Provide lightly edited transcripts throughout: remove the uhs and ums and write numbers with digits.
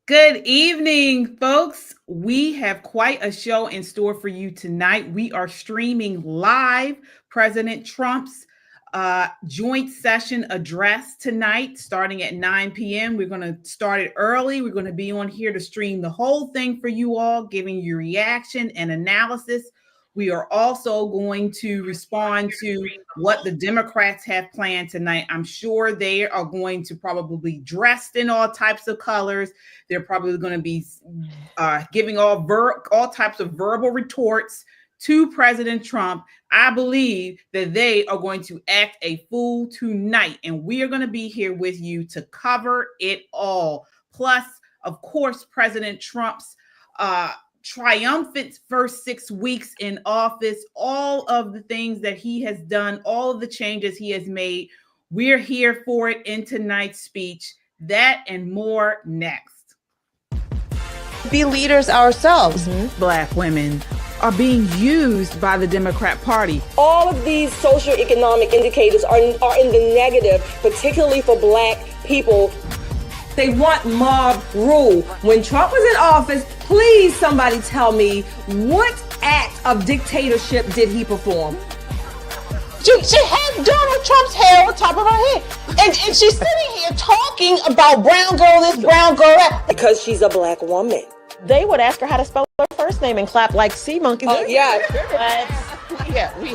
Good evening, folks. We have quite a show in store for you tonight. We are streaming live President Trump's joint session address tonight, starting at 9 p.m. We're going to start it early. We're going to be on here to stream the whole thing for you all, giving you reaction and analysis. We are also going to respond to what the Democrats have planned tonight. I'm sure they are going to probably be dressed in all types of colors. They're probably going to be giving all types of verbal retorts to President Trump. I believe that they are going to act a fool tonight, and we are going to be here with you to cover it all. Plus, of course, President Trump's triumphant first 6 weeks in office, all of the things that he has done, all of the changes he has made. We're here for it in tonight's speech. That and more next. Be leaders ourselves. Black women are being used by the Democrat Party. All of these socioeconomic indicators are in the negative, particularly for Black people. They want mob rule. When Trump was in office, please somebody tell me what act of dictatorship did he perform? She had Donald Trump's hair on top of her head. And she's sitting here talking about brown girl this, brown girl that. Because she's a Black woman. They would ask her how to spell her first name and clap like sea monkeys. Oh, yeah.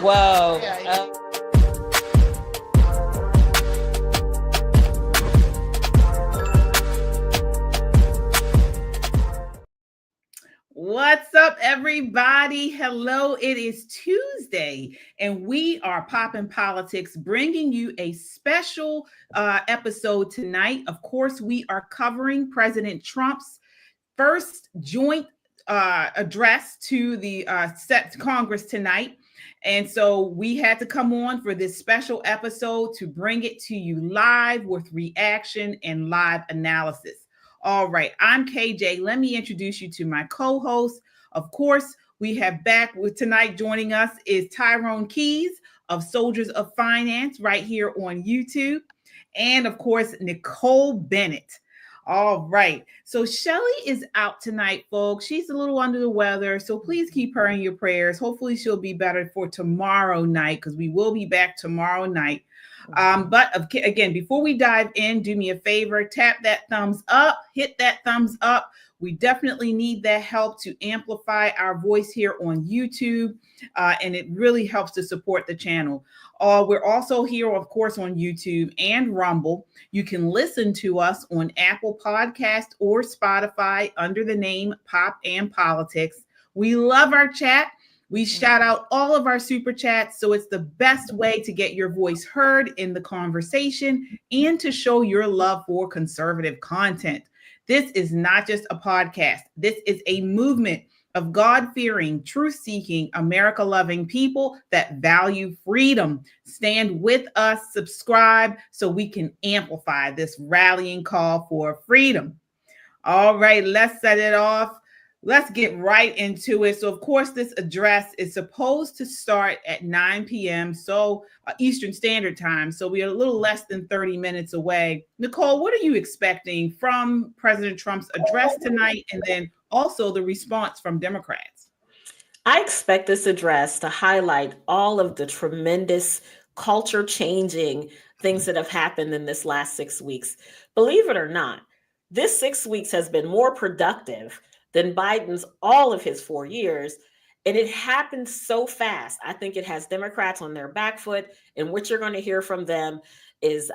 Whoa. What's up, everybody? Hello, it is Tuesday, and we are Poppin' Politics, bringing you a special episode tonight. Of course, we are covering President Trump's first joint address to the Congress tonight. And so we had to come on for this special episode to bring it to you live with reaction and live analysis. All right, I'm KJ. Let me introduce you to my co-host. Of course, we have back with tonight joining us is Tyrone Keys of Soldiers of Finance right here on YouTube. And of course, Nicole Bennett. All right, so Shelly is out tonight, folks. She's a little under the weather, so please keep her in your prayers. Hopefully she'll be better for tomorrow night because we will be back tomorrow night. But again, before we dive in, do me a favor, tap that thumbs up, hit that thumbs up. We definitely need that help to amplify our voice here on YouTube, and it really helps to support the channel. We're also here, of course, on YouTube and Rumble. You can listen to us on Apple Podcast or Spotify under the name Pop and Politics. We love our chat. We shout out all of our super chats, so it's the best way to get your voice heard in the conversation and to show your love for conservative content. This is not just a podcast. This is a movement of God-fearing, truth-seeking, America-loving people that value freedom. Stand with us, subscribe, so we can amplify this rallying call for freedom. All right, let's set it off. Let's get right into it. So, of course, this address is supposed to start at 9 p.m. So Eastern Standard Time. So we are a little less than 30 minutes away. Nicole, what are you expecting from President Trump's address tonight, and then also the response from Democrats? I expect this address to highlight all of the tremendous culture-changing things that have happened in this last 6 weeks. Believe it or not, this 6 weeks has been more productive than Biden's all of his 4 years. And it happened so fast. I think it has Democrats on their back foot. And what you're going to hear from them is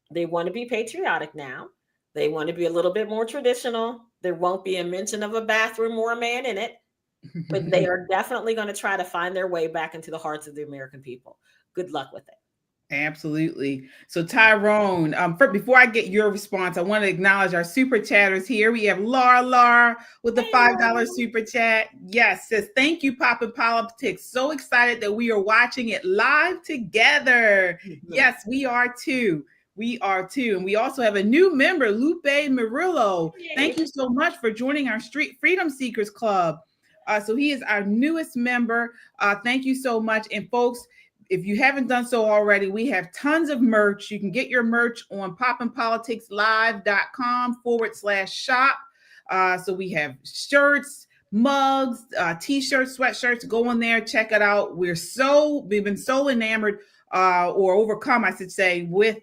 they want to be patriotic now. They want to be a little bit more traditional. There won't be a mention of a bathroom or a man in it. But they are definitely going to try to find their way back into the hearts of the American people. Good luck with it. Absolutely. So Tyrone, before I get your response, I want to acknowledge our super chatters here. We have Laura with the $5 super chat. Yes, says, thank you, Poppin' Politics. So excited that we are watching it live together. Yes, we are too. We are too. And we also have a new member, Lupe Murillo. Thank you so much for joining our Street Freedom Seekers Club. So he is our newest member. Thank you so much. And folks, if you haven't done so already, we have tons of merch. You can get your merch on poppinpoliticslive.com/shop. So we have shirts, mugs, t-shirts, sweatshirts. Go in there, check it out. We've been so enamored or overcome, I should say, with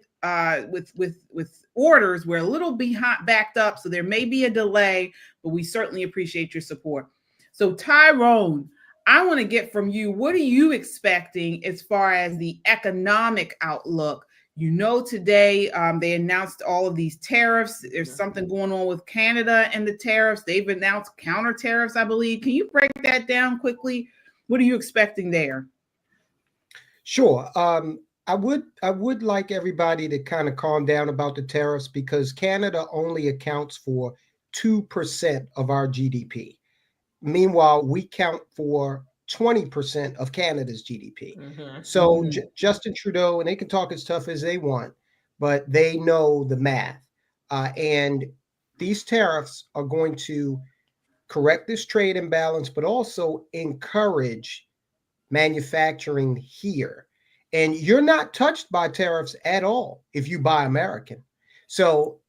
orders. We're a little backed up, so there may be a delay, but we certainly appreciate your support. So Tyrone, I want to get from you, what are you expecting as far as the economic outlook? You know, today they announced all of these tariffs. There's something going on with Canada and the tariffs. They've announced counter tariffs, I believe. Can you break that down quickly? What are you expecting there? Sure. I would like everybody to kind of calm down about the tariffs, because Canada only accounts for 2% of our GDP. Meanwhile, we count for 20% of Canada's GDP. So Justin Trudeau, and they can talk as tough as they want, but they know the math. And these tariffs are going to correct this trade imbalance, but also encourage manufacturing here. And you're not touched by tariffs at all if you buy American. So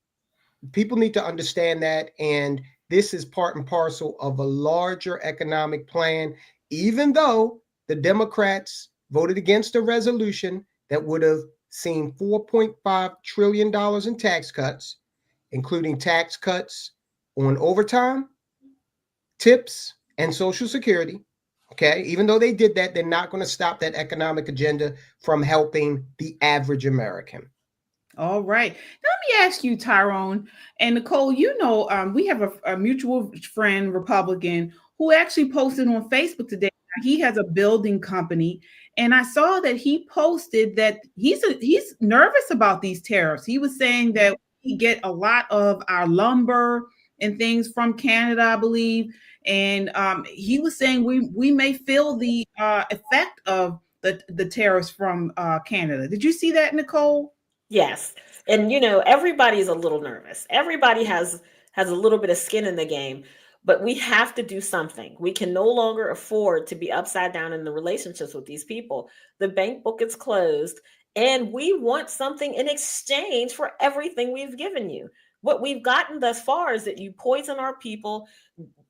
people need to understand that. And this is part and parcel of a larger economic plan, even though the Democrats voted against a resolution that would have seen $4.5 trillion in tax cuts, including tax cuts on overtime, tips, and Social Security. Okay, even though they did that, they're not going to stop that economic agenda from helping the average American. All right. Let me ask you, Tyrone and Nicole, you know, we have a mutual friend, Republican, who actually posted on Facebook today. He has a building company, and I saw that he posted that he's nervous about these tariffs. He was saying that we get a lot of our lumber and things from Canada, I believe. And he was saying we may feel the effect of the tariffs from Canada. Did you see that, Nicole? Yes. And, you know, everybody's a little nervous. Everybody has a little bit of skin in the game, but we have to do something. We can no longer afford to be upside down in the relationships with these people. The bank book is closed, and we want something in exchange for everything we've given you. What we've gotten thus far is that you poison our people.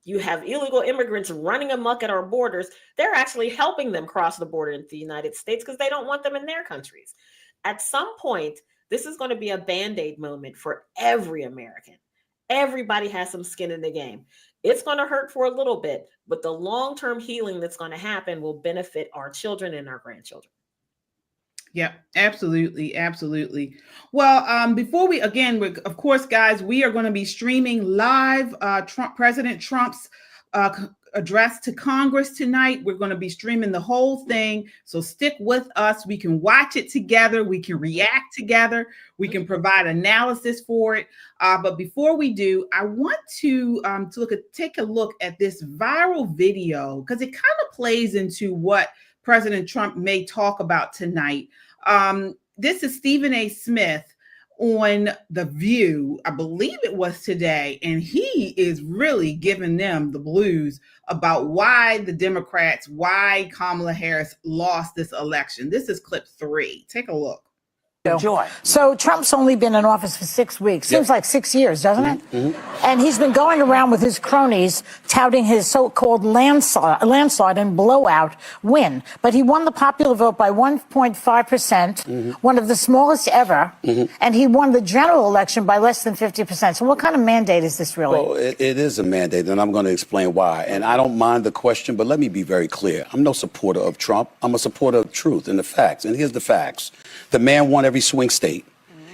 You have illegal immigrants running amok at our borders. They're actually helping them cross the border into the United States because they don't want them in their countries. At some point, this is going to be a Band-Aid moment for every American. Everybody has some skin in the game. It's going to hurt for a little bit, but the long-term healing that's going to happen will benefit our children and our grandchildren. Yeah, absolutely. Absolutely. Well, before we, again, of course, guys, we are going to be streaming live President Trump's address to Congress tonight. We're going to be streaming the whole thing. So stick with us. We can watch it together. We can react together. We can provide analysis for it. But before we do, I want to take a look at this viral video, because it kind of plays into what President Trump may talk about tonight. This is Stephen A. Smith on The View, I believe it was today, and he is really giving them the blues about why the Democrats, why Kamala Harris lost this election. This is clip 3. Take a look. Joy. So Trump's only been in office for 6 weeks. Seems like 6 years, doesn't it? Mm-hmm. And he's been going around with his cronies touting his so-called landslide and blowout win. But he won the popular vote by 1.5%, one of the smallest ever. And he won the general election by less than 50%. So what kind of mandate is this really? Well, it is a mandate, and I'm going to explain why. And I don't mind the question, but let me be very clear. I'm no supporter of Trump. I'm a supporter of truth and the facts. And here's the facts. The man won every swing state.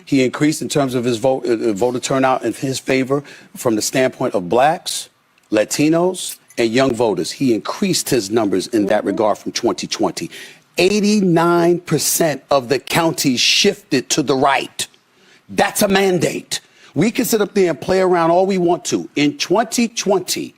He increased in terms of his voter turnout in his favor from the standpoint of blacks, Latinos, and young voters. He increased his numbers in that regard from 2020. 89% of the counties shifted to the right. That's a mandate. We can sit up there and play around all we want to. In 2020,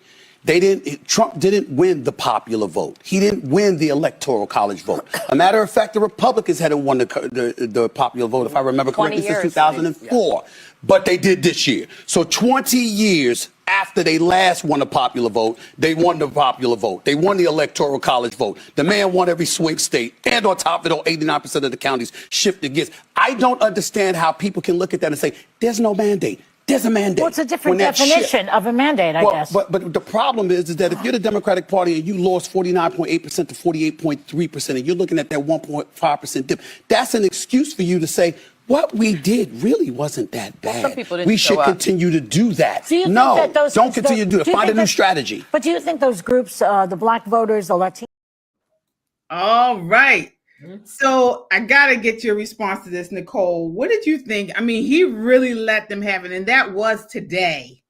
Trump didn't win the popular vote. He didn't win the electoral college vote. A matter of fact, the Republicans hadn't won the popular vote, if I remember correctly, since 2004. But they did this year. So 20 years after they last won the popular vote, they won the popular vote. They won the electoral college vote. The man won every swing state. And on top of it all, 89% of the counties shifted against. I don't understand how people can look at that and say, there's no mandate. There's a mandate. Well, it's a different When that definition of a mandate, I guess. But the problem is that if you're the Democratic Party and you lost 49.8% to 48.3%, and you're looking at that 1.5% dip, that's an excuse for you to say, what we did really wasn't that bad. Some people didn't we show should up. continue to do that. Do you think No, that those, don't continue to do it. you Find a think new that- strategy. But do you think those groups, the black voters, the Latinos? All right. So I got to get your response to this, Nicole. What did you think? I mean, he really let them have it, and that was today.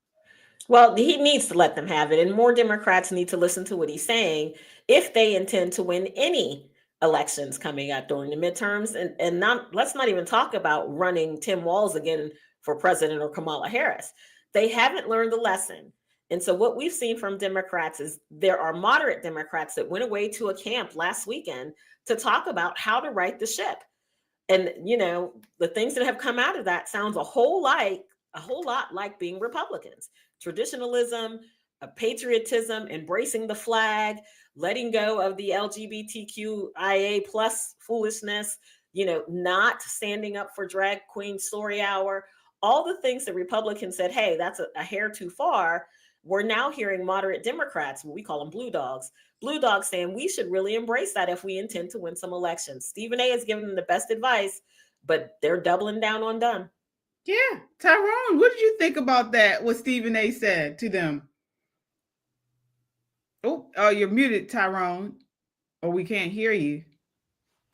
Well, he needs to let them have it, and more Democrats need to listen to what he's saying if they intend to win any elections coming up during the midterms. And let's not even talk about running Tim Walz again for president or Kamala Harris. They haven't learned the lesson. And so what we've seen from Democrats is there are moderate Democrats that went away to a camp last weekend to talk about how to right the ship. And, you know, the things that have come out of that sounds a whole lot like being Republicans. Traditionalism, patriotism, embracing the flag, letting go of the LGBTQIA plus foolishness, you know, not standing up for drag queen story hour, all the things that Republicans said, hey, that's a hair too far. We're now hearing moderate Democrats, we call them blue dogs saying we should really embrace that if we intend to win some elections. Stephen A. has given them the best advice, but they're doubling down on done. Yeah. Tyrone, what did you think about that, what Stephen A. said to them? Oh, you're muted, Tyrone, or we can't hear you.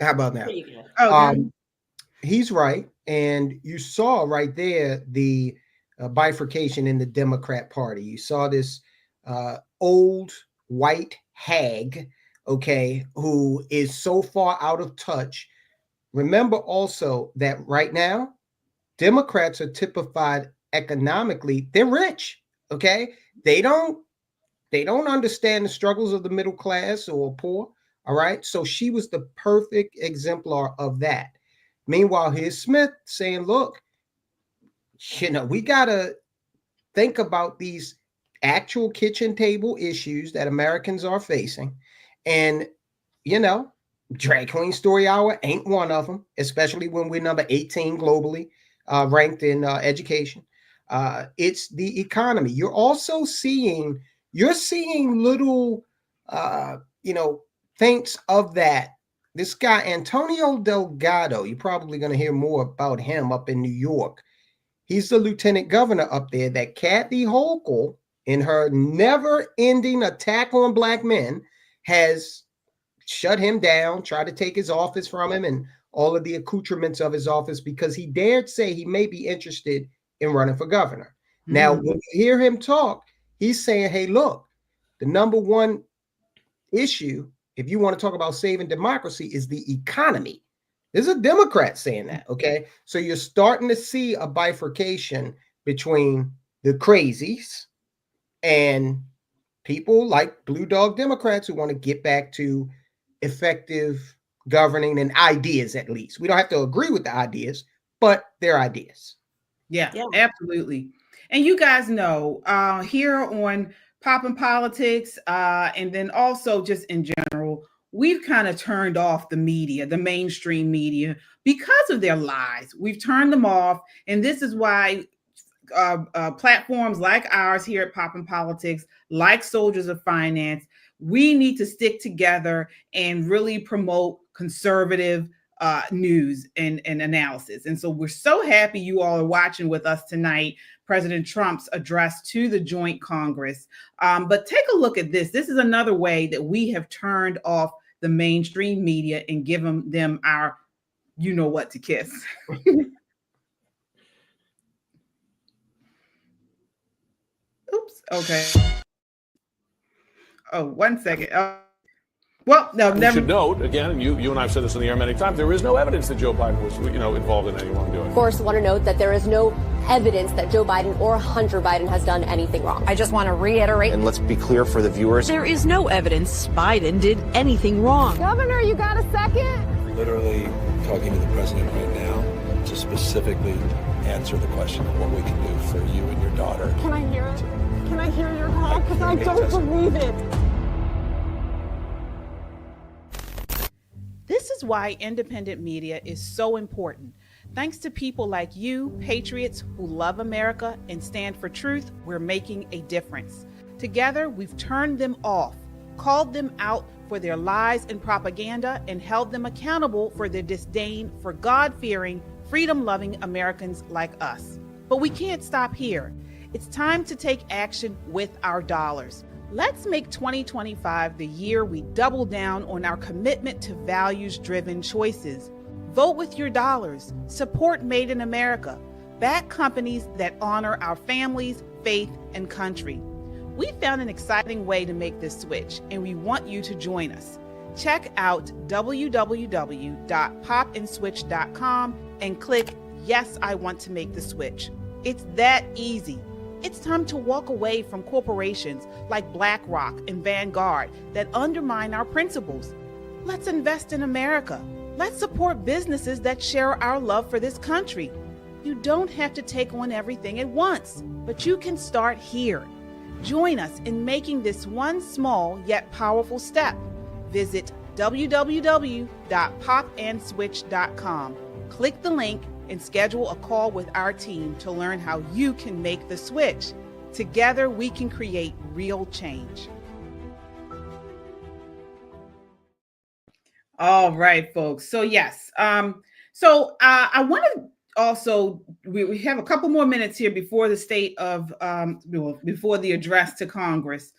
How about now? He's right. And you saw right there the bifurcation in the Democrat Party. You saw this old white hag, okay, who is so far out of touch. Remember also that right now, Democrats are typified economically. They're rich, okay? They don't understand the struggles of the middle class or poor, all right? So she was the perfect exemplar of that. Meanwhile, here's Smith saying, look, you know, we got to think about these actual kitchen table issues that Americans are facing. And, you know, drag queen story hour ain't one of them, especially when we're number 18 globally ranked in education. It's the economy. You're also seeing little, you know, thinks of that. This guy, Antonio Delgado, you're probably going to hear more about him up in New York. He's the lieutenant governor up there that Kathy Hochul, in her never-ending attack on black men, has shut him down, tried to take his office from him and all of the accoutrements of his office because he dared say he may be interested in running for governor. Mm-hmm. Now, when you hear him talk, he's saying, hey, look, the number one issue, if you want to talk about saving democracy, is the economy. There's a Democrat saying that, okay? So you're starting to see a bifurcation between the crazies and people like blue dog Democrats who want to get back to effective governing and ideas, at least. We don't have to agree with the ideas, but they're ideas. Yeah, absolutely. And you guys know here on Poppin' Politics, and then also just in general, we've kind of turned off the media, the mainstream media, because of their lies. We've turned them off. And this is why platforms like ours here at Poppin' Politics, like Soldiers of Finance, we need to stick together and really promote conservative news and analysis. And so we're so happy you all are watching with us tonight, President Trump's address to the joint Congress. But take a look at this. This is another way that we have turned off the mainstream media and given them our, you know what to kiss. Oops. Okay. Oh, 1 second. Well, no, You should note, again, you and I have said this in the air many times, there is no evidence that Joe Biden was, involved in any wrongdoing. Of course, want to note that there is no evidence that Joe Biden or Hunter Biden has done anything wrong. I just want to reiterate. And let's be clear for the viewers. There is no evidence Biden did anything wrong. Governor, you got a second? Literally talking to the president right now to specifically answer the question of what we can do for you and your daughter. Can I hear it? Can I hear your call? Because I don't believe it. This is why independent media is so important. Thanks to people like you, patriots who love America and stand for truth, we're making a difference. Together, we've turned them off, called them out for their lies and propaganda, and held them accountable for their disdain for God-fearing, freedom-loving Americans like us. But we can't stop here. It's time to take action with our dollars. Let's make 2025 the year we double down on our commitment to values-driven choices. Vote with your dollars. Support Made in America. Back companies that honor our families, faith, and country. We found an exciting way to make this switch, and we want you to join us. Check out www.popandswitch.com and click Yes, I Want to Make the Switch. It's that easy. It's time to walk away from corporations like BlackRock and Vanguard that undermine our principles. Let's invest in America. Let's support businesses that share our love for this country. You don't have to take on everything at once, but you can start here. Join us in making this one small yet powerful step. Visit www.popandswitch.com. Click the link and schedule a call with our team to learn how you can make the switch. Together, we can create real change. All right, folks. So yes, I want to also, we have a couple more minutes here before the before the address to Congress.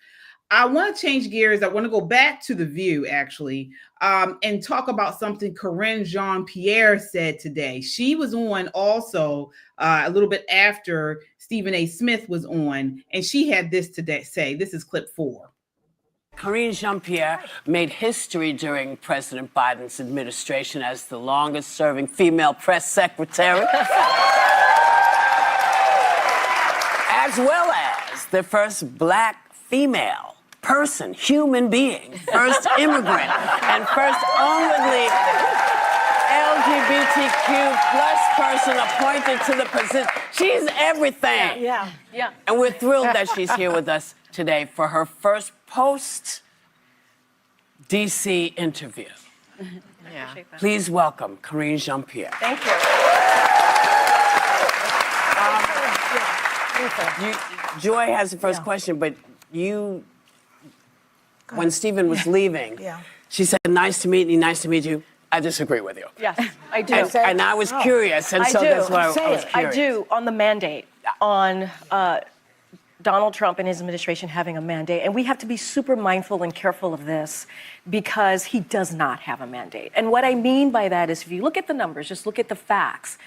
I want to change gears. I want to go back to The View, actually, and talk about something Karine Jean-Pierre said today. She was on also a little bit after Stephen A. Smith was on, and she had this today say. This is clip 4. Karine Jean-Pierre made history during President Biden's administration as the longest-serving female press secretary, as well as the first Black female person, human being, first immigrant, and first only LGBTQ plus person appointed to the position. She's everything. Yeah. And we're thrilled that she's here with us today for her first post-DC interview. Yeah. Please welcome Karine Jean-Pierre. Thank you. Joy has the first question, but when Stephen was leaving, she said, nice to meet you, nice to meet you. I disagree with you. Yes, I do. And I was curious, and so that's why I was curious. I do, on the mandate, on Donald Trump and his administration having a mandate. And we have to be super mindful and careful of this because he does not have a mandate. And what I mean by that is if you look at the numbers, just look at the facts.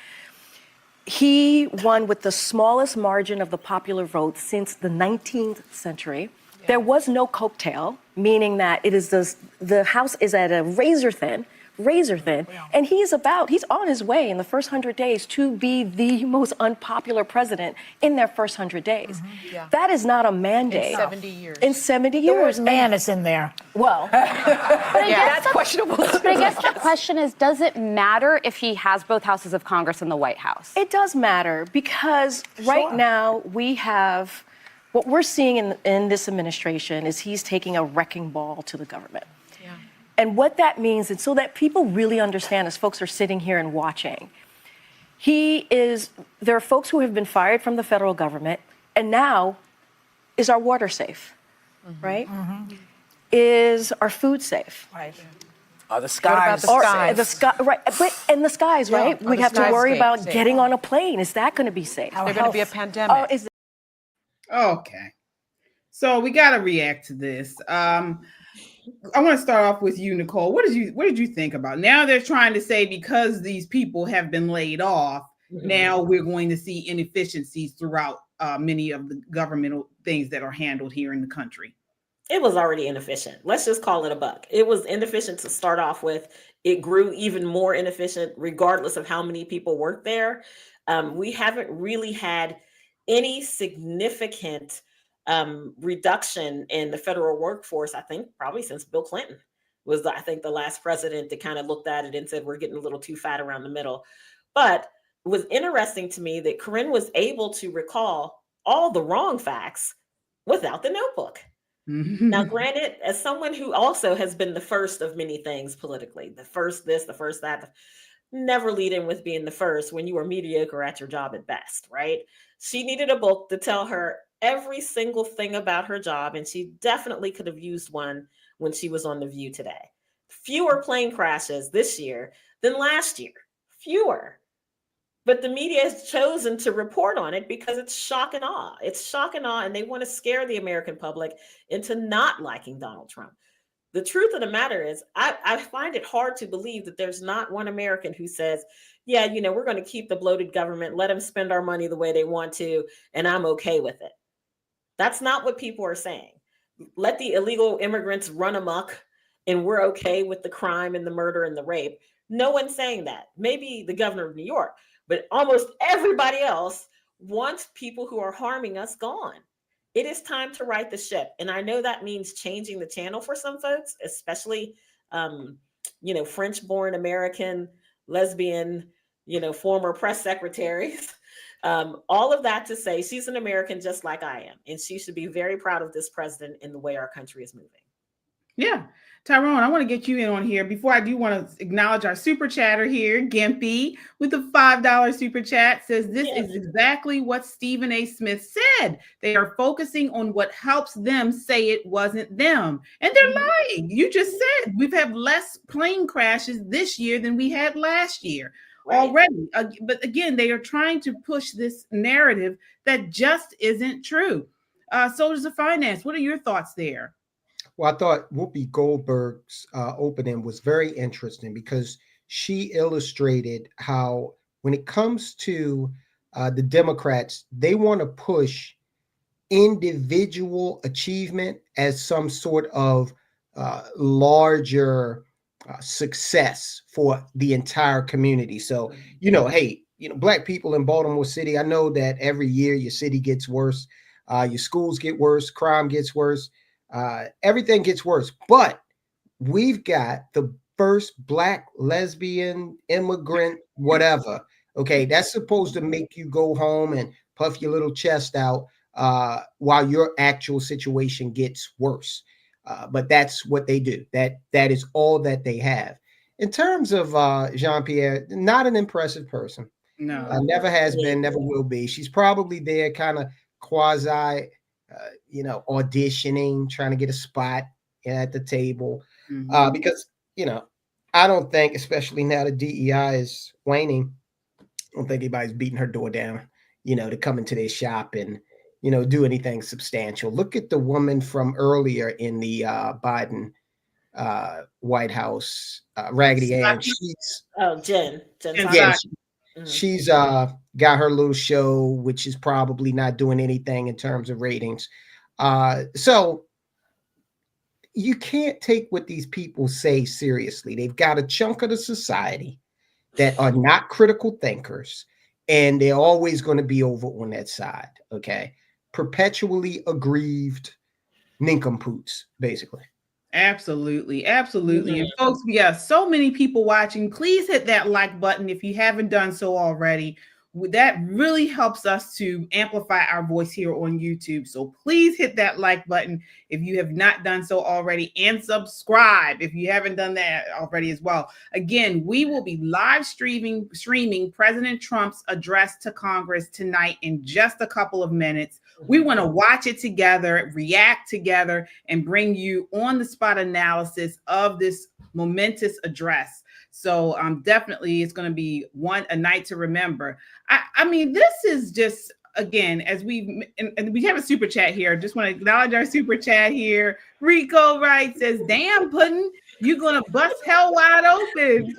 He won with the smallest margin of the popular vote since the 19th century. Yeah. There was no coattail, meaning that it is the House is at a razor thin, and he's on his way in the first 100 days to be the most unpopular president in their first 100 days. Mm-hmm. Yeah. That is not a mandate. In 70 years. In 70 years. The word man is in there. Well, that's questionable. But I guess the question is, does it matter if he has both houses of Congress and the White House? It does matter because right now we have, what we're seeing in this administration is he's taking a wrecking ball to the government. And what that means, and so that people really understand as folks are sitting here and watching, there are folks who have been fired from the federal government, and now, is our water safe, right? Mm-hmm. Is our food safe? Right. Are the skies? Right, and the skies, right? We have to worry about getting on a plane. Is that going to be safe? There's going to be a pandemic. Okay. So we got to react to this. I want to start off with you, Nicole. What did you think about? Now they're trying to say because these people have been laid off, now we're going to see inefficiencies throughout many of the governmental things that are handled here in the country. It was already inefficient. Let's just call it a buck. It was inefficient to start off with. It grew even more inefficient regardless of how many people worked there. We haven't really had any significant reduction in the federal workforce, I think, probably since Bill Clinton was, I think, the last president that kind of looked at it and said, we're getting a little too fat around the middle. But it was interesting to me that Karine was able to recall all the wrong facts without the notebook. Now, granted, as someone who also has been the first of many things politically, the first this, the first that, never lead in with being the first when you are mediocre at your job at best, right? She needed a book to tell her every single thing about her job, and she definitely could have used one when she was on The View today. Fewer plane crashes this year than last year. Fewer. But the media has chosen to report on it because it's shock and awe. It's shock and awe, and they want to scare the American public into not liking Donald Trump. The truth of the matter is, I find it hard to believe that there's not one American who says, yeah, we're going to keep the bloated government, let them spend our money the way they want to, and I'm okay with it. That's not what people are saying. Let the illegal immigrants run amok, and we're okay with the crime and the murder and the rape. No one's saying that. Maybe the governor of New York, but almost everybody else wants people who are harming us gone. It is time to right the ship. And I know that means changing the channel for some folks, especially, French-born American, lesbian, former press secretaries. All of that to say she's an American just like I am. And she should be very proud of this president and the way our country is moving. Yeah. Tyrone, I want to get you in on here. Before I do want to acknowledge our super chatter here, Gimpy with the $5 super chat says this is exactly what Stephen A. Smith said. They are focusing on what helps them say it wasn't them. And they're lying. You just said we've had less plane crashes this year than we had last year already. But again, they are trying to push this narrative that just isn't true. Soldiers of Finance, what are your thoughts there? Well, I thought Whoopi Goldberg's opening was very interesting because she illustrated how when it comes to the Democrats, they want to push individual achievement as some sort of larger success for the entire community. So, hey, Black people in Baltimore City, I know that every year your city gets worse, your schools get worse, crime gets worse. Everything gets worse, but we've got the first Black, lesbian, immigrant, whatever. Okay, that's supposed to make you go home and puff your little chest out while your actual situation gets worse. But that's what they do. That is all that they have. In terms of Jean-Pierre, not an impressive person. No, never has been, never will be. She's probably there, kind of quasi. Auditioning, trying to get a spot at the table. Because, I don't think, especially now the DEI is waning, I don't think anybody's beating her door down, to come into their shop and, do anything substantial. Look at the woman from earlier in the Biden White House, Raggedy Ann. Jen. Yeah, she's got her little show, which is probably not doing anything in terms of ratings. So you can't take what these people say seriously. They've got a chunk of the society that are not critical thinkers, and they're always going to be over on that side. Okay. Perpetually aggrieved nincompoops, basically. Absolutely. And folks, we have so many people watching. Please hit that like button if you haven't done so already. That really helps us to amplify our voice here on YouTube. So please hit that like button if you have not done so already, and subscribe if you haven't done that already as well. Again, we will be live streaming President Trump's address to Congress tonight in just a couple of minutes. We want to watch it together, react together, and bring you on-the-spot analysis of this momentous address. So definitely it's going to be a night to remember. I mean, this is just, again, as we have a super chat here. Just want to acknowledge our super chat here. Rico Wright says, damn, Puddin', you're going to bust hell wide open.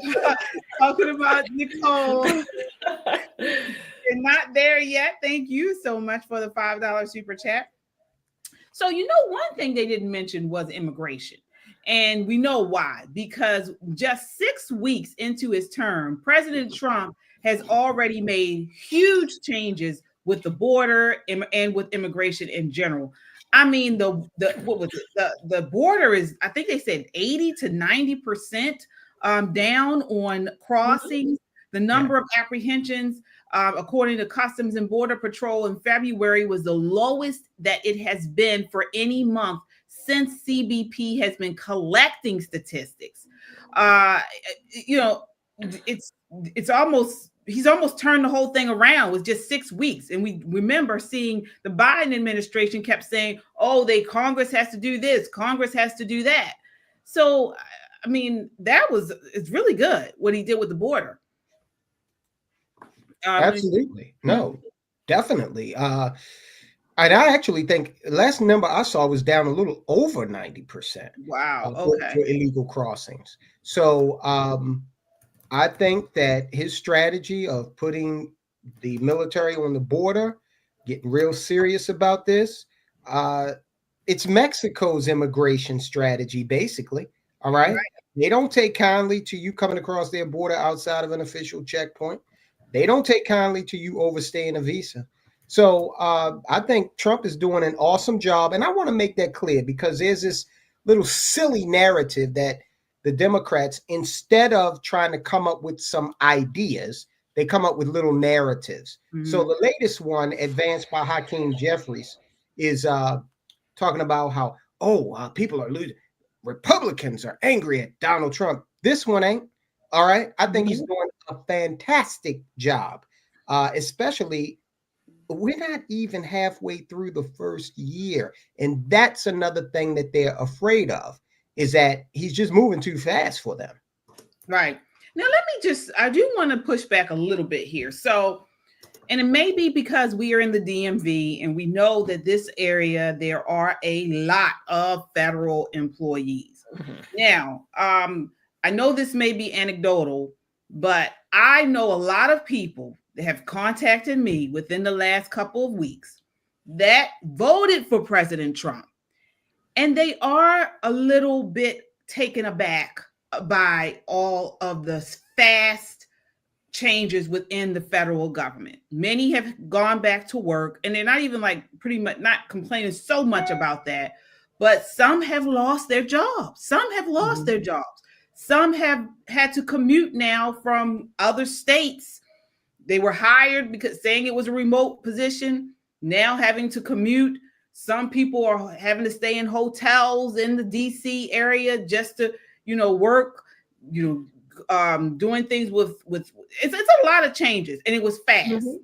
Talking about Nicole. You're not there yet. Thank you so much for the $5 super chat. So, one thing they didn't mention was immigration. And we know why, because just 6 weeks into his term, President Trump has already made huge changes with the border and with immigration in general. I mean, the border is, I think they said 80 to 90% down on crossings. The number of apprehensions, according to Customs and Border Patrol in February, was the lowest that it has been for any month since CBP has been collecting statistics. It's he's almost turned the whole thing around with just 6 weeks. And we remember seeing the Biden administration kept saying, oh, Congress has to do this, Congress has to do that. So, I mean, it's really good what he did with the border. Absolutely. No, definitely. And I actually think last number I saw was down a little over 90%. Wow. For illegal crossings. So I think that his strategy of putting the military on the border, getting real serious about this, it's Mexico's immigration strategy, basically. All right. They don't take kindly to you coming across their border outside of an official checkpoint. They don't take kindly to you overstaying a visa. So I think Trump is doing an awesome job. And I want to make that clear because there's this little silly narrative that the Democrats, instead of trying to come up with some ideas, they come up with little narratives. Mm-hmm. So the latest one, advanced by Hakeem Jeffries, is talking about how, people are losing. Republicans are angry at Donald Trump. This one ain't. All right. I think he's doing a fantastic job, especially we're not even halfway through the first year. And that's another thing that they're afraid of, is that he's just moving too fast for them. Right. Now, I do want to push back a little bit here. So, and it may be because we are in the DMV and we know that this area, there are a lot of federal employees. Mm-hmm. Now, I know this may be anecdotal, but I know a lot of people that have contacted me within the last couple of weeks that voted for President Trump. And they are a little bit taken aback by all of the fast changes within the federal government. Many have gone back to work, and they're not even pretty much not complaining so much about that, but some have lost their jobs. Some have lost their jobs. Some have had to commute now from other states. They were hired because saying it was a remote position, now having to commute. Some people are having to stay in hotels in the DC area just to, work, doing things with it's a lot of changes, and it was fast. Mm-hmm.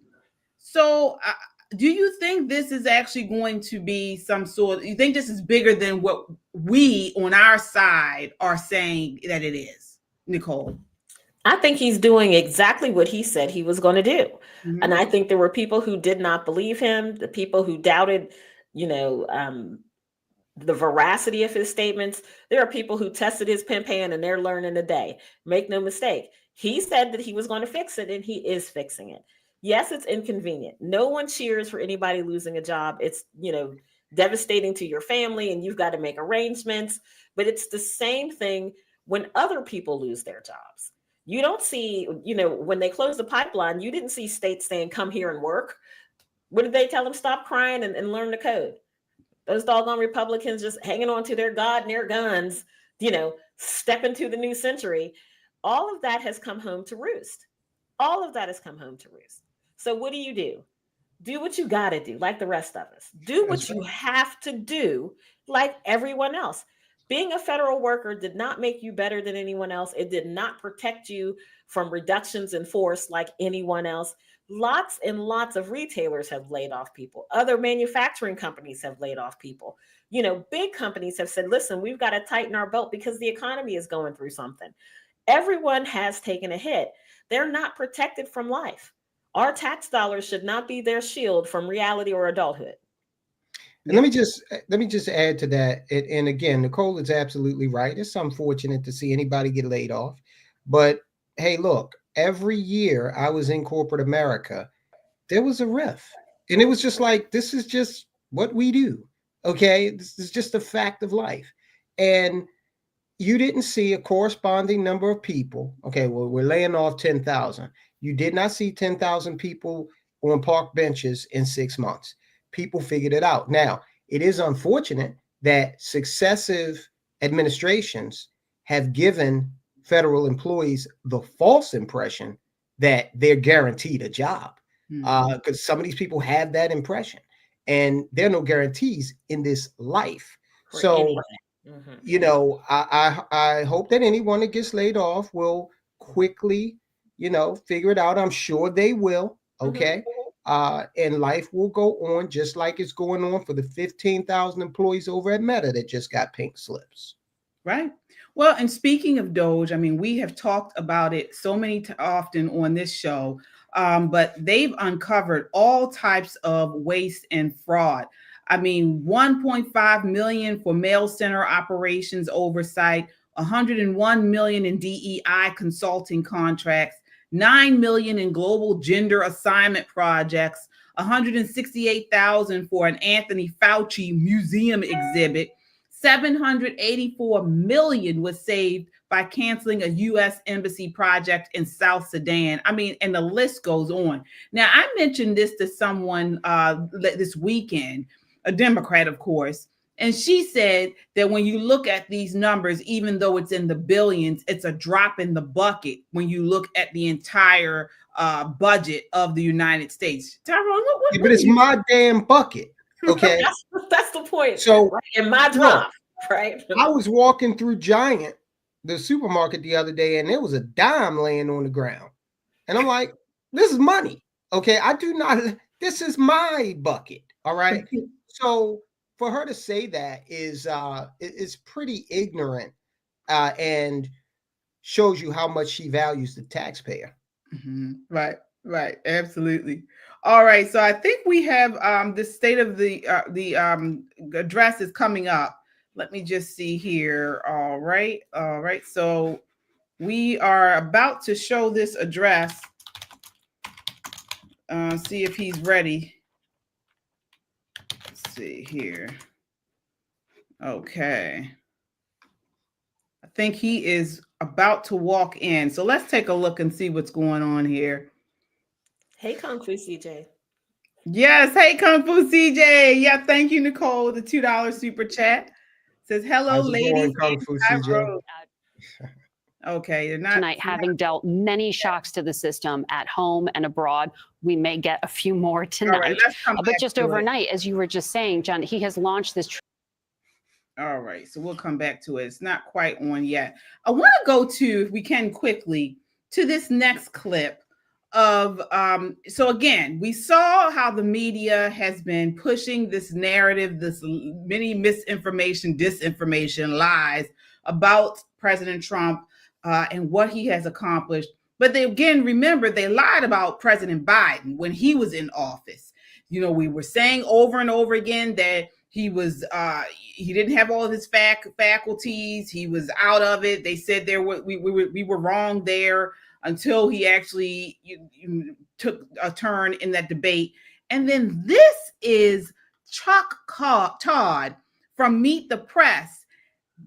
So do you think this is actually going to be you think this is bigger than what we on our side are saying that it is, Nicole? I think he's doing exactly what he said he was going to do. Mm-hmm. And I think there were people who did not believe him, the people who doubted, the veracity of his statements. There are people who tested his pimp hand and they're learning today. Make no mistake. He said that he was going to fix it, and he is fixing it. Yes, it's inconvenient. No one cheers for anybody losing a job. It's, devastating to your family, and you've got to make arrangements. But it's the same thing when other people lose their jobs. You don't see, when they close the pipeline, you didn't see states saying, come here and work. What did they tell them? Stop crying and learn the code. Those doggone Republicans just hanging on to their God and their guns, step into the new century. All of that has come home to roost. All of that has come home to roost. So what do? Do what you got to do, like the rest of us. Do what you have to do, like everyone else. Being a federal worker did not make you better than anyone else. It did not protect you from reductions in force like anyone else. Lots and lots of retailers have laid off people. Other manufacturing companies have laid off people. Big companies have said, listen, we've got to tighten our belt because the economy is going through something. Everyone has taken a hit. They're not protected from life. Our tax dollars should not be their shield from reality or adulthood. And let me just add to that. And again, Nicole is absolutely right. It's unfortunate to see anybody get laid off. But hey, look, every year I was in corporate America, there was a riff. And it was just like, this is just what we do. Okay. This is just a fact of life. And you didn't see a corresponding number of people. Okay. Well, we're laying off 10,000. You did not see 10,000 people on park benches in 6 months. People figured it out. Now, it is unfortunate that successive administrations have given federal employees the false impression that they're guaranteed a job, because some of these people have that impression, and there are no guarantees in this life. So, I hope that anyone that gets laid off will quickly figure it out. I'm sure they will. Okay. And life will go on just like it's going on for the 15,000 employees over at Meta that just got pink slips. Right. Well, and speaking of Doge, I mean, we have talked about it so often on this show, but they've uncovered all types of waste and fraud. I mean, 1.5 million for mail center operations oversight, 101 million in DEI consulting contracts, 9 million in global gender assignment projects, 168,000 for an Anthony Fauci museum exhibit. 784 million was saved by canceling a U.S. embassy project in South Sudan. I mean, and the list goes on. Now, I mentioned this to someone this weekend, a Democrat, of course, and she said that when you look at these numbers, even though it's in the billions, it's a drop in the bucket when you look at the entire budget of the United States. Tyrone, but it's my damn bucket. Okay. That's the point. So in my drop, right? I was walking through Giant, the supermarket, the other day, and there was a dime laying on the ground. And I'm like, this is money. Okay. This is my bucket. All right. So for her to say that is pretty ignorant and shows you how much she values the taxpayer. Right. Absolutely. All right. So I think we have the state of the address is coming up. Let me just see here. All right. So we are about to show this address. See if he's ready. Let's see here. Okay. I think he is about to walk in. So let's take a look and see what's going on here. Hey, Kung Fu CJ. Yes. Hey, Kung Fu CJ. Yeah. Thank you, Nicole. The $2 super chat says, hello, ladies. Kung Fu CJ? Okay. They're not tonight, having dealt many shocks to the system at home and abroad. We may get a few more tonight. Right, let's come but back just to overnight, as you were just saying, John, he has launched this. All right. So we'll come back to it. It's not quite on yet. I want to go to, if we can quickly, to this next clip of so again, we saw how the media has been pushing this narrative, this many misinformation, disinformation, lies about President Trump and what he has accomplished. But they again, remember, they lied about President Biden when he was in office. We were saying over and over again that he was he didn't have all of his faculties. He was out of it. They said we were wrong there until he actually took a turn in that debate. And then this is Chuck Todd from Meet the Press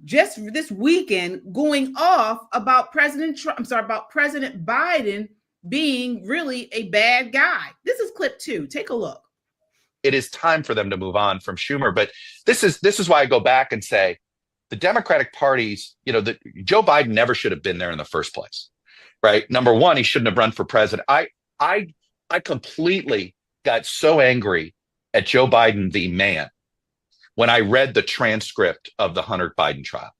just this weekend going off about President Biden being really a bad guy. This is clip 2. Take a look. It is time for them to move on from Schumer. But this is why I go back and say the Democratic parties, Joe Biden never should have been there in the first place. Right. Number one, he shouldn't have run for president. I completely got so angry at Joe Biden, the man, when I read the transcript of the Hunter Biden trial.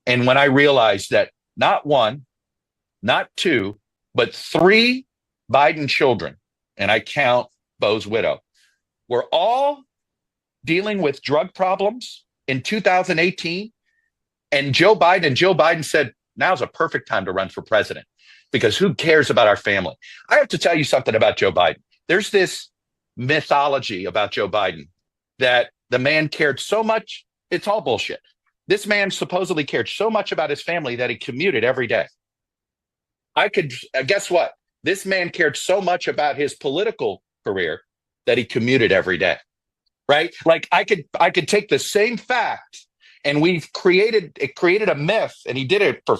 And when I realized that not one, not two, but 3 Biden children, and I count Bo's widow, were all dealing with drug problems in 2018. And Joe Biden said, now's a perfect time to run for president because who cares about our family? I have to tell you something about Joe Biden. There's this mythology about Joe Biden that the man cared so much. It's all bullshit. This man supposedly cared so much about his family that he commuted every day. Guess what? This man cared so much about his political career that he commuted every day, right? Like I could take the same fact and it created a myth, and he did it for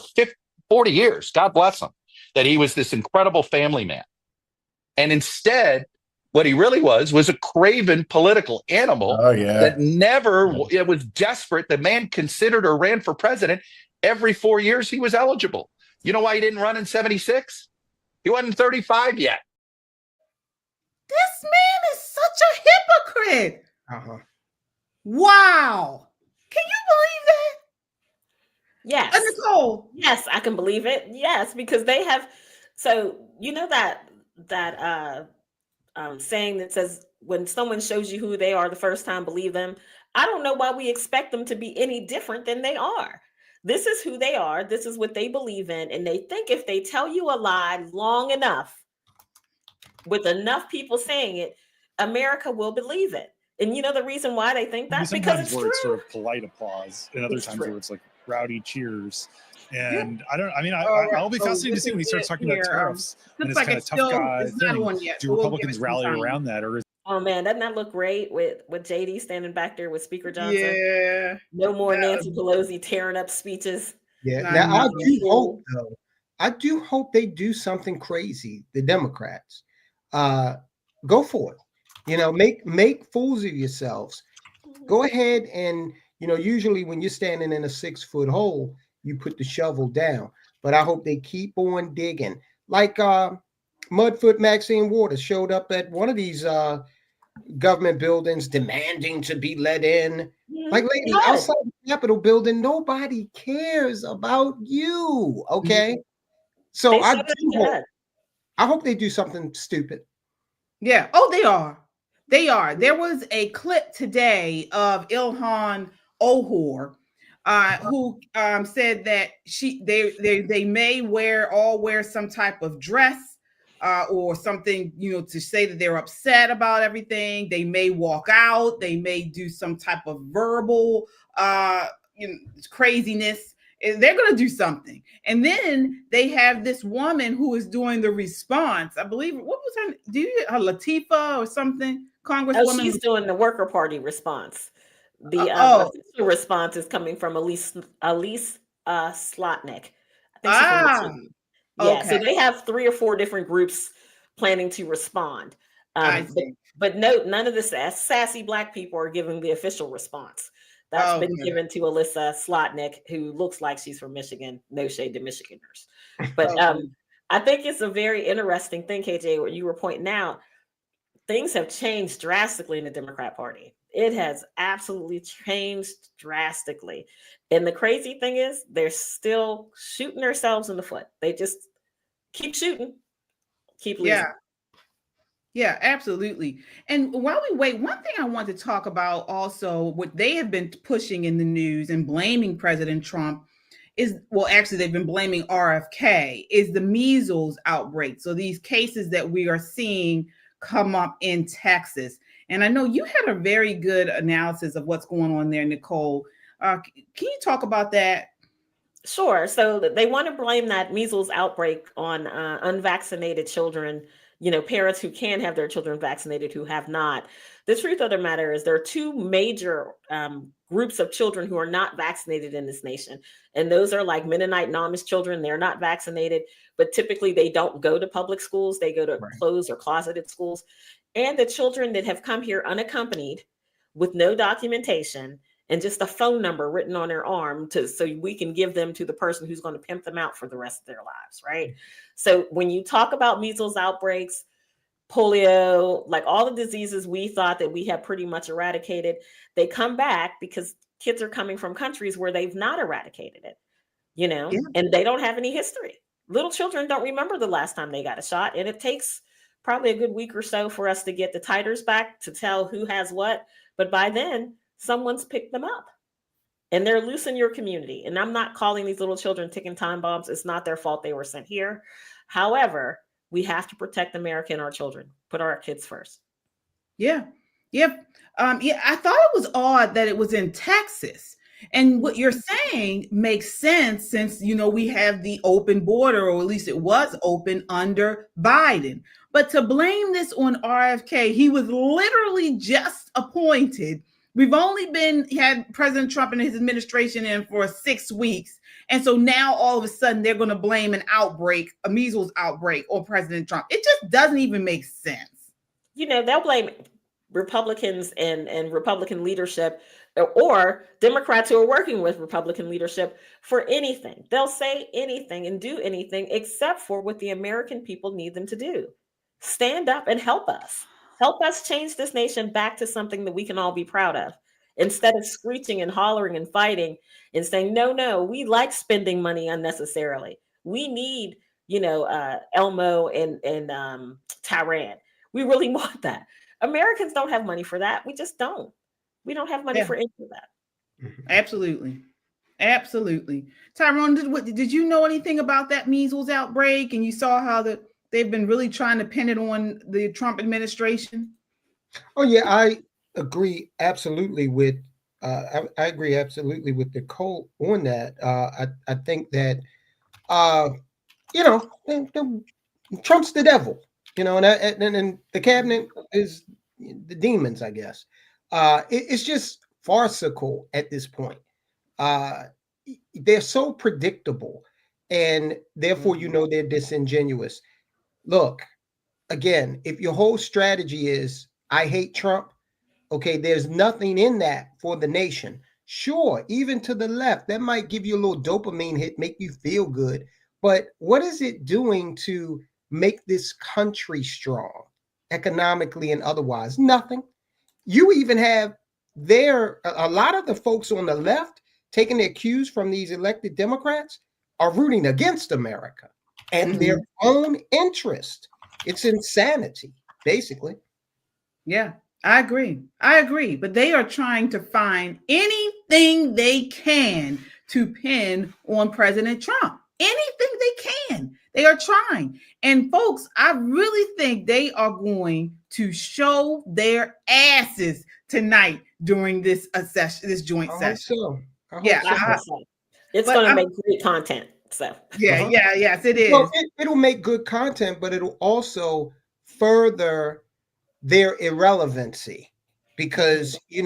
40 years, God bless him, that he was this incredible family man. And instead, what he really was a craven political animal that it was desperate. The man considered or ran for president every 4 years he was eligible. You know why he didn't run in 76? He wasn't 35 yet. This man is such a hypocrite. Wow. Can you believe that? Yes. Nicole. Yes, I can believe it. Yes, because they have So you know that saying that says, when someone shows you who they are the first time, believe them. I don't know why we expect them to be any different than they are. This is who they are. This is what they believe in. And they think if they tell you a lie long enough, with enough people saying it, America will believe it. And you know the reason why they think that? Because it's true. It's sort of polite applause, and other times where it's like rowdy cheers. And I'll be fascinated to see when he starts talking about tariffs and this kind of tough guy thing. Do Republicans rally around that, or is Oh man, doesn't that look great with JD standing back there with Speaker Johnson? Yeah. No more Nancy Pelosi tearing up speeches. Yeah. Now I do hope they do something crazy. The Democrats, go for it. You know, make fools of yourselves. Go ahead and, you know, usually when you're standing in a 6-foot hole, you put the shovel down. But I hope they keep on digging. Like Mudfoot Maxine Waters showed up at one of these government buildings demanding to be let in. Like, lady, outside the Capitol building, nobody cares about you. Okay. So I hope they do something stupid. Yeah. Oh, they are. They are. There was a clip today of Ilhan Ohor, who said that they may wear some type of dress or something, you know, to say that they're upset about everything. They may walk out. They may do some type of verbal craziness. They're going to do something. And then they have this woman who is doing the response. I believe, what was her Latifa or something? Congresswoman. Oh, she's doing the Worker Party response. The official response is coming from Elise Slotnick. I think she's from Michigan. Yeah, so they have 3 or 4 different groups planning to respond. But no, none of the sassy Black people are giving the official response. That's been given to Alyssa Slotnick, who looks like she's from Michigan. No shade to Michiganders. But I think it's a very interesting thing, KJ, what you were pointing out. Things have changed drastically in the Democrat Party. It has absolutely changed drastically. And the crazy thing is, they're still shooting themselves in the foot. They just keep shooting, keep losing. Yeah, absolutely. And while we wait, one thing I want to talk about also, what they have been pushing in the news and blaming President Trump is, well, actually, they've been blaming RFK, is the measles outbreak. So these cases that we are seeing come up in Texas. And I know you had a very good analysis of what's going on there, Nicole. Can you talk about that? Sure. So they want to blame that measles outbreak on unvaccinated children, you know, parents who can have their children vaccinated who have not. The truth of the matter is there are 2 major groups of children who are not vaccinated in this nation. And those are like Mennonite and Amish children. They're not vaccinated, but typically they don't go to public schools. They go to closed or closeted schools. And the children that have come here unaccompanied with no documentation and just a phone number written on their arm so we can give them to the person who's going to pimp them out for the rest of their lives, right? So when you talk about measles outbreaks, polio, like all the diseases we thought that we had pretty much eradicated, they come back because kids are coming from countries where they've not eradicated it, you know, and they don't have any history. Little children don't remember the last time they got a shot, and it takes probably a good week or so for us to get the titers back to tell who has what. But by then, someone's picked them up and they're loose in your community. And I'm not calling these little children ticking time bombs. It's not their fault they were sent here. However, we have to protect America and our children, put our kids first. Yeah. Yep. I thought it was odd that it was in Texas. And what you're saying makes sense since, you know, we have the open border, or at least it was open under Biden. But to blame this on RFK, he was literally just appointed. We've only had President Trump and his administration in for 6 weeks. And so now all of a sudden they're going to blame an outbreak, a measles outbreak, on President Trump. It just doesn't even make sense. You know, they'll blame Republicans and Republican leadership or Democrats who are working with Republican leadership for anything. They'll say anything and do anything except for what the American people need them to do. Stand up and help us. Help us change this nation back to something that we can all be proud of. Instead of screeching and hollering and fighting and saying, no, we like spending money unnecessarily. We need Elmo and Tehran. We really want that. Americans don't have money for that. We just don't. We don't have money for any of that. Absolutely. Absolutely. Tyrone, did you know anything about that measles outbreak? And you saw how they've been really trying to pin it on the Trump administration? Oh yeah, I agree absolutely with I agree absolutely with Nicole on that. I think that Trump's the devil, and the cabinet is the demons, I guess. It's just farcical at this point. They're so predictable, and therefore, they're disingenuous. Look, again, if your whole strategy is I hate Trump, okay, there's nothing in that for the nation. Sure, even to the left, that might give you a little dopamine hit, make you feel good. But what is it doing to make this country strong, economically and otherwise? Nothing. You even have a lot of the folks on the left taking their cues from these elected Democrats are rooting against America and their own interest. It's insanity, basically. Yeah, I agree. But they are trying to find anything they can to pin on President Trump. Anything they can. They are trying. And folks, I really think they are going to show their asses tonight during this session, this joint session. It's going to make great content. So yes, it is. Well, it'll make good content, but it'll also further their irrelevancy because you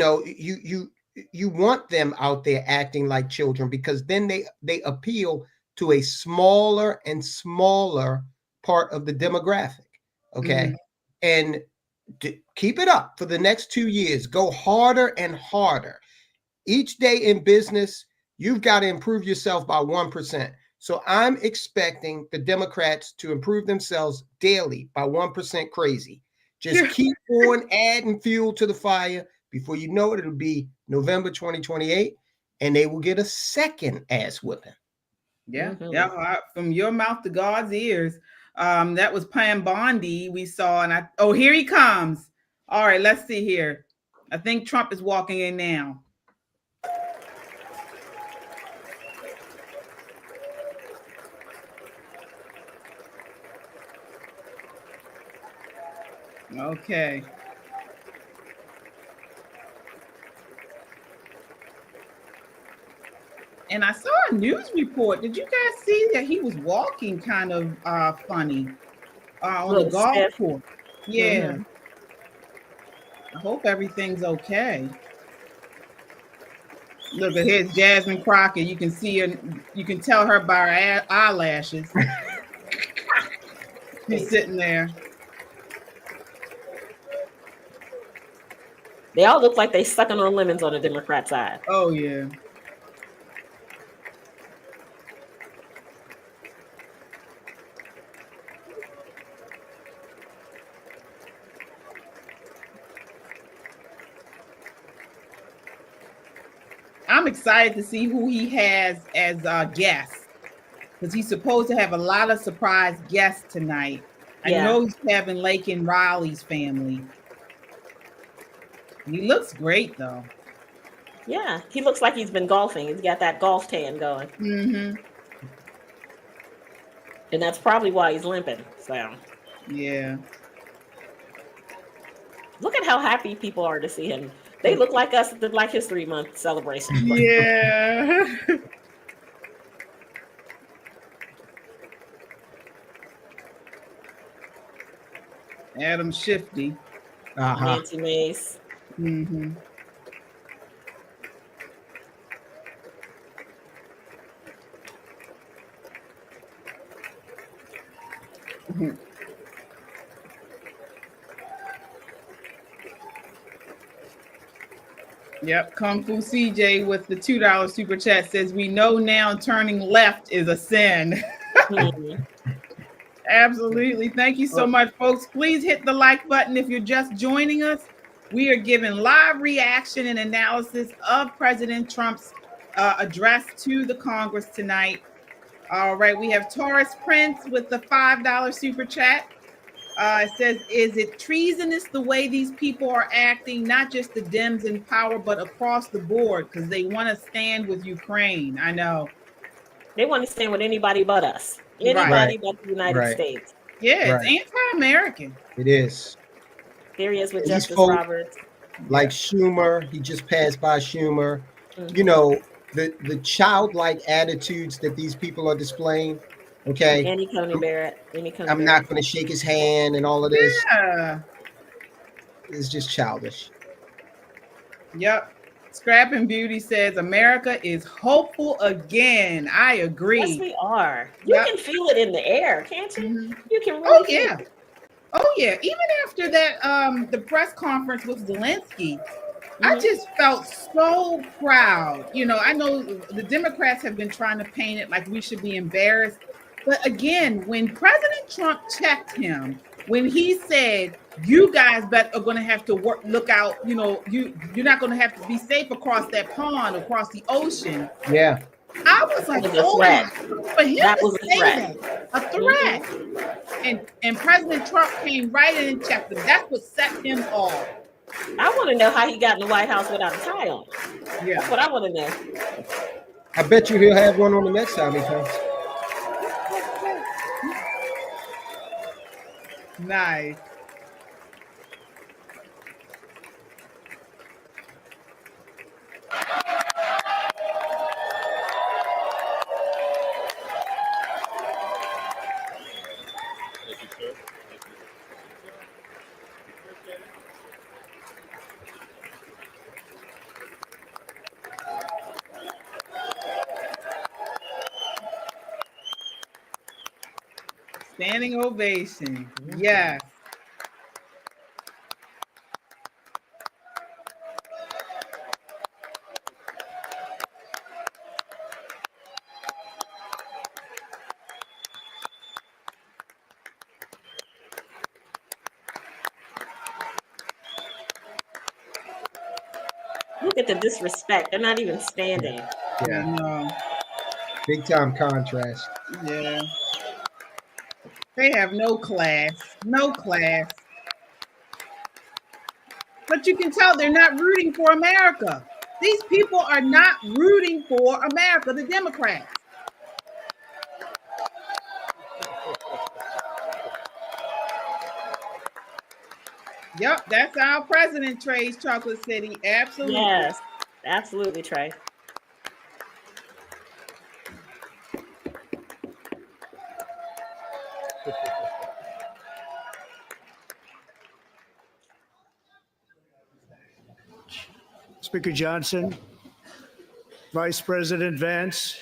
want them out there acting like children because then they appeal to a smaller and smaller part of the demographic. Okay, and keep it up for the next 2 years. Go harder and harder. Each day in business, you've got to improve yourself by 1%. So I'm expecting the Democrats to improve themselves daily by 1% crazy. Just keep on adding fuel to the fire. Before you know it, it'll be November 2028, and they will get a second ass whipping. Yeah, from your mouth to God's ears. That was Pam Bondi we saw, and here he comes. All right, let's see here. I think Trump is walking in now. Okay. And I saw a news report. Did you guys see that he was walking kind of funny on the golf course? Yeah. I hope everything's okay. Look at here's Jasmine Crockett. You can see her. You can tell her by her eyelashes. She's sitting there. They all look like they sucking on lemons on the Democrat side. Oh yeah. I'm excited to see who he has as guests because he's supposed to have a lot of surprise guests tonight. I know he's having Lake and Riley's family. He looks great though. Yeah, he looks like he's been golfing. He's got that golf tan going. And that's probably why he's limping. So yeah. Look at how happy people are to see him. They look like us at the Black History Month celebration. Yeah. Adam Shifty. Nancy Mace. Yep, Kung Fu CJ with the $2 super chat says, we know now turning left is a sin. Absolutely. Thank you so much, folks. Please hit the like button if you're just joining us. We are giving live reaction and analysis of President Trump's address to the Congress tonight. All right, we have Taurus Prince with the $5 super chat. It says, is it treasonous the way these people are acting, not just the Dems in power, but across the board, because they want to stand with Ukraine? I know. They want to stand with anybody but us. Anybody but the United States. Yeah, it's anti-American. It is. There he is with These Justice folks, Roberts. like Schumer, he just passed by Schumer. Mhm. You know, the childlike attitudes that these people are displaying. Okay. Annie Coney Barrett. I'm not going to shake his hand and all of this. Yeah. It's just childish. Yep. Scrap and Beauty says America is hopeful again. I agree. Yes, we are. You can feel it in the air, can't you? You can really Oh feel yeah. it. Oh yeah. Even after that, the press conference with Zelensky, I just felt so proud. You know, I know the Democrats have been trying to paint it like we should be embarrassed. But again, when President Trump checked him, when he said, you guys are going to have to look out, you know, you're not going to have to be safe across that pond, across the ocean. Yeah. I was like, oh my, for him That to was a say threat. that, a threat. And President Trump came right in and checked him. That's what set him off. I want to know how he got in the White House without a tie on. Yeah. That's what I want to know. I bet you he'll have one on the next time he comes. Nice. Standing ovation. Yes. Look at the disrespect. They're not even standing. Yeah. No. Big time contrast. Yeah. They have no class. No class. But you can tell they're not rooting for America. These people are not rooting for America, the Democrats. Yep, that's our president, Trey's Chocolate City. Absolutely. Yes, absolutely, Trey. Speaker Johnson, Vice President Vance,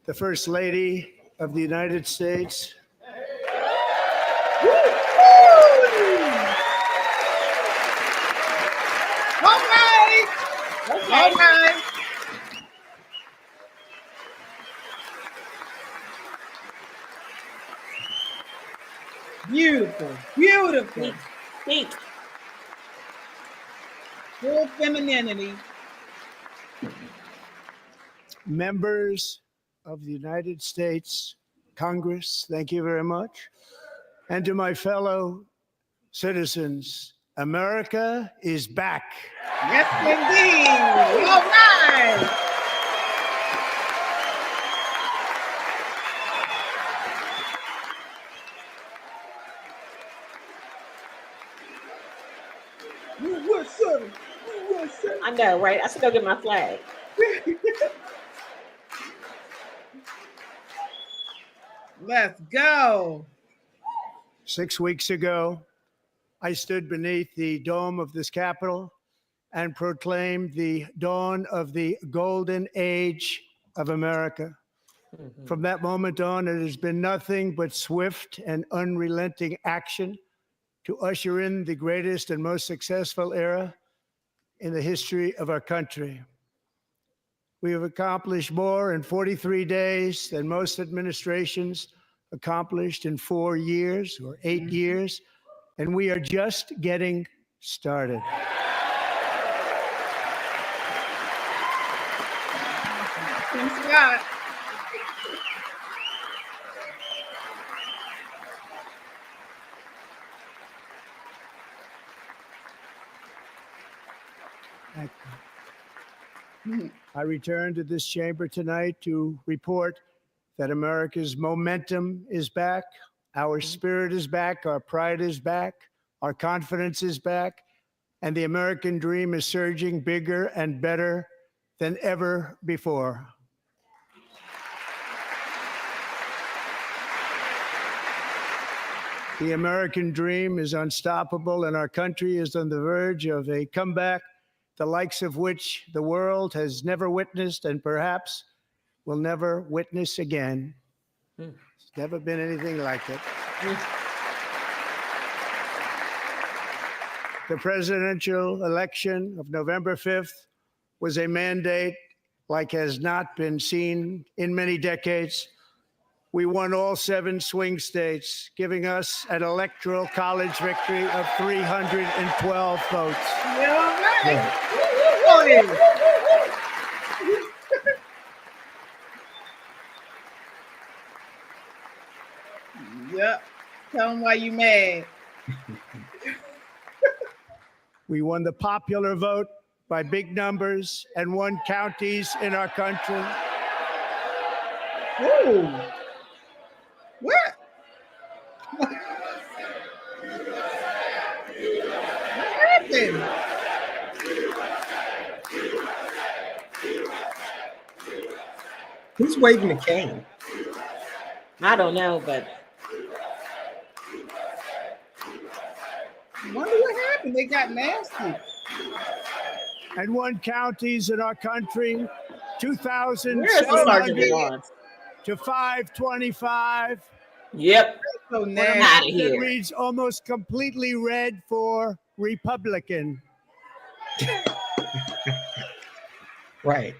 the First Lady of the United States. All right. Okay. All right. Beautiful. Beautiful. Speak. Full femininity. Members of the United States Congress, thank you very much. And to my fellow citizens, America is back. Yes, indeed. All right. I know, right? I should go get my flag. Let's go. 6 weeks ago, I stood beneath the dome of this Capitol and proclaimed the dawn of the golden age of America. From that moment on, it has been nothing but swift and unrelenting action to usher in the greatest and most successful era in the history of our country. We have accomplished more in 43 days than most administrations accomplished in 4 years or 8 years, and we are just getting started. Thanks, God. I return to this chamber tonight to report that America's momentum is back, our spirit is back, our pride is back, our confidence is back, and the American dream is surging bigger and better than ever before. The American dream is unstoppable, and our country is on the verge of a comeback, the likes of which the world has never witnessed and perhaps will never witness again. There's never been anything like it. The presidential election of November 5th was a mandate like has not been seen in many decades. We won all 7 swing states, giving us an electoral college victory of 312 votes. Yep. Tell them why you mad. We won the popular vote by big numbers and won counties in our country. Ooh. What? What happened? Who's waving the cane? I don't know, but I wonder what happened. They got nasty. And won counties in our country, 2,700 to 525. Yep. So What a nasty. map that reads almost completely red for Republican. Right.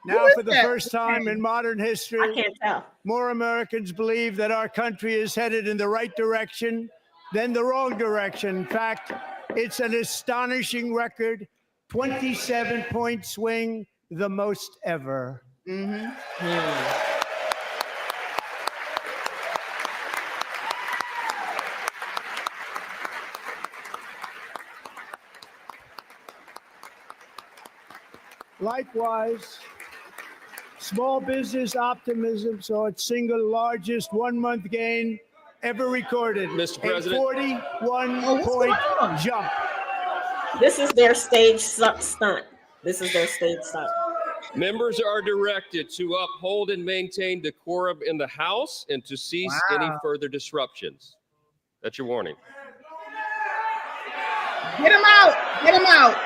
Now, Who for is the that? first time in modern history, I can't tell. more Americans believe that our country is headed in the right direction than the wrong direction. In fact, it's an astonishing record, 27-point swing, the most ever. Likewise, small business optimism saw its single largest one-month gain ever recorded. Mr. President. A 41-point jump. This is their stage stunt. This is their stage stunt. Members are directed to uphold and maintain decorum in the House and to cease any further disruptions. That's your warning. Get him out. Get him out.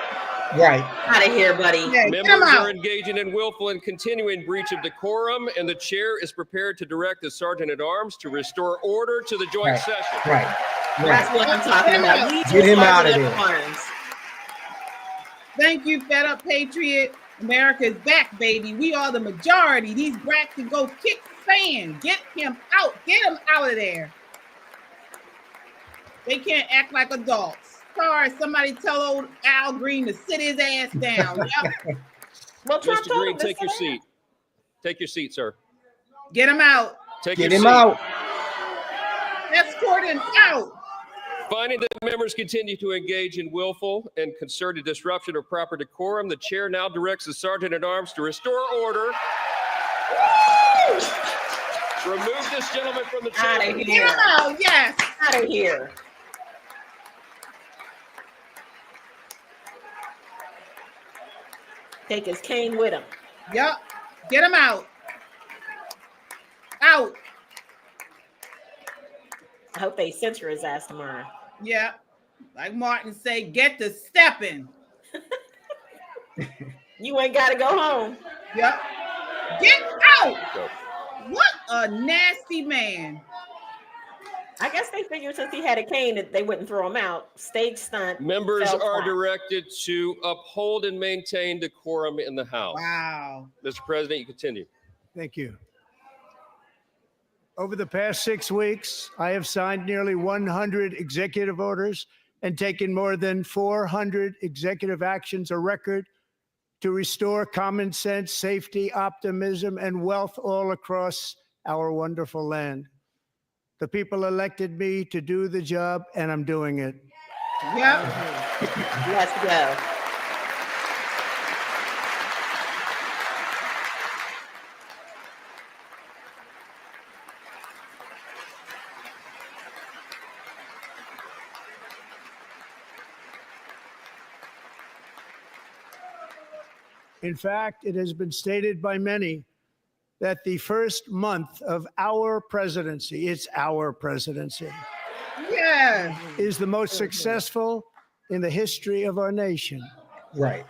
Right. Out of here, buddy. Yeah, get him Members out. are engaging in willful and continuing breach of decorum, and the chair is prepared to direct the Sergeant at Arms to restore order to the joint session. Right. That's what I'm talking about. Get him out of there. Arms. Thank you, Fed Up Patriot. America's back, baby. We are the majority. These brats can go kick sand. Get him out. Get him out of there. They can't act like adults. Sorry, somebody tell old Al Green to sit his ass down. Yep. Well, Mr. Green, take your seat. Take your seat, sir. Get him out. Take Get your him seat. out. Escort him out. Finding that members continue to engage in willful and concerted disruption of proper decorum, the chair now directs the Sergeant at Arms to restore order. Remove this gentleman from the Out chamber. of Get him here. out. Yes. Out of here. Take his cane with him. Yep. Get him out. Out. I hope they censor his ass tomorrow. Yeah. Like Martin say, get to stepping. You ain't got to go home. Yep. Get out. What a nasty man. I guess they figured since he had a cane that they wouldn't throw him out. Stage stunt. Members fell are flat. directed to uphold and maintain decorum in the House. Wow. Mr. President, you continue. Thank you. Over the past 6 weeks, I have signed nearly 100 executive orders and taken more than 400 executive actions, a record to restore common sense, safety, optimism, and wealth all across our wonderful land. The people elected me to do the job, and I'm doing it. Yep. Let's go. In fact, it has been stated by many that the first month of our presidency, it's our presidency, yes, is the most successful in the history of our nation. Right.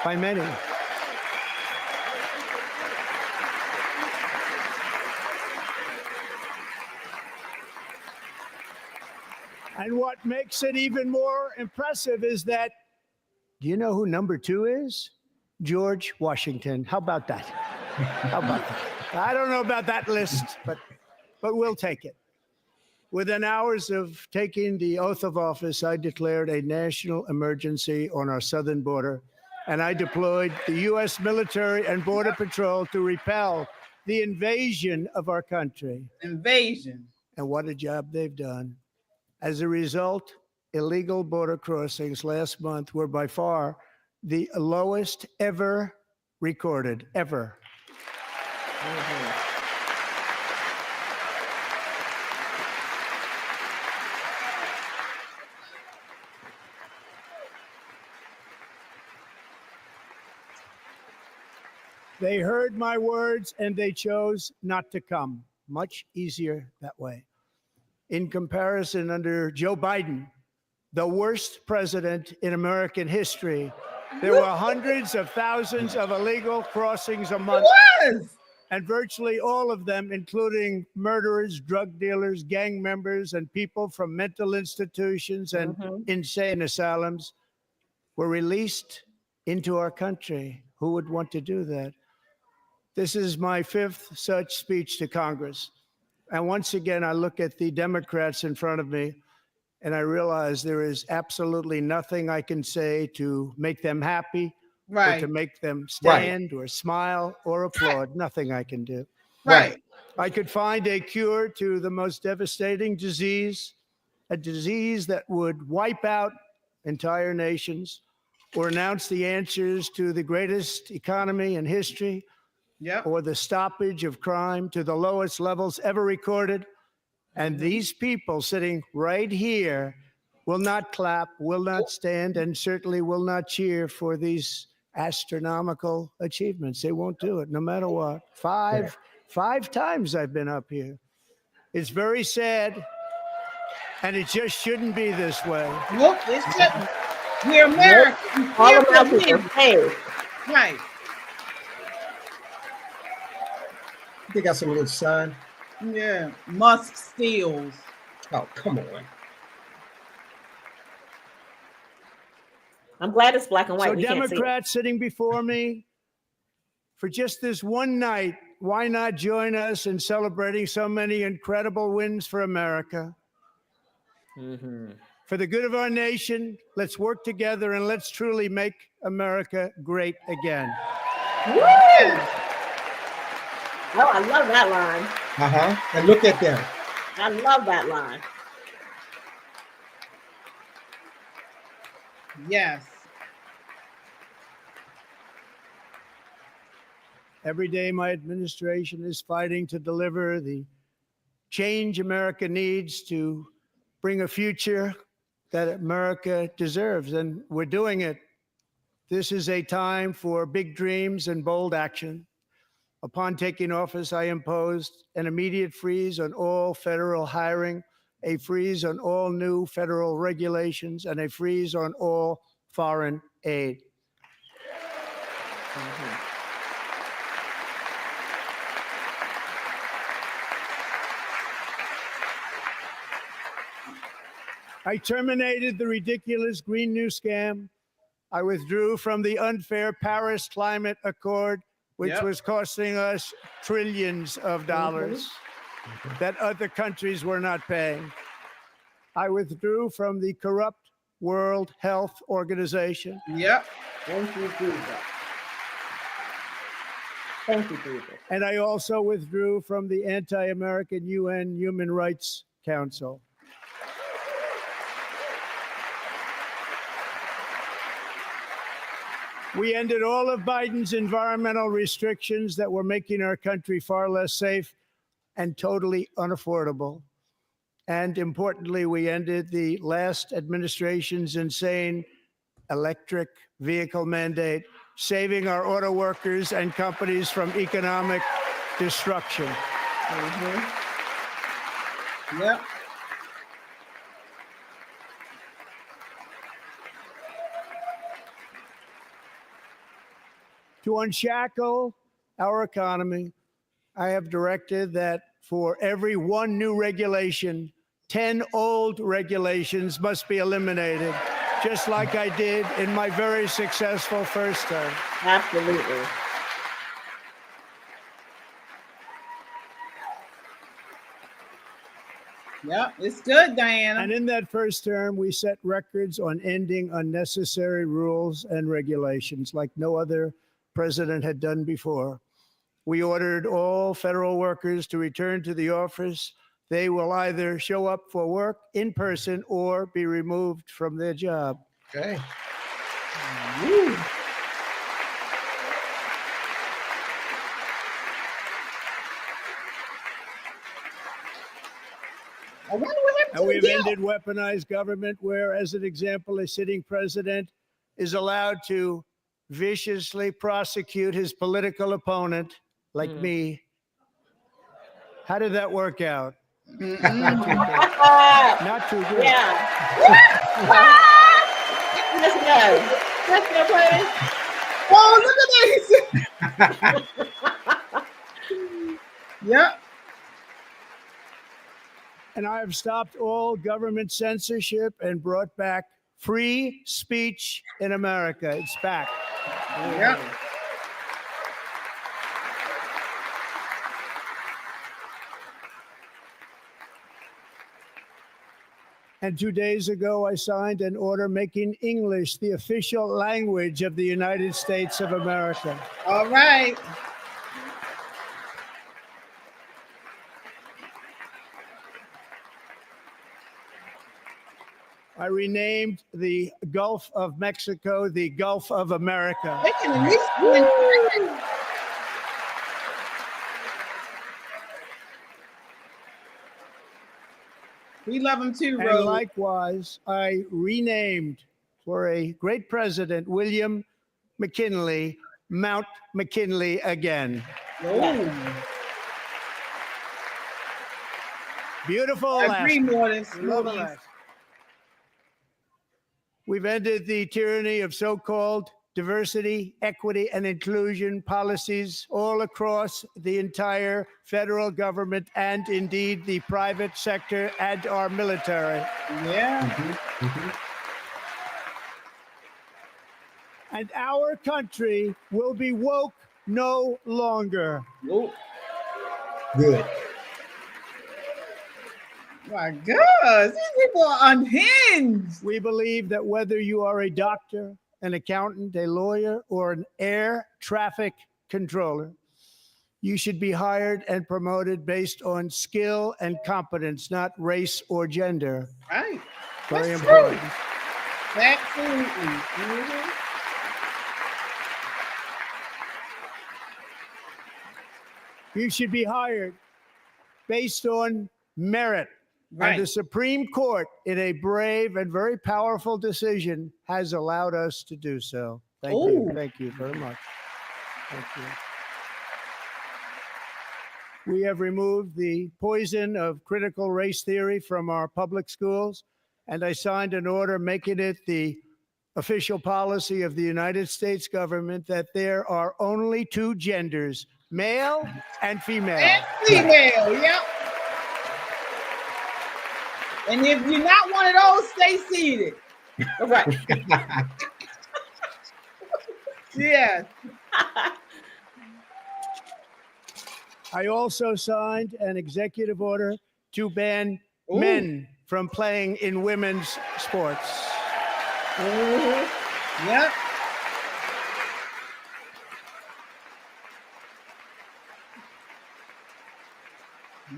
By many. And what makes it even more impressive is that, do you know who number 2 is? George Washington. How about that? How about that? I don't know about that list, but we'll take it. Within hours of taking the oath of office, I declared a national emergency on our southern border, and I deployed the U.S. military and Border Patrol to repel the invasion of our country. Invasion. And what a job they've done. As a result, illegal border crossings last month were by far the lowest ever recorded, ever. They heard my words and they chose not to come. Much easier that way. In comparison, under Joe Biden, the worst president in American history, there were hundreds of thousands of illegal crossings a month. And virtually all of them, including murderers, drug dealers, gang members, and people from mental institutions and insane asylums, were released into our country. Who would want to do that? This is my 5th such speech to Congress. And once again, I look at the Democrats in front of me, and I realize there is absolutely nothing I can say to make them happy, or to make them stand or smile or applaud. Nothing I can do. Right. I could find a cure to the most devastating disease, a disease that would wipe out entire nations, or announce the answers to the greatest economy in history, or the stoppage of crime to the lowest levels ever recorded. And these people sitting right here will not clap, will not stand, and certainly will not cheer for these astronomical achievements. They won't do it, no matter what. Five times I've been up here. It's very sad, and it just shouldn't be this way. Look, it shouldn't. We're Americans. All Americans are paid. Right. They got some little sun. Yeah. Musk steals. Oh, come on. I'm glad it's black and white. So We can't see it. Democrats sitting before me, for just this one night, why not join us in celebrating so many incredible wins for America? For the good of our nation, let's work together and let's truly make America great again. Woo! Oh, I love that line. And look at them. I love that line. Yes. Every day, my administration is fighting to deliver the change America needs to bring a future that America deserves, and we're doing it. This is a time for big dreams and bold action. Upon taking office, I imposed an immediate freeze on all federal hiring, a freeze on all new federal regulations, and a freeze on all foreign aid. I terminated the ridiculous Green New Scam. I withdrew from the unfair Paris Climate Accord, which was costing us trillions of dollars that other countries were not paying. I withdrew from the corrupt World Health Organization. Thank you, Jesus. Thank you, Jesus. And I also withdrew from the anti-American UN Human Rights Council. We ended all of Biden's environmental restrictions that were making our country far less safe and totally unaffordable. And importantly, we ended the last administration's insane electric vehicle mandate, saving our auto workers and companies from economic destruction. Yep. To unshackle our economy, I have directed that for every one new regulation, 10 old regulations must be eliminated, just like I did in my very successful first term. Absolutely. Yep, it's good, Diana. And in that first term, we set records on ending unnecessary rules and regulations like no other president had done before. We ordered all federal workers to return to the office. They will either show up for work in person or be removed from their job. Okay. Woo. I wonder what happened And to we've the deal. ended weaponized government where, as an example, a sitting president is allowed to viciously prosecute his political opponent, like me. How did that work out? Not too good. Not too good. Yeah. Let's go. Let's go, Curtis. Oh, look at that. Yep. And I have stopped all government censorship and brought back free speech in America. It's back. Yep. And 2 days ago, I signed an order making English the official language of the United States of America. All right. I renamed the Gulf of Mexico the Gulf of America. They can at least win. We love them too, And Rose. likewise, I renamed for a great president, William McKinley, Mount McKinley again. Oh. Beautiful. Agree, Alaska. Mortis. We love Mortis. Alaska. We've ended the tyranny of so-called diversity, equity, and inclusion policies all across the entire federal government and indeed the private sector and our military. Yeah. And our country will be woke no longer. Nope. Good. My God, these people are unhinged. We believe that whether you are a doctor, an accountant, a lawyer, or an air traffic controller, you should be hired and promoted based on skill and competence, not race or gender. Right. Very That's important. true. Absolutely. Mhm. You should be hired based on merit. Right. And the Supreme Court, in a brave and very powerful decision, has allowed us to do so. Thank you. Ooh. Thank you very much. Thank you. We have removed the poison of critical race theory from our public schools, and I signed an order making it the official policy of the United States government that there are only two genders, male and female. And female, yep. And if you're not one of those, stay seated. Right. Yeah. I also signed an executive order to ban men from playing in women's sports. Yep.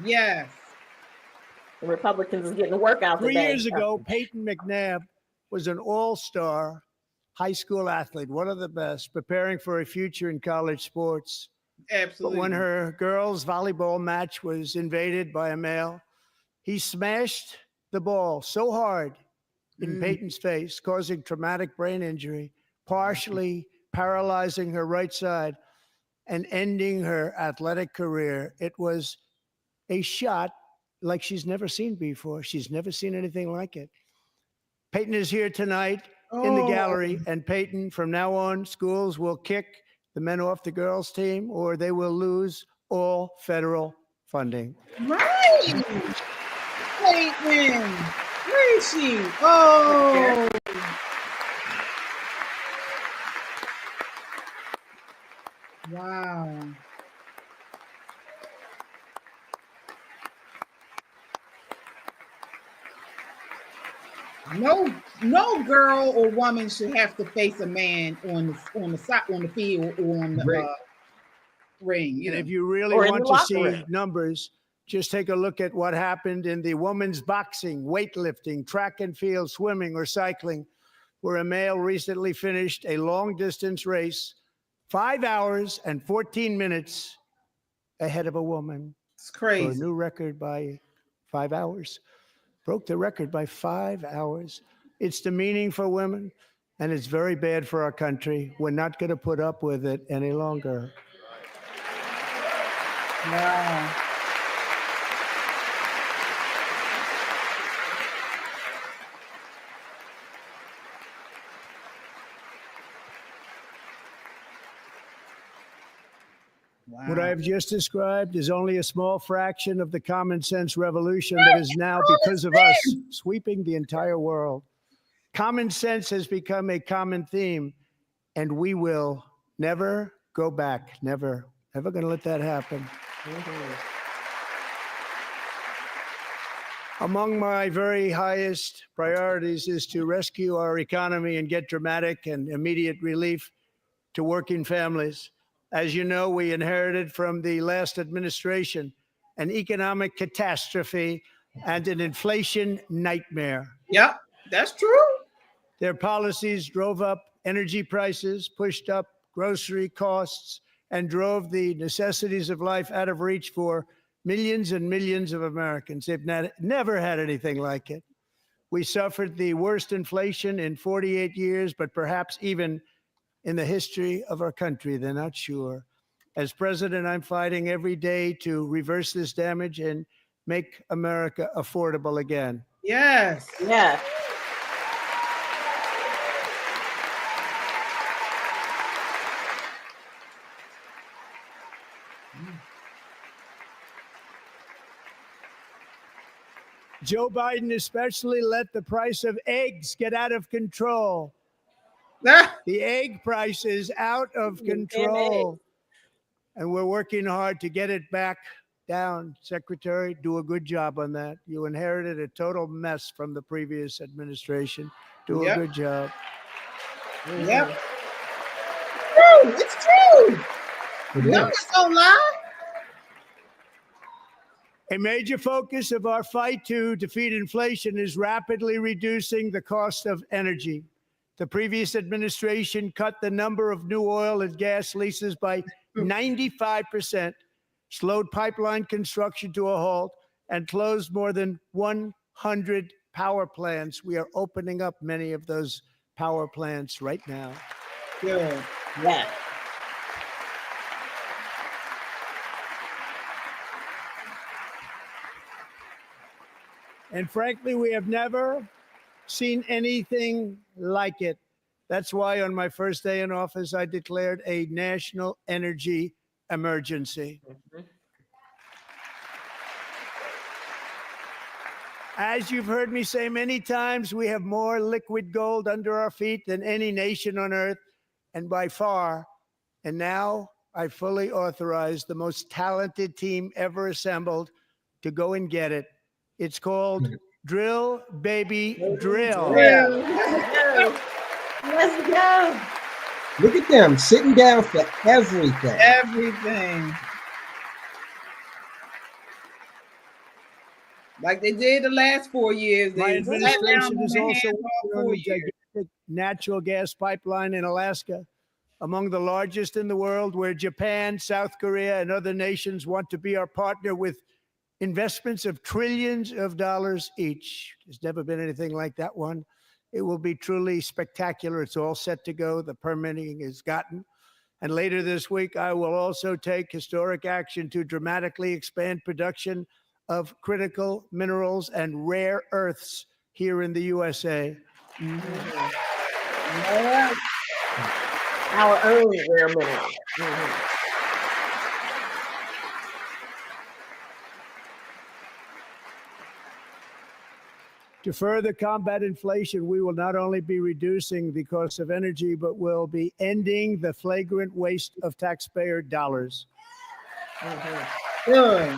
Yes. The Republicans is getting a workout 3 today. years ago, Peyton McNabb was an all-star high school athlete, one of the best, preparing for a future in college sports. Absolutely. But when her girls' volleyball match was invaded by a male, he smashed the ball so hard in Peyton's face, causing traumatic brain injury, partially paralyzing her right side, and ending her athletic career. It was a shot like she's never seen before. She's never seen anything like it. Peyton is here tonight in the gallery, and Peyton, from now on, schools will kick the men off the girls' team, or they will lose all federal funding. Right. Peyton. Where is she? Oh. Wow. No girl or woman should have to face a man on the field or on the ring. And if you really want to see numbers, just take a look at what happened in the women's boxing, weightlifting, track and field, swimming, or cycling, where a male recently finished a long-distance race 5 hours and 14 minutes ahead of a woman. It's crazy. For a new record by 5 hours. Broke the record by 5 hours. It's demeaning for women, and it's very bad for our country. We're not going to put up with it any longer. Wow. Wow. What I have just described is only a small fraction of the common sense revolution that is now, because of us, sweeping the entire world. Common sense has become a common theme, and we will never go back. Never. Never going to let that happen. Among my very highest priorities is to rescue our economy and get dramatic and immediate relief to working families. As you know, we inherited from the last administration an economic catastrophe and an inflation nightmare. Yep, that's true. Their policies drove up energy prices, pushed up grocery costs, and drove the necessities of life out of reach for millions and millions of Americans. They've never had anything like it. We suffered the worst inflation in 48 years, but perhaps even in the history of our country. They're not sure. As president, I'm fighting every day to reverse this damage and make America affordable again. Yes. Yeah. Joe Biden especially let the price of eggs get out of control. The egg price is out of control. And we're working hard to get it back down. Secretary, do a good job on that. You inherited a total mess from the previous administration. Do a good job. Yep. True. It's true. Numbers don't lie. A major focus of our fight to defeat inflation is rapidly reducing the cost of energy. The previous administration cut the number of new oil and gas leases by 95%, slowed pipeline construction to a halt, and closed more than 100 power plants. We are opening up many of those power plants right now. Good. Yeah. And frankly, we have never seen anything like it. That's why on my first day in office, I declared a national energy emergency. As you've heard me say many times, we have more liquid gold under our feet than any nation on earth, and by far. And now I fully authorize the most talented team ever assembled to go and get it. It's called Drill, Baby, Drill. Let's go. Look at them sitting down for everything. Everything. Like they did the last 4 years. My administration is also working on a years. gigantic natural gas pipeline in Alaska, among the largest in the world, where Japan, South Korea, and other nations want to be our partner with investments of trillions of dollars each. There's never been anything like that one. It will be truly spectacular. It's all set to go. The permitting is gotten. And later this week, I will also take historic action to dramatically expand production of critical minerals and rare earths here in the USA. Yeah. Our own rare minerals. To further combat inflation, we will not only be reducing the cost of energy, but will be ending the flagrant waste of taxpayer dollars. Good.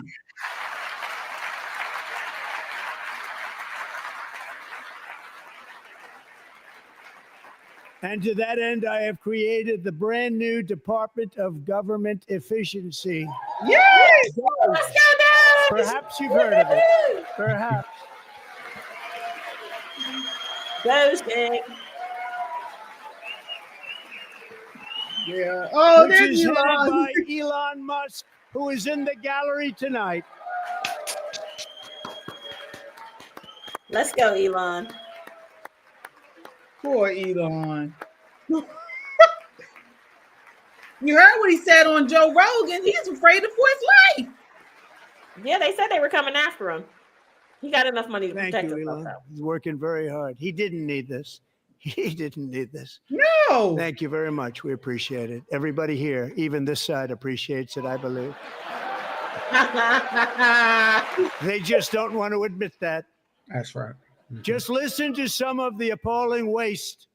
And to that end, I have created the brand new Department of Government Efficiency. Yes! Let's go, Dad! Perhaps you've heard of it. Perhaps. Go, Sting. Yeah. Oh, Which there's is headed Elon. by Elon Musk, who is in the gallery tonight. Let's go, Elon. Poor Elon. You heard what he said on Joe Rogan. He's afraid for his life. Yeah, they said they were coming after him. He got enough money to Thank protect you, himself. Elon. He's working very hard. He didn't need this. He didn't need this. No. Thank you very much. We appreciate it. Everybody here, even this side, appreciates it, I believe. They just don't want to admit that. That's right. Just listen to some of the appalling waste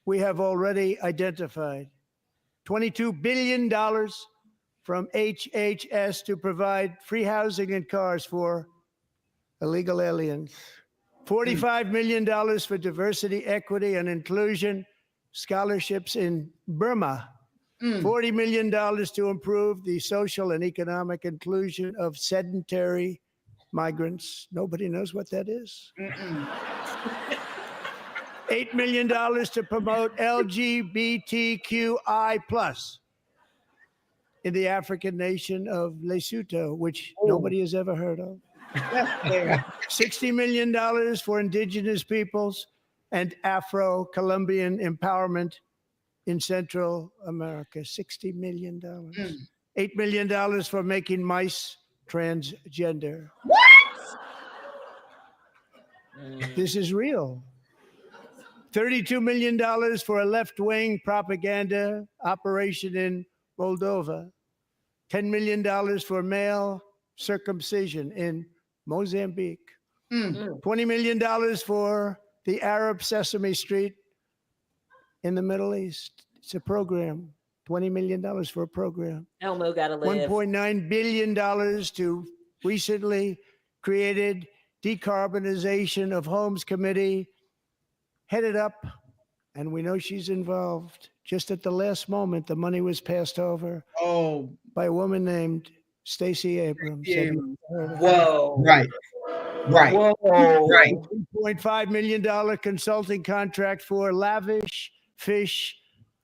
we have already identified. $22 billion from HHS to provide free housing and cars for illegal aliens. $45 million for diversity, equity, and inclusion scholarships in Burma. $40 million to improve the social and economic inclusion of sedentary migrants. Nobody knows what that is. $8 million to promote LGBTQI+ in the African nation of Lesotho, which nobody has ever heard of. $60 million for indigenous peoples and Afro-Colombian empowerment in Central America. $60 million. $8 million for making mice transgender. What? This is real. $32 million for a left-wing propaganda operation in Moldova. $10 million for male circumcision in Mozambique. $20 million for the Arab Sesame Street in the Middle East. It's a program. $20 million for a program. Elmo gotta live. $1.9 billion to recently created Decarbonization of Homes Committee, headed up, and we know she's involved. Just at the last moment, the money was passed over by a woman named Stacey Abrams. Whoa. Right. Right. Whoa. Right. $2.5 million consulting contract for lavish fish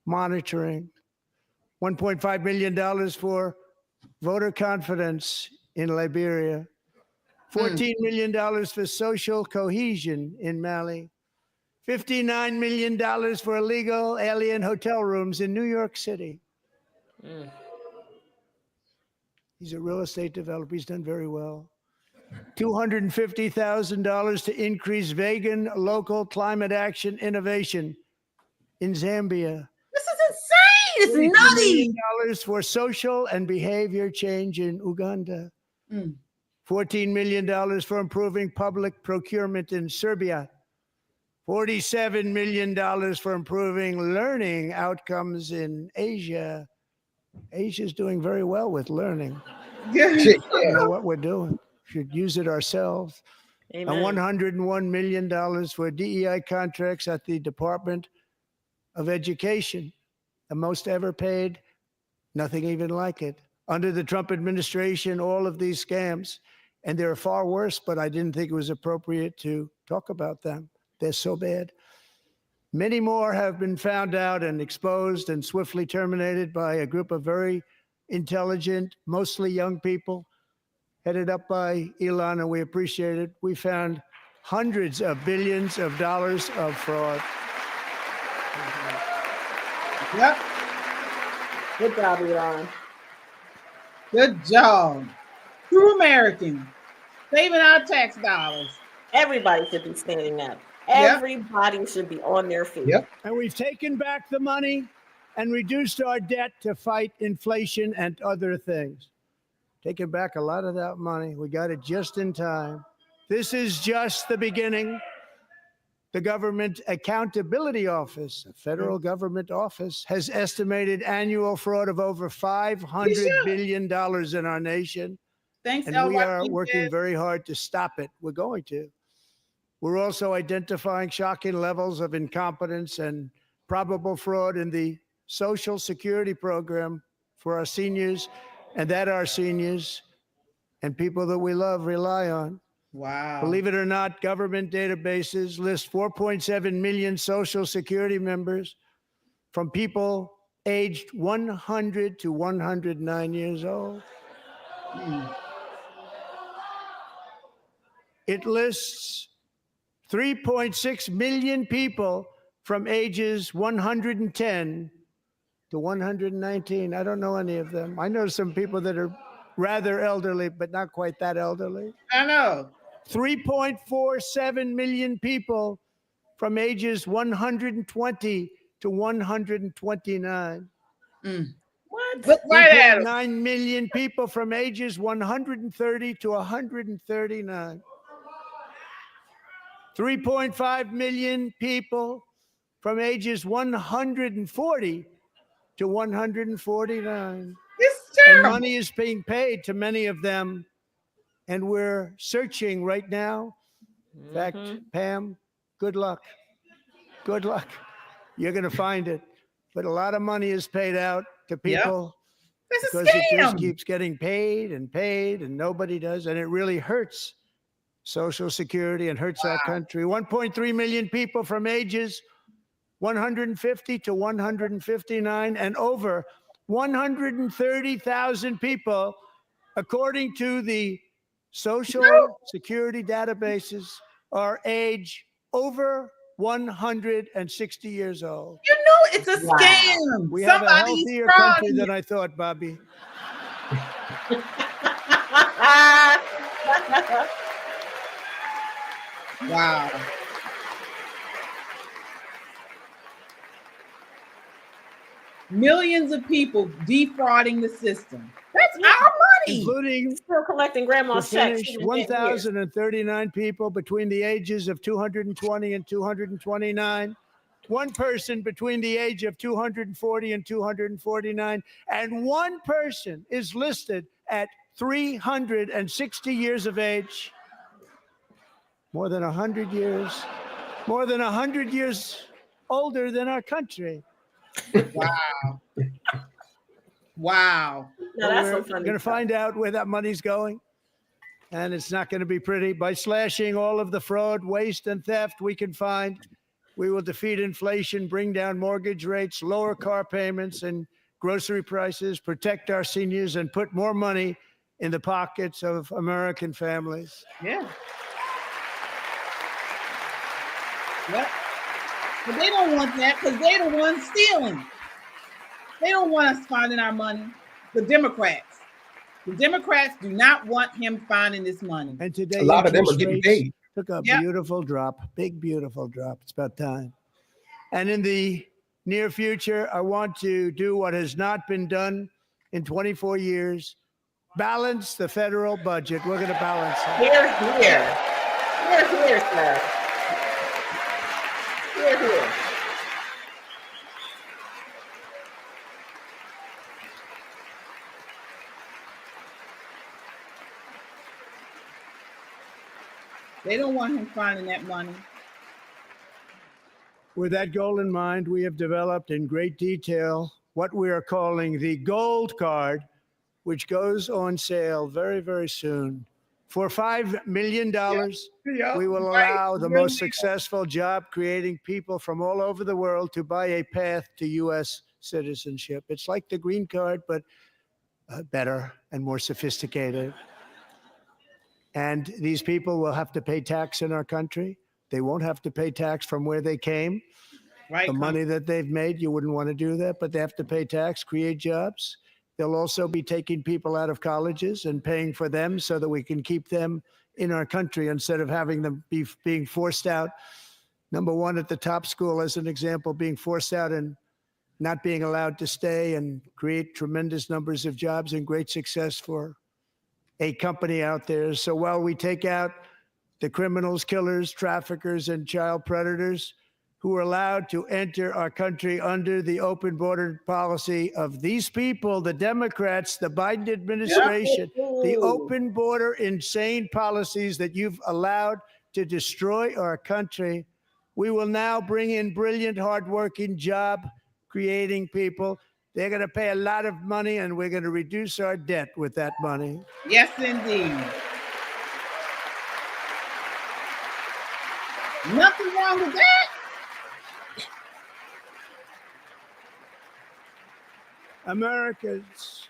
monitoring. $1.5 million for voter confidence in Liberia. $14 million for social cohesion in Mali. $59 million for illegal alien hotel rooms in New York City. He's a real estate developer. He's done very well. $250,000 to increase vegan local climate action innovation in Zambia. This is insane. It's nutty. $$1 for social and behavior change in Uganda. $14 million for improving public procurement in Serbia. $47 million for improving learning outcomes in Asia. Asia's doing very well with learning. You know what we're doing. Should use it ourselves. Amen. And $101 million for DEI contracts at the Department of Education. The most ever paid, nothing even like it. Under the Trump administration, all of these scams, and they're far worse, but I didn't think it was appropriate to talk about them. They're so bad. Many more have been found out and exposed and swiftly terminated by a group of very intelligent, mostly young people, headed up by Elon, and we appreciate it. We found hundreds of billions of dollars of fraud. Yep. Good job, Elon. Good job. True American. Saving our tax dollars. Everybody should be standing up. Yep. Everybody should be on their feet. Yep. And we've taken back the money and reduced our debt to fight inflation and other things. Taking back a lot of that money. We got it just in time. This is just the beginning. The Government Accountability Office, a federal government office, has estimated annual fraud of over $500 billion in our nation. Thanks, And we are working very hard to stop it. We're going to. We're also identifying shocking levels of incompetence and probable fraud in the Social Security program for our seniors, and that our seniors and people that we love rely on. Wow. Believe it or not, government databases list 4.7 million Social Security members from people aged 100 to 109 years old. It lists 3.6 million people from ages 110 to 119. I don't know any of them. I know some people that are rather elderly, but not quite that elderly. I know. 3.47 million people from ages 120 to 129. What? Look right at 3.9 million people from ages 130 to 139. 3.5 million people from ages 140 to 149. It's And terrible. money is being paid to many of them. And we're searching right now. In fact, Pam, good luck. Good luck. You're going to find it. But a lot of money is paid out to people It's a because it just scam. keeps getting paid, and nobody does. And it really hurts Social Security and hurts our country. 1.3 million people from ages 150 to 159, and over 130,000 people, according to the Social Security databases, are age over 160 years old. You know it's a scam. We have a Somebody's healthier frauding country you. than I thought, Bobby. Wow. Millions of people defrauding the system. That's our money. Including Still collecting grandma's to checks. finish 1,039 people between the ages of 220 and 229. One person between the age of 240 and 249. And one person is listed at 360 years of age. More than 100 years. More than 100 years older than our country. Wow. Wow. No, that's We're some funny going to stuff. find out where that money's going. And it's not going to be pretty. By slashing all of the fraud, waste, and theft we can find, we will defeat inflation, bring down mortgage rates, lower car payments and grocery prices, protect our seniors, and put more money in the pockets of American families. Yeah. Yep. But they don't want that because they're the ones stealing. They don't want us finding our money. The Democrats. The Democrats do not want him finding this money. And today, A lot of them are interest getting rates paid. took a Yep. beautiful drop, big, beautiful drop. It's about time. And in the near future, I want to do what has not been done in 24 years, balance the federal budget. We're going to balance it. Here, here. Here, here, sir. Here, here. They don't want him finding that money. With that goal in mind, we have developed in great detail what we are calling the Gold Card, which goes on sale very, very soon. For $5 million, we will allow the most successful job-creating people from all over the world to buy a path to U.S. citizenship. It's like the green card, but better and more sophisticated. And these people will have to pay tax in our country. They won't have to pay tax from where they came. Right. The money that they've made, you wouldn't want to do that, but they have to pay tax, create jobs. They'll also be taking people out of colleges and paying for them so that we can keep them in our country instead of having them being forced out. Number one, at the top school, as an example, being forced out and not being allowed to stay and create tremendous numbers of jobs and great success for a company out there. So while we take out the criminals, killers, traffickers, and child predators who are allowed to enter our country under the open border policy of these people, the Democrats, the Biden administration, the open border insane policies that you've allowed to destroy our country, we will now bring in brilliant, hardworking, job-creating people. They're going to pay a lot of money, and we're going to reduce our debt with that money. Yes, indeed. Nothing wrong with that. Americans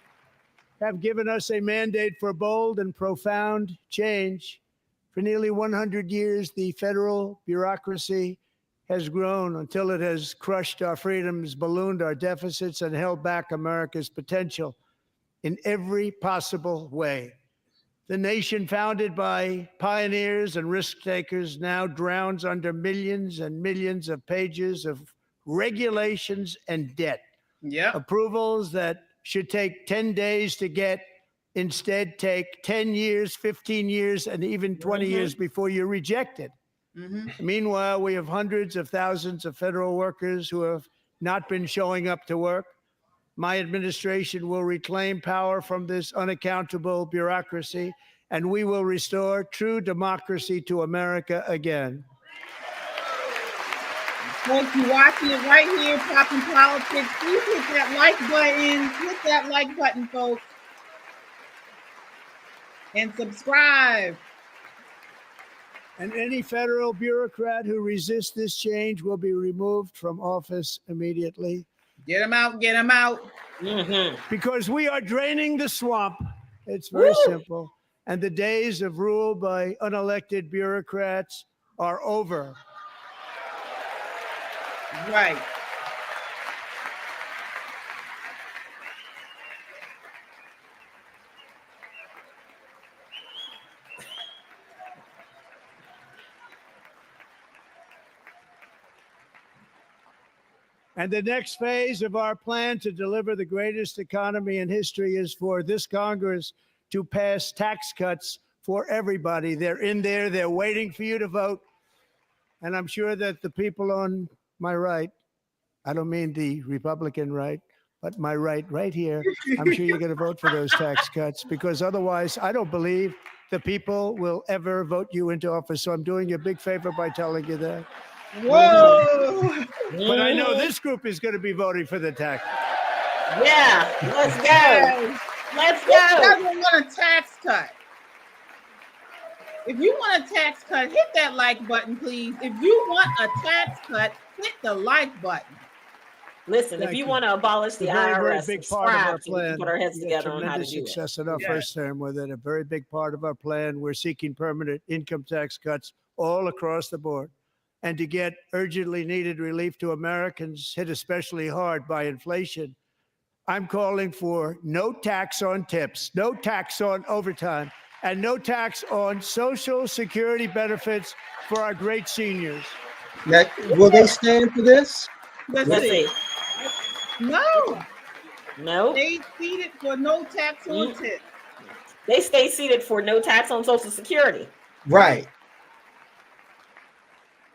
have given us a mandate for bold and profound change. For nearly 100 years, the federal bureaucracy has grown until it has crushed our freedoms, ballooned our deficits, and held back America's potential in every possible way. The nation founded by pioneers and risk takers now drowns under millions and millions of pages of regulations and debt. Yeah. Approvals that should take 10 days to get instead take 10 years, 15 years, and even 20 years before you're rejected. Meanwhile, we have hundreds of thousands of federal workers who have not been showing up to work. My administration will reclaim power from this unaccountable bureaucracy, and we will restore true democracy to America again. Folks, you watching it right here, Poppin' Politics. Please hit that like button. Hit that like button, folks. And subscribe. And any federal bureaucrat who resists this change will be removed from office immediately. Get them out, get them out. Because we are draining the swamp. It's very simple. And the days of rule by unelected bureaucrats are over. Right. And the next phase of our plan to deliver the greatest economy in history is for this Congress to pass tax cuts for everybody. They're in there. They're waiting for you to vote. And I'm sure that the people on my right, I don't mean the Republican right, but my right here, I'm sure you're going to vote for those tax cuts, because otherwise I don't believe the people will ever vote you into office. So I'm doing you a big favor by telling you that. Whoa! But I know this group is going to be voting for the tax. Yeah, let's go. Let's Who go. doesn't want a tax cut? If you want a tax cut, hit that like button, please. If you want a tax cut, hit the like button. Listen, if you want to abolish the IRS, very big part of our subscribe so we can plan. put our heads We had together on how to tremendous do it. success in our Yeah. first term with it. A very big part of our plan. We're seeking permanent income tax cuts all across the board. And to get urgently needed relief to Americans hit especially hard by inflation, I'm calling for no tax on tips, no tax on overtime, and no tax on Social Security benefits for our great seniors. Now, will they stand for this? Let's see. No. No. They seated for no tax on tips. They stay seated for no tax on Social Security. Right.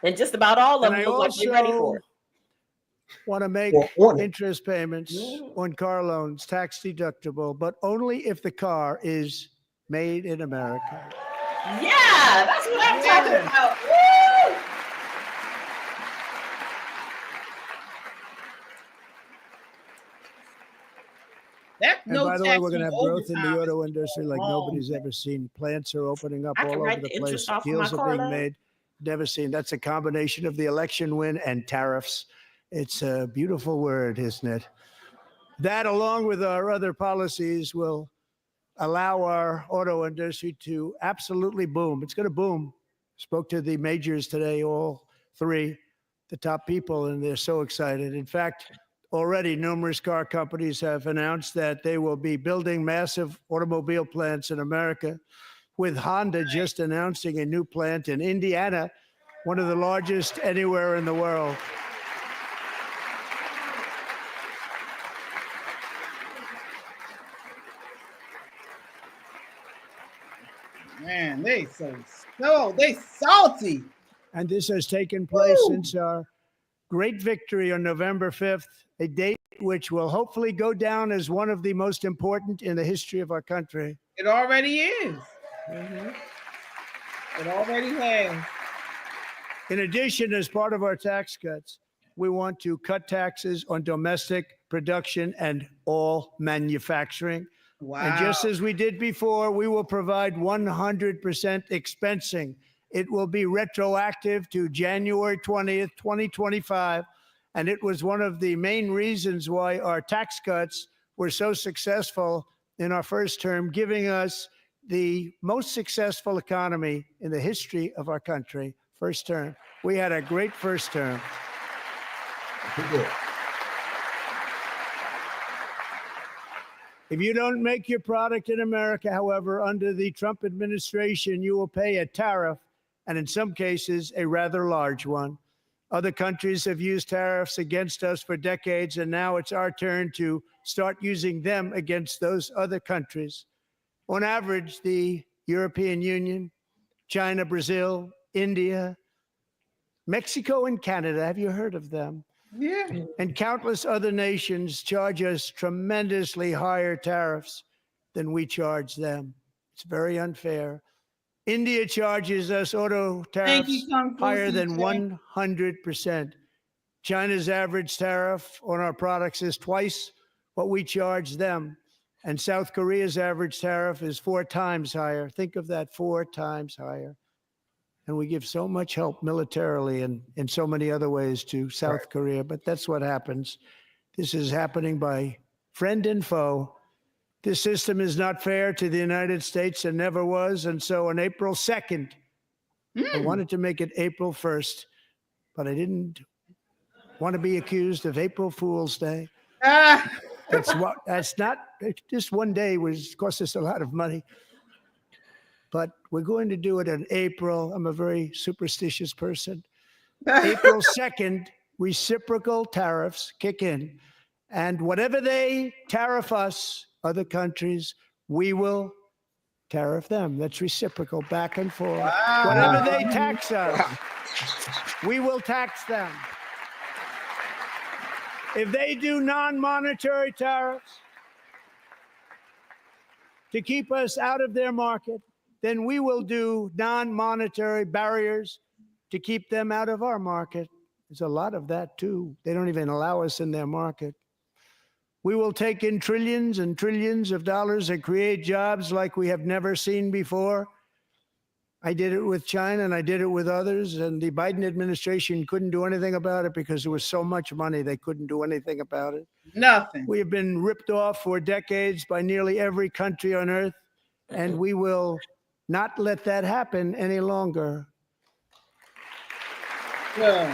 And just about all of And them I look like they're ready also for it. want to make on it. interest payments on car loans tax deductible, but only if the car is made in America. Yeah, that's what I'm talking about. Woo! That's And no by the way, tax we're going to on have growth in the overtime. auto industry like Wrong. nobody's ever seen. Plants are opening up I can all over write the the interest place. off of my Deals are car being loan. made. Never seen. That's a combination of the election win and tariffs. It's a beautiful word, isn't it? That, along with our other policies, will allow our auto industry to absolutely boom. It's going to boom. Spoke to the majors today, all three, the top people, and they're so excited. In fact, already numerous car companies have announced that they will be building massive automobile plants in America, with Honda just announcing a new plant in Indiana, one of the largest anywhere in the world. Man, they salty. And this has taken place since our great victory on November 5th, a date which will hopefully go down as one of the most important in the history of our country. It already is. It already has. In addition, as part of our tax cuts, we want to cut taxes on domestic production and all manufacturing. Wow. And just as we did before, we will provide 100% expensing. It will be retroactive to January 20th, 2025. And it was one of the main reasons why our tax cuts were so successful in our first term, giving us the most successful economy in the history of our country. First term. We had a great first term. If you don't make your product in America, however, under the Trump administration, you will pay a tariff, and in some cases, a rather large one. Other countries have used tariffs against us for decades, and now it's our turn to start using them against those other countries. On average, the European Union, China, Brazil, India, Mexico, and Canada, have you heard of them? Yeah. And countless other nations charge us tremendously higher tariffs than we charge them. It's very unfair. India charges us auto tariffs higher than 100%. China's average tariff on our products is twice what we charge them. And South Korea's average tariff is 4 times higher. Think of that, 4 times higher. And we give so much help militarily and in so many other ways to South Korea, but that's what happens. This is happening by friend and foe. This system is not fair to the United States and never was. And so on April 2nd, I wanted to make it April 1st, but I didn't want to be accused of April Fool's Day. That's not, just one day cost us a lot of money. But we're going to do it in April. I'm a very superstitious person. April 2nd, reciprocal tariffs kick in. And whatever they tariff us, other countries, we will tariff them. That's reciprocal, back and forth. Wow. Whatever they tax us, we will tax them. If they do non-monetary tariffs to keep us out of their market, then we will do non-monetary barriers to keep them out of our market. There's a lot of that, too. They don't even allow us in their market. We will take in trillions and trillions of dollars and create jobs like we have never seen before. I did it with China and I did it with others, and the Biden administration couldn't do anything about it because there was so much money they couldn't do anything about it. Nothing. We have been ripped off for decades by nearly every country on earth, and we will not let that happen any longer. Good.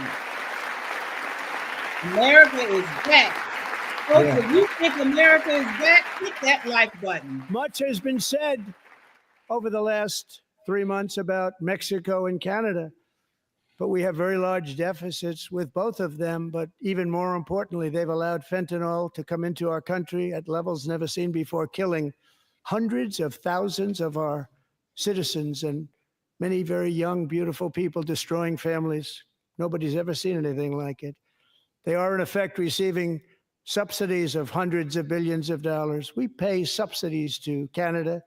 America is back. Folks, if you think America is back, hit that like button. Much has been said over the last 3 months about Mexico and Canada, but we have very large deficits with both of them. But even more importantly, they've allowed fentanyl to come into our country at levels never seen before, killing hundreds of thousands of our citizens and many very young, beautiful people, destroying families. Nobody's ever seen anything like it. They are, in effect, receiving subsidies of hundreds of billions of dollars. We pay subsidies to Canada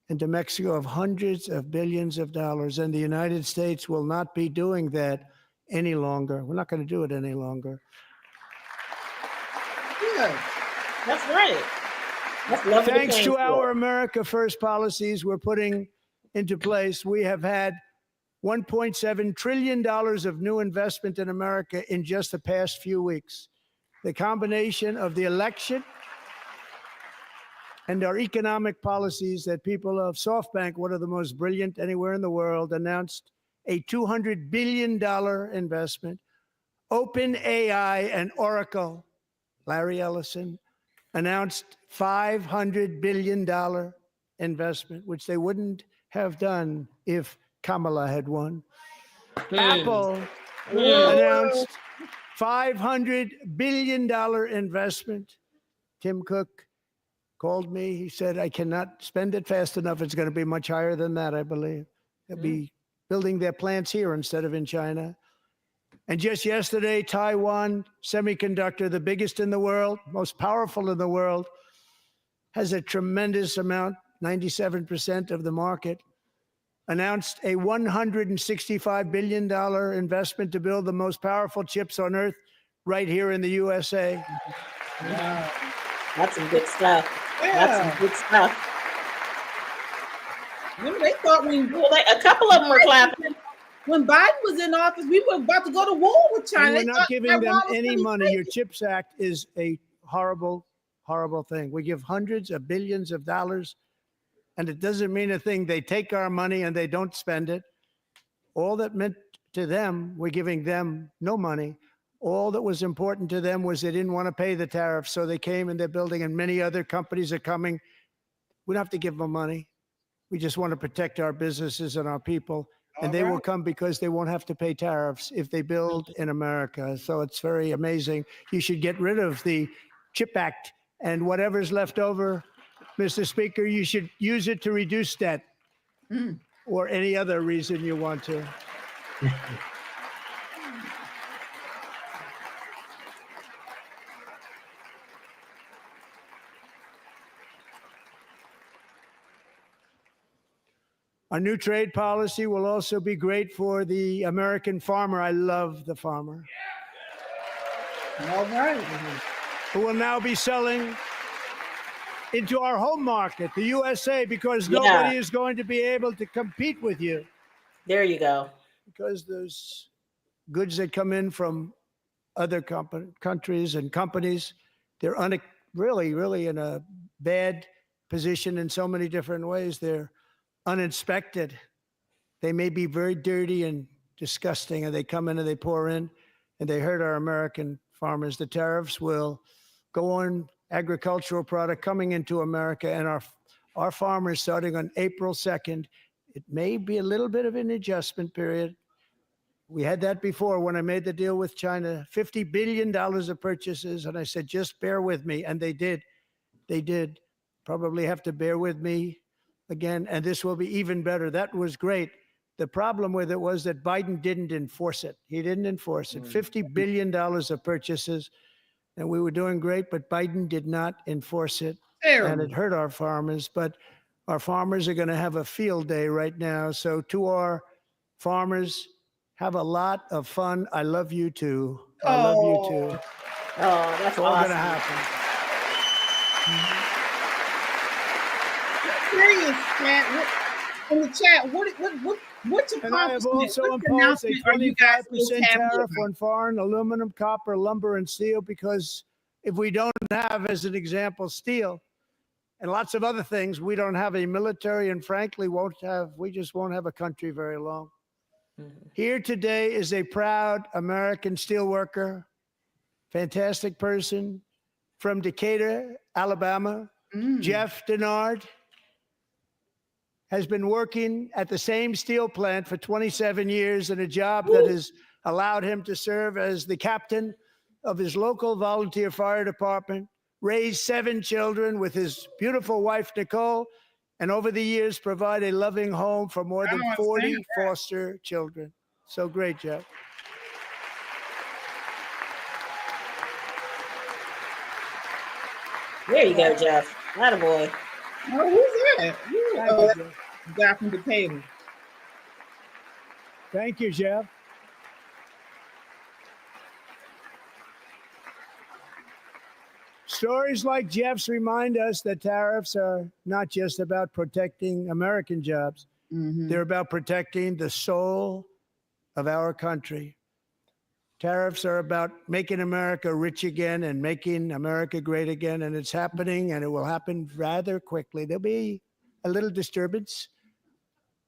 and to Mexico of hundreds of billions of dollars, and the United States will not be doing that any longer. We're not going to do it any longer. Good. That's right. That's lovely. Thanks to our America First policies we're putting into place, we have had $1.7 trillion of new investment in America in just the past few weeks. The combination of the election and our economic policies that people of SoftBank, one of the most brilliant anywhere in the world, announced a $200 billion investment. OpenAI and Oracle, Larry Ellison, announced $500 billion investment, which they wouldn't have done if Kamala had won. Apple announced $500 billion investment. Tim Cook called me. He said, I cannot spend it fast enough. It's going to be much higher than that, I believe. They'll be building their plants here instead of in China. And just yesterday, Taiwan Semiconductor, the biggest in the world, most powerful in the world, has a tremendous amount, 97% of the market, announced a $165 billion investment to build the most powerful chips on earth right here in the USA. Wow. That's some good stuff. Yeah. That's some good stuff. Remember, they thought a couple of them were clapping. When Biden was in office, we were about to go to war with China. And we're not giving them any money. Your CHIPS Act is a horrible, horrible thing. We give hundreds of billions of dollars, and it doesn't mean a thing. They take our money and they don't spend it. All that meant to them, we're giving them no money. All that was important to them was they didn't want to pay the tariffs, so they came and they're building, and many other companies are coming. We don't have to give them money. We just want to protect our businesses and our people. And they will come because they won't have to pay tariffs if they build in America. So it's very amazing. You should get rid of the CHIP Act, and whatever's left over, Mr. Speaker, you should use it to reduce debt or any other reason you want to. Our new trade policy will also be great for the American farmer. I love the farmer. All right. Who will now be selling into our home market, the USA, because nobody is going to be able to compete with you. There you go. Because there's goods that come in from other countries and companies. They're really in a bad position in so many different ways. They're uninspected. They may be very dirty and disgusting, and they come in and they pour in and they hurt our American farmers. The tariffs will go on agricultural product coming into America, and our farmers, starting on April 2nd, it may be a little bit of an adjustment period. We had that before when I made the deal with China, $50 billion of purchases, and I said, just bear with me, and they did. They did. Probably have to bear with me again, and this will be even better. That was great. The problem with it was that Biden didn't enforce it. He didn't enforce it. $50 billion of purchases, and we were doing great, but Biden did not enforce it. And it hurt our farmers, but our farmers are going to have a field day right now. So to our farmers, have a lot of fun. I love you too. I love you too. Oh, that's all awesome. going to happen. Serious, chat. In the chat, what's your And I have also imposed a 25% tariff on foreign aluminum, copper, lumber, and steel, because if we don't have, as an example, steel and lots of other things, we don't have a military, and frankly, we just won't have a country very long. Here today is a proud American steelworker, fantastic person from Decatur, Alabama, Jeff Denard. Has been working at the same steel plant for 27 years in a job that has allowed him to serve as the captain of his local volunteer fire department, raise 7 children with his beautiful wife, Nicole, and over the years provide a loving home for more than 40 foster children. So great, Jeff. There you go, Jeff. Attaboy. Oh, who's that? Oh, that's the guy from Decatur. Thank you, Jeff. Stories like Jeff's remind us that tariffs are not just about protecting American jobs. They're about protecting the soul of our country. Tariffs are about making America rich again and making America great again. And it's happening, and it will happen rather quickly. There'll be a little disturbance,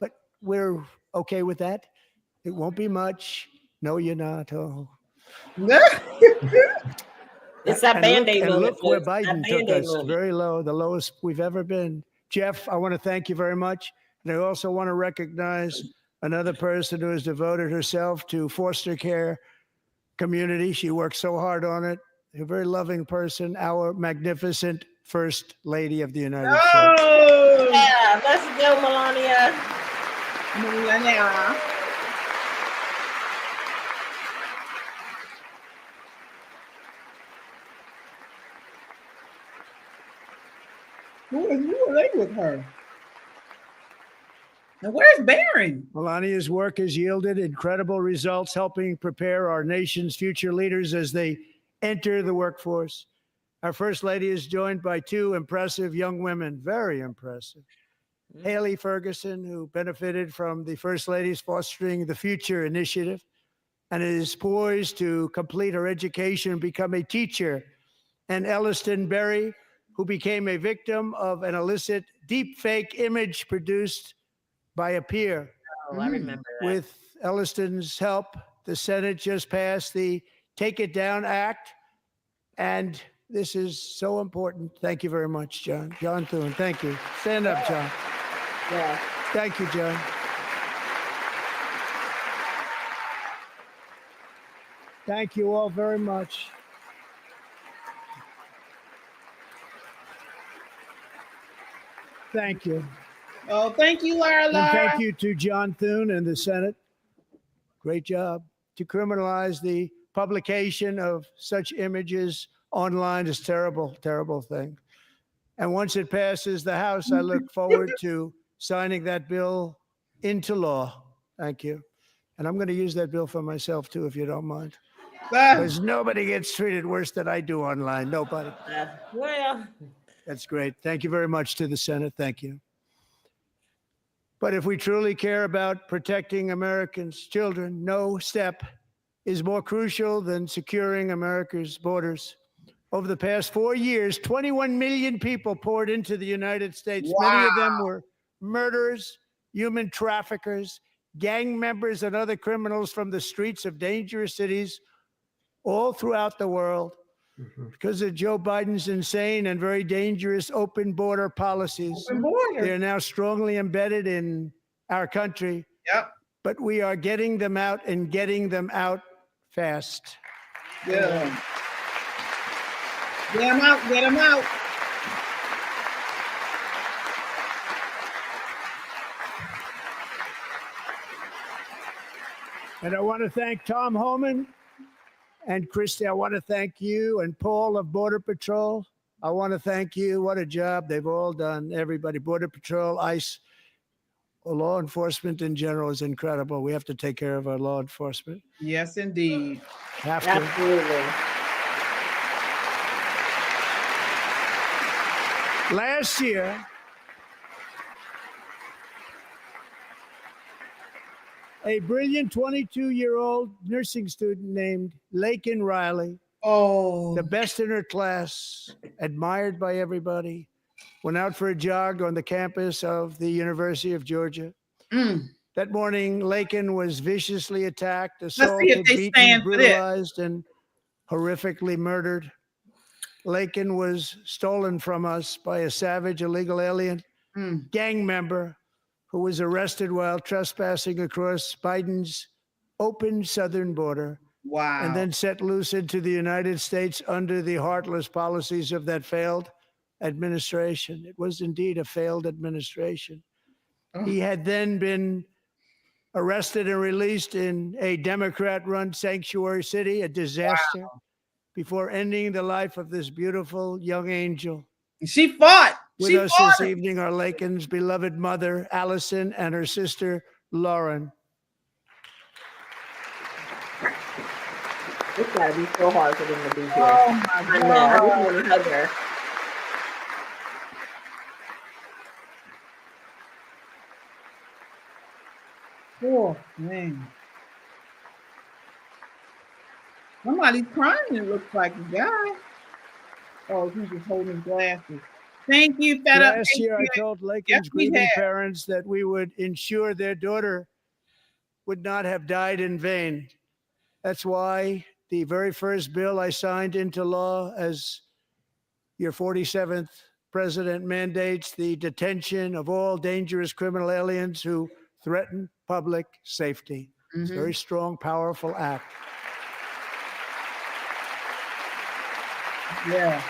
but we're okay with that. It won't be much. No, you're not. Oh. It's that Band-Aid and moment. look where Folks. That Biden took Band-Aid us, moment. very low, the lowest we've ever been. Jeff, I want to thank you very much. And I also want to recognize another person who has devoted herself to foster care community. She works so hard on it. A very loving person, our magnificent First Lady of the United States. Yeah, let's go, Melania. Melania. Who are they with her? And where's Barron? Melania's work has yielded incredible results, helping prepare our nation's future leaders as they enter the workforce. Our First Lady is joined by two impressive young women, very impressive. Haley Ferguson, who benefited from the First Lady's Fostering the Future initiative and is poised to complete her education and become a teacher. And Elliston Berry, who became a victim of an illicit deepfake image produced by a peer. Oh, I remember that. With Elliston's help, the Senate just passed the Take It Down Act, and this is so important. Thank you very much, John. John Thune, thank you. Stand up, John. Yeah. Thank you, John. Thank you all very much. Thank you. Oh, thank you, Lara. And thank you to John Thune and the Senate. Great job. To criminalize the publication of such images online is terrible, terrible thing. And once it passes the House, I look forward to signing that bill into law. Thank you. And I'm going to use that bill for myself, too, if you don't mind. Because nobody gets treated worse than I do online. Nobody. Well, that's great. Thank you very much to the Senate. Thank you. But if we truly care about protecting Americans' children, no step is more crucial than securing America's borders. Over the past 4 years, 21 million people poured into the United States. Wow. Many of them were murderers, human traffickers, gang members, and other criminals from the streets of dangerous cities all throughout the world. Because of Joe Biden's insane and very dangerous open border policies. They are now strongly embedded in our country. Yep. But we are getting them out and getting them out fast. Yeah. Get them out, get them out. And I want to thank Tom Homan and Christy. I want to thank you and Paul of Border Patrol. I want to thank you. What a job they've all done. Everybody, Border Patrol, ICE, law enforcement in general is incredible. We have to take care of our law enforcement. Yes, indeed. Have to. Absolutely. Last year, a brilliant 22-year-old nursing student named Laken Riley, the best in her class, admired by everybody, went out for a jog on the campus of the University of Georgia. That morning, Laken was viciously attacked, assaulted, beaten, brutalized, and horrifically murdered. Laken was stolen from us by a savage illegal alien gang member who was arrested while trespassing across Biden's open southern border. Wow. And then set loose into the United States under the heartless policies of that failed administration. It was indeed a failed administration. He had then been arrested and released in a Democrat-run sanctuary city, a disaster, before ending the life of this beautiful young angel. She fought. With us this evening are Laken's beloved mother, Allison, and her sister, Lauren. It's got to be so hard for them to be here. Oh, my I know. I just want to hug her. Oh, man. Somebody's crying, it looks like a guy. Oh, he's just holding glasses. Thank you, Fed Up. Last year, I told Lakin's grieving parents that we would ensure their daughter would not have died in vain. That's why the very first bill I signed into law as your 47th president mandates the detention of all dangerous criminal aliens who threaten public safety. It's a very strong, powerful act. Yeah.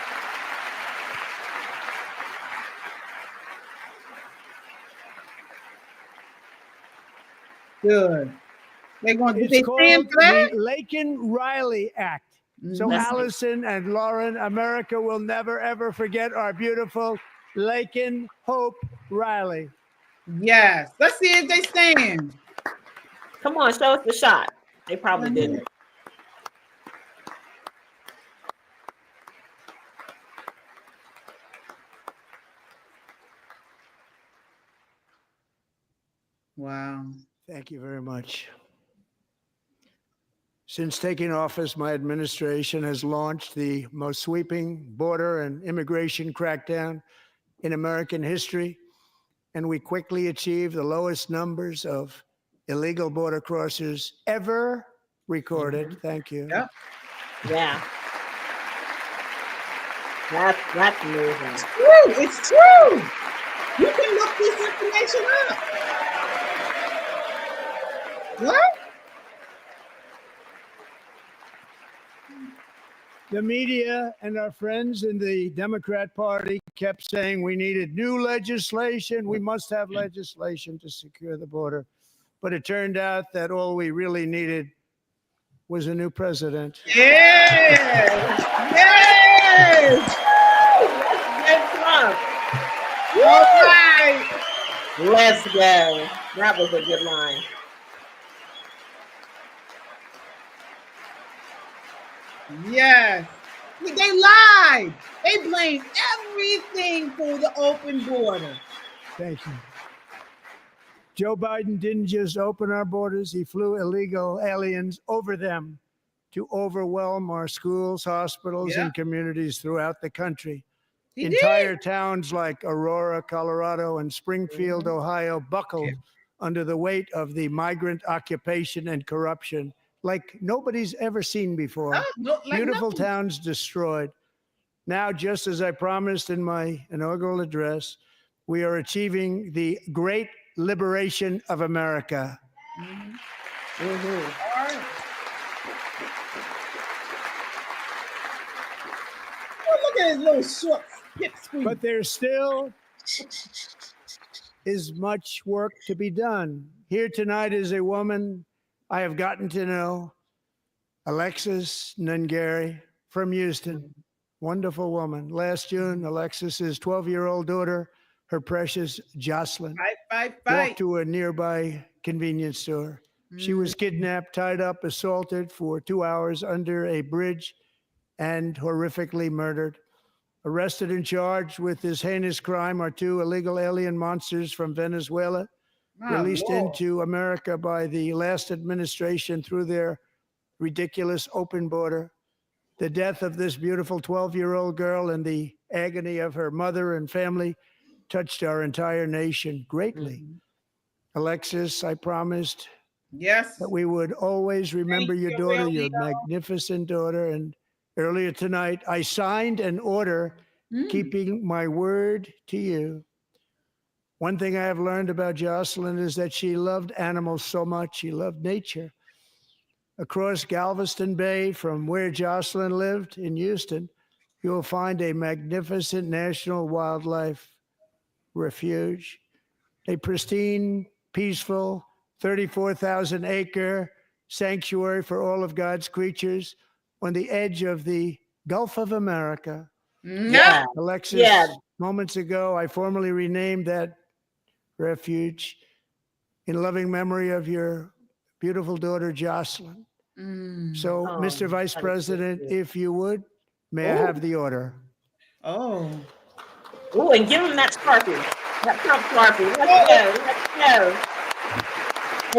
Good. It's called the Lakin-Riley Act. So Allison and Lauren, America will never, ever forget our beautiful Lakin Hope Riley. Yes. Let's see if they stand. Come on, show us the shot. They probably didn't. Wow. Thank you very much. Since taking office, my administration has launched the most sweeping border and immigration crackdown in American history, and we quickly achieved the lowest numbers of illegal border crossers ever recorded. Thank you. Yep. Yeah. That's amazing. It's true. It's true. You can look this information up. What? The media and our friends in the Democrat Party kept saying we needed new legislation. We must have legislation to secure the border. But it turned out that all we really needed was a new president. Yes! Yes! All right. Let's go. That was a good line. Yes. They lied. They blamed everything for the open border. Thank you. Joe Biden didn't just open our borders, he flew illegal aliens over them to overwhelm our schools, hospitals, and communities throughout the country. Entire towns like Aurora, Colorado, and Springfield, Ohio, buckled under the weight of the migrant occupation and corruption like nobody's ever seen before. Beautiful towns destroyed. Now, just as I promised in my inaugural address, we are achieving the great liberation of America. All right. Oh, look at his little short pipsqueak. But there still is much work to be done. Here tonight is a woman I have gotten to know, Alexis Nungari from Houston. Wonderful woman. Last June, Alexis's 12-year-old daughter, her precious Jocelyn, walked to a nearby convenience store. She was kidnapped, tied up, assaulted for 2 hours under a bridge, and horrifically murdered. Arrested and charged with this heinous crime are 2 illegal alien monsters from Venezuela, released into America by the last administration through their ridiculous open border. The death of this beautiful 12-year-old girl and the agony of her mother and family touched our entire nation greatly. Alexis, I promised that we would always remember your daughter, your magnificent daughter. And earlier tonight, I signed an order keeping my word to you. One thing I have learned about Jocelyn is that she loved animals so much. She loved nature. Across Galveston Bay, from where Jocelyn lived in Houston, you will find a magnificent national wildlife refuge, a pristine, peaceful, 34,000-acre sanctuary for all of God's creatures on the edge of the Gulf of America. Alexis, moments ago, I formally renamed that refuge in loving memory of your beautiful daughter, Jocelyn. So, Mr. Vice President, if you would, may I have the order? Oh, and give him that Sharpie. That Trump Sharpie. Let's go.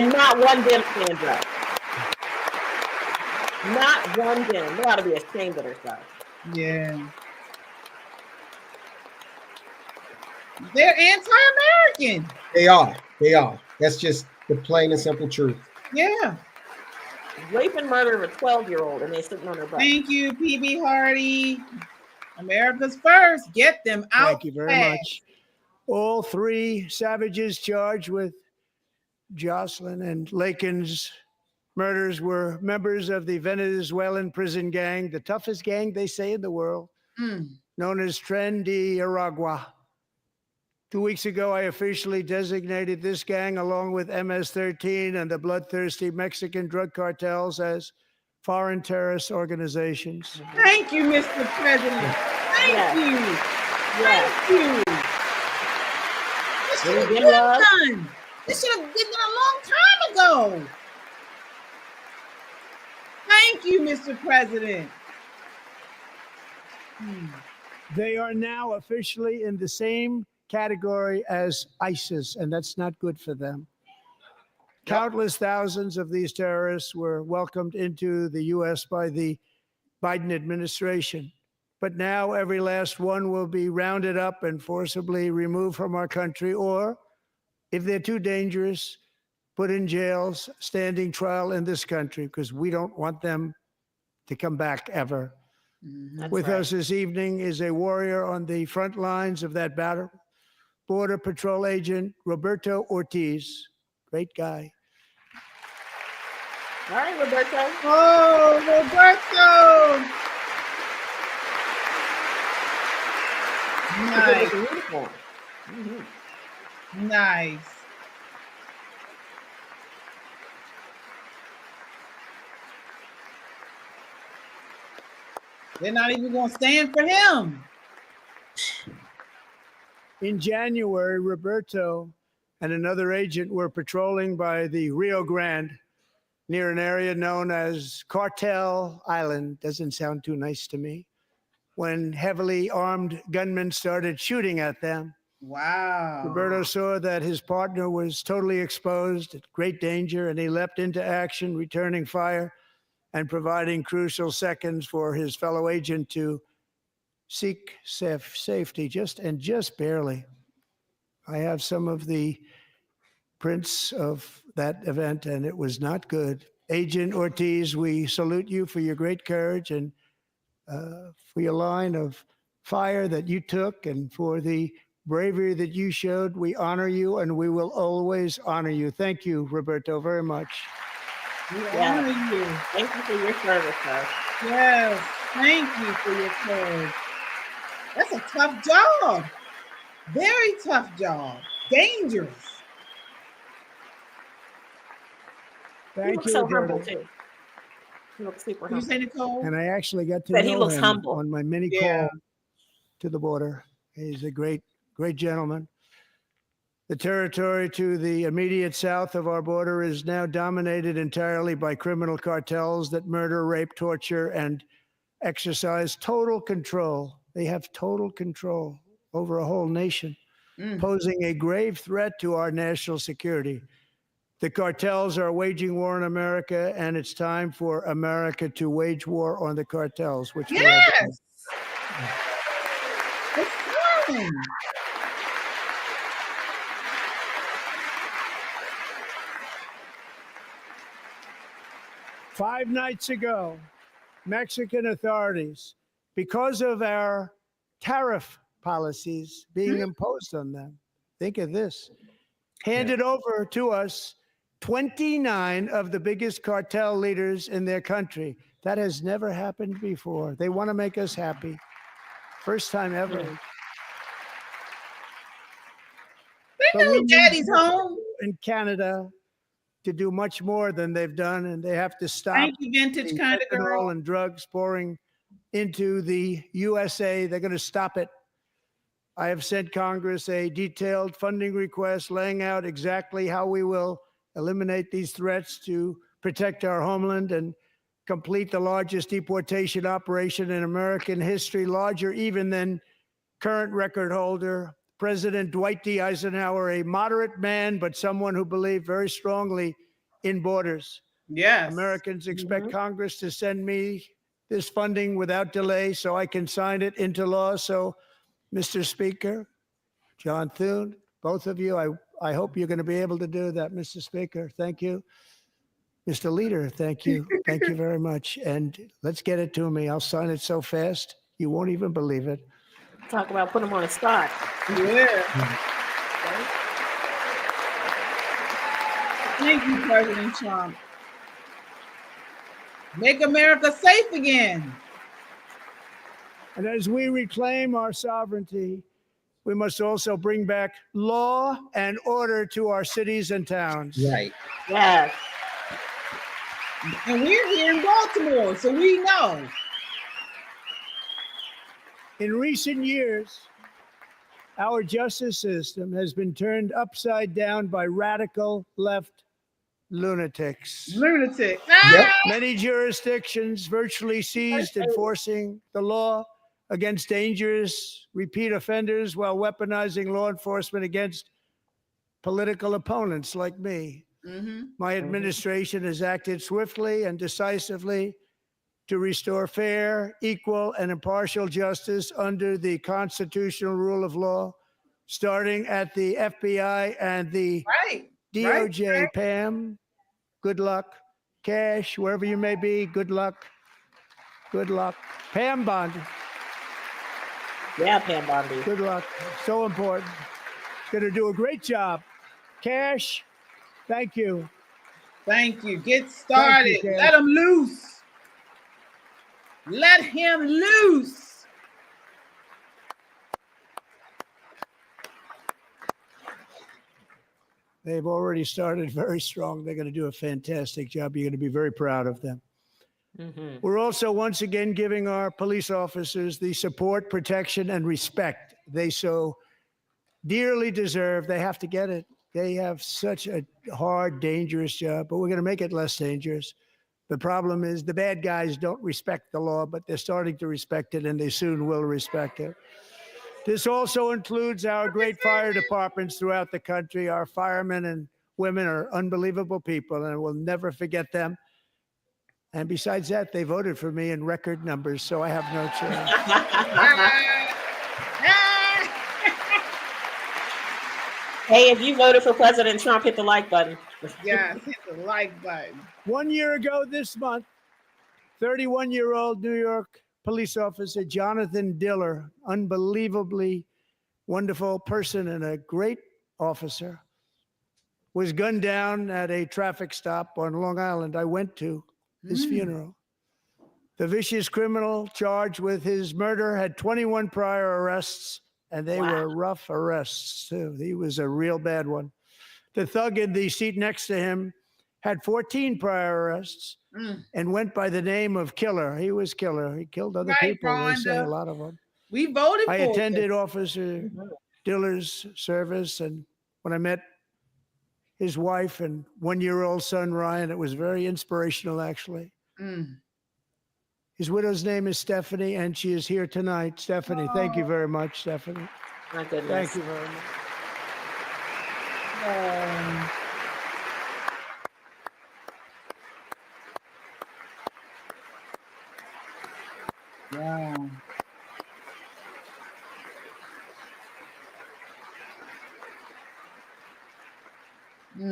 And not one dim stand up. Not one bit. They ought to be ashamed of themselves. Yeah. They're anti-American. They are. They are. That's just the plain and simple truth. Yeah. Rape and murder of a 12-year-old, and they sitting on their butt. Thank you, PB Hardy. America's first. Get them out. Thank you very much. All three savages charged with Jocelyn and Lakin's murders were members of the Venezuelan prison gang, the toughest gang, they say, in the world, known as Tren de Aragua. 2 weeks ago, I officially designated this gang, along with MS-13 and the bloodthirsty Mexican drug cartels, as foreign terrorist organizations. Thank you, Mr. President. Thank you. Thank you. This should have been done. This should have been done a long time ago. Thank you, Mr. President. They are now officially in the same category as ISIS, and that's not good for them. Countless thousands of these terrorists were welcomed into the U.S. by the Biden administration. But now every last one will be rounded up and forcibly removed from our country, or, if they're too dangerous, put in jails, standing trial in this country, because we don't want them to come back ever. With us this evening is a warrior on the front lines of that battle, Border Patrol Agent Roberto Ortiz. Great guy. All right, Roberto. Oh, Roberto. Nice. Nice. They're not even going to stand for him. In January, Roberto and another agent were patrolling by the Rio Grande near an area known as Cartel Island. Doesn't sound too nice to me. When heavily armed gunmen started shooting at them. Wow. Roberto saw that his partner was totally exposed, at great danger, and he leapt into action, returning fire and providing crucial seconds for his fellow agent to seek safety, just barely. I have some of the prints of that event, and it was not good. Agent Ortiz, we salute you for your great courage and for your line of fire that you took and for the bravery that you showed. We honor you, and we will always honor you. Thank you, Roberto, very much. We honor you. Thank you for your service, sir. Yes, thank you for your courage. That's a tough job. Very tough job. Dangerous. Thank you. So humble too. He looks super humble. You say, Nicole? And I actually got to But know he looks him humble. on my mini call to the border. He's a great gentleman. The territory to the immediate south of our border is now dominated entirely by criminal cartels that murder, rape, torture, and exercise total control. They have total control over a whole nation, posing a grave threat to our national security. The cartels are waging war on America, and it's time for America to wage war on the cartels, which we are doing. Yes. It's time. 5 nights ago, Mexican authorities, because of our tariff policies being imposed on them, think of this, handed over to us 29 of the biggest cartel leaders in their country. That has never happened before. They want to make us happy. First time ever. They know Daddy's home. In Canada, to do much more than they've done, and they have to stop. Thank you, vintage the kind of girl. fentanyl and drugs pouring into the USA. They're going to stop it. I have sent Congress a detailed funding request laying out exactly how we will eliminate these threats to protect our homeland and complete the largest deportation operation in American history, larger even than current record holder President Dwight D. Eisenhower, a moderate man, but someone who believed very strongly in borders. Yes. Americans expect Congress to send me this funding without delay so I can sign it into law. So, Mr. Speaker, John Thune, both of you, I hope you're going to be able to do that, Mr. Speaker. Thank you. Mr. Leader, thank you. Thank you very much. And let's get it to me. I'll sign it so fast, you won't even believe it. Talk about put them on the spot. Yeah. Thank you, President Trump. Make America safe again. And as we reclaim our sovereignty, we must also bring back law and order to our cities and towns. Right. Yes. And we're here in Baltimore, so we know. In recent years, our justice system has been turned upside down by radical left lunatics. Lunatic. Yep. Many jurisdictions virtually ceased enforcing the law against dangerous repeat offenders while weaponizing law enforcement against political opponents like me. My administration has acted swiftly and decisively to restore fair, equal, and impartial justice under the constitutional rule of law, starting at the FBI and the DOJ. Right. Pam, good luck. Cash, wherever you may be, good luck. Good luck. Pam Bondi. Yeah, Pam Bondi. Good luck. So important. Going to do a great job. Cash, thank you. Thank you. Get started. You, let him loose. Let him loose. They've already started very strong. They're going to do a fantastic job. You're going to be very proud of them. We're also once again giving our police officers the support, protection, and respect they so dearly deserve. They have to get it. They have such a hard, dangerous job, but we're going to make it less dangerous. The problem is the bad guys don't respect the law, but they're starting to respect it, and they soon will respect it. This also includes our great fire departments throughout the country. Our firemen and women are unbelievable people, and we'll never forget them. And besides that, they voted for me in record numbers, so I have no choice. Hey, if you voted for President Trump, hit the like button. Yes, hit the like button. 1 year ago this month, 31-year-old New York police officer Jonathan Diller, unbelievably wonderful person and a great officer, was gunned down at a traffic stop on Long Island. I went to his funeral. The vicious criminal charged with his murder had 21 prior arrests, and they were rough arrests, too. He was a real bad one. The thug in the seat next to him had 14 prior arrests and went by the name of Killer. He was Killer. He killed other people. They say a lot of them. We voted for I attended Officer Diller's service, and when I met his wife and one-year-old son, Ryan, it was very inspirational, actually. His widow's name is Stephanie, and she is here tonight. Stephanie, thank you very much, Stephanie. My goodness. Thank you very much. Wow.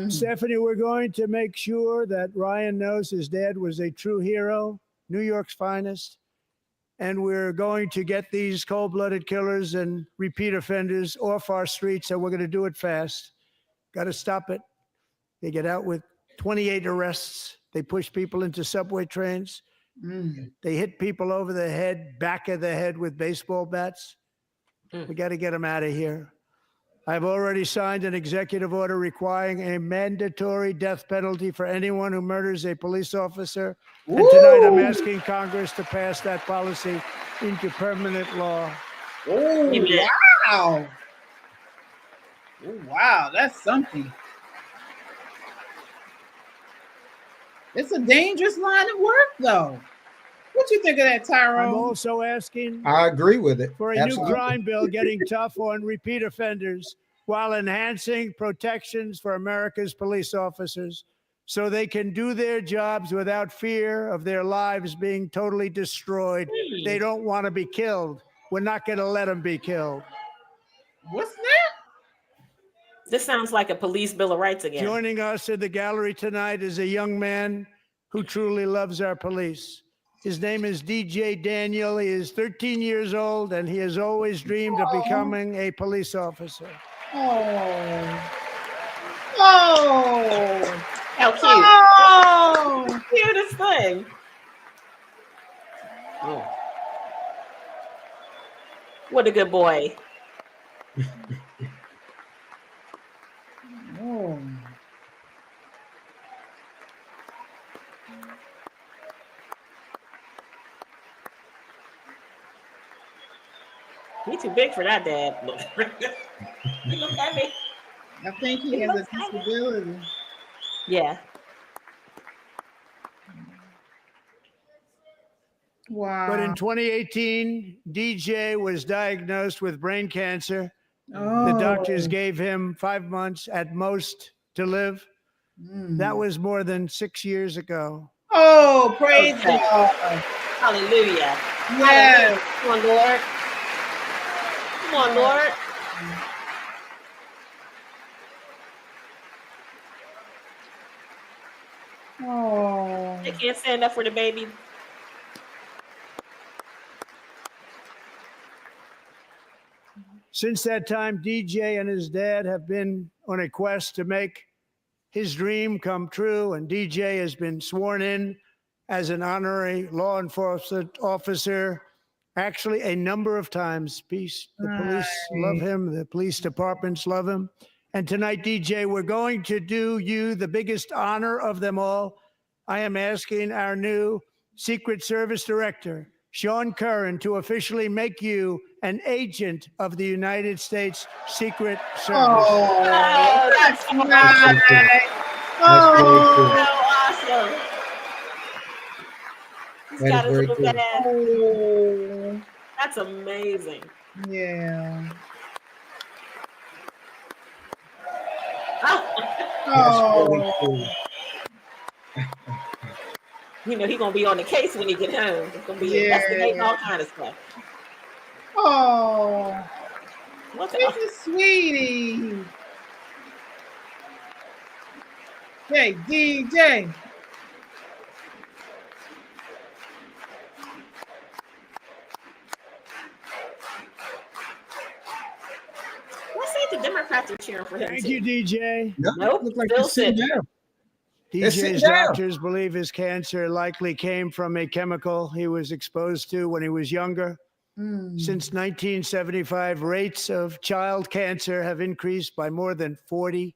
Stephanie, we're going to make sure that Ryan knows his dad was a true hero, New York's finest, and we're going to get these cold-blooded killers and repeat offenders off our streets, and we're going to do it fast. Got to stop it. They get out with 28 arrests. They push people into subway trains. They hit people over the head, back of the head with baseball bats. We got to get them out of here. I've already signed an executive order requiring a mandatory death penalty for anyone who murders a police officer. And tonight I'm asking Congress to pass that policy into permanent law. Oh, wow. Oh, wow, that's something. It's a dangerous line of work, though. What you think of that, Tyrone? I'm also asking. I agree with it. For a new crime bill getting tough on repeat offenders while enhancing protections for America's police officers. so they can do their jobs without fear of their lives being totally destroyed. They don't want to be killed. We're not going to let them be killed. What's that? This sounds like a police bill of rights again. Joining us in the gallery tonight is a young man who truly loves our police. His name is DJ Daniel. He is 13 years old, and he has always dreamed of becoming a police officer. Oh. Oh. How cute. Oh. Cutest thing. Oh. What a good boy. Oh. He's too big for that, Dad. Look, look at me. I think he has a disability. Yeah. Wow. But in 2018, DJ was diagnosed with brain cancer. Oh. The doctors gave him 5 months at most to live. That was more than 6 years ago. Oh, praise God. Hallelujah. Yes. Come on, Lord. Come on, Lord. Oh. They can't stand up for the baby. Since that time, DJ and his dad have been on a quest to make his dream come true, and DJ has been sworn in as an honorary law enforcement officer, actually a number of times. The police love him, the police departments love him. And tonight, DJ, we're going to do you the biggest honor of them all. I am asking our new Secret Service Director, Sean Curran, to officially make you an agent of the United States Secret Service. Oh, that's nice. That's very cool. So awesome. He's That got is his very little cool. dad. Oh, That's amazing. yeah. That's really cool. You know, he's going to be on the case when he get home. He's going to be investigating all kind of stuff. Oh, What this is sweetie. Hey, DJ. Let's see if the Democrats are cheering for him. Thank you, DJ. Nope. Look like Still they're sitting sitting. down. DJ's doctors believe his cancer likely came from a chemical he was exposed to when he was younger. Since 1975, rates of child cancer have increased by more than 40%.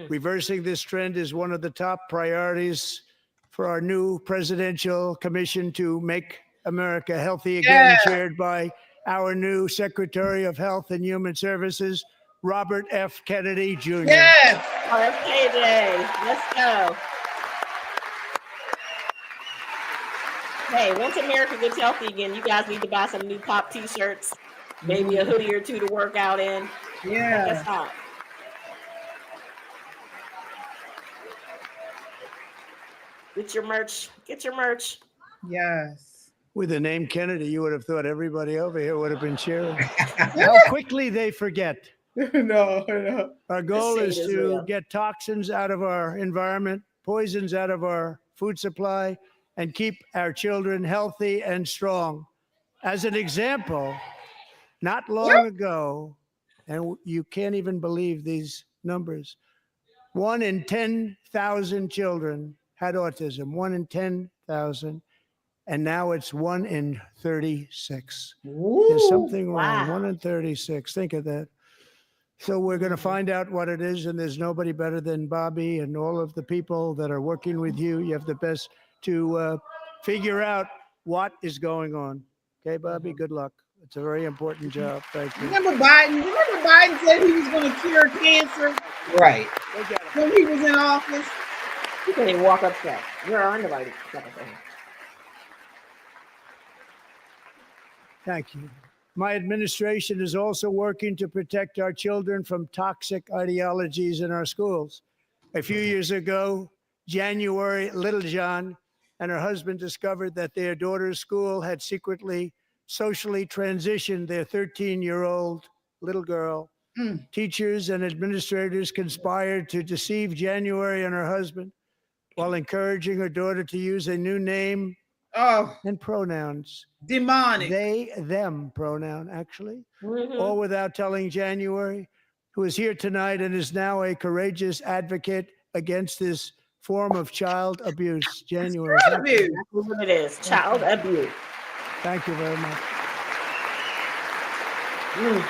Reversing this trend is one of the top priorities for our new presidential commission to make America healthy again, chaired by our new Secretary of Health and Human Services, Robert F. Kennedy Jr. Yes. RFK Day. Let's go. Hey, once America gets healthy again, you guys need to buy some new pop t-shirts, maybe a hoodie or two to work out in. Yeah. That's hot. Get your merch. Get your merch. Yes. With the name Kennedy, you would have thought everybody over here would have been cheering. How quickly they forget. No. Our goal The is shade is to real. get toxins out of our environment, poisons out of our food supply, and keep our children healthy and strong. As an example, not long ago, and you can't even believe these numbers, 1 in 10,000 children had autism, 1 in 10,000. And now it's 1 in 36. There's something wrong. 1 in 36. Think of that. So we're going to find out what it is, and there's nobody better than Bobby and all of the people that are working with you. You have the best to figure out what is going on. Okay, Bobby, good luck. It's a very important job. Thank you. Remember Biden said he was going to cure cancer Right. when he was in office? You can't even walk upstairs. You're on the right. Thank you. My administration is also working to protect our children from toxic ideologies in our schools. A few years ago, January, Little John and her husband discovered that their daughter's school had secretly socially transitioned their 13-year-old little girl. Teachers and administrators conspired to deceive January and her husband while encouraging her daughter to use a new name and pronouns. Demonic. They, them pronoun, actually. Mhm. All without telling January, who is here tonight and is now a courageous advocate against this form of child abuse. January. Child abuse. That's what it is. Child abuse. Thank you very much. Thank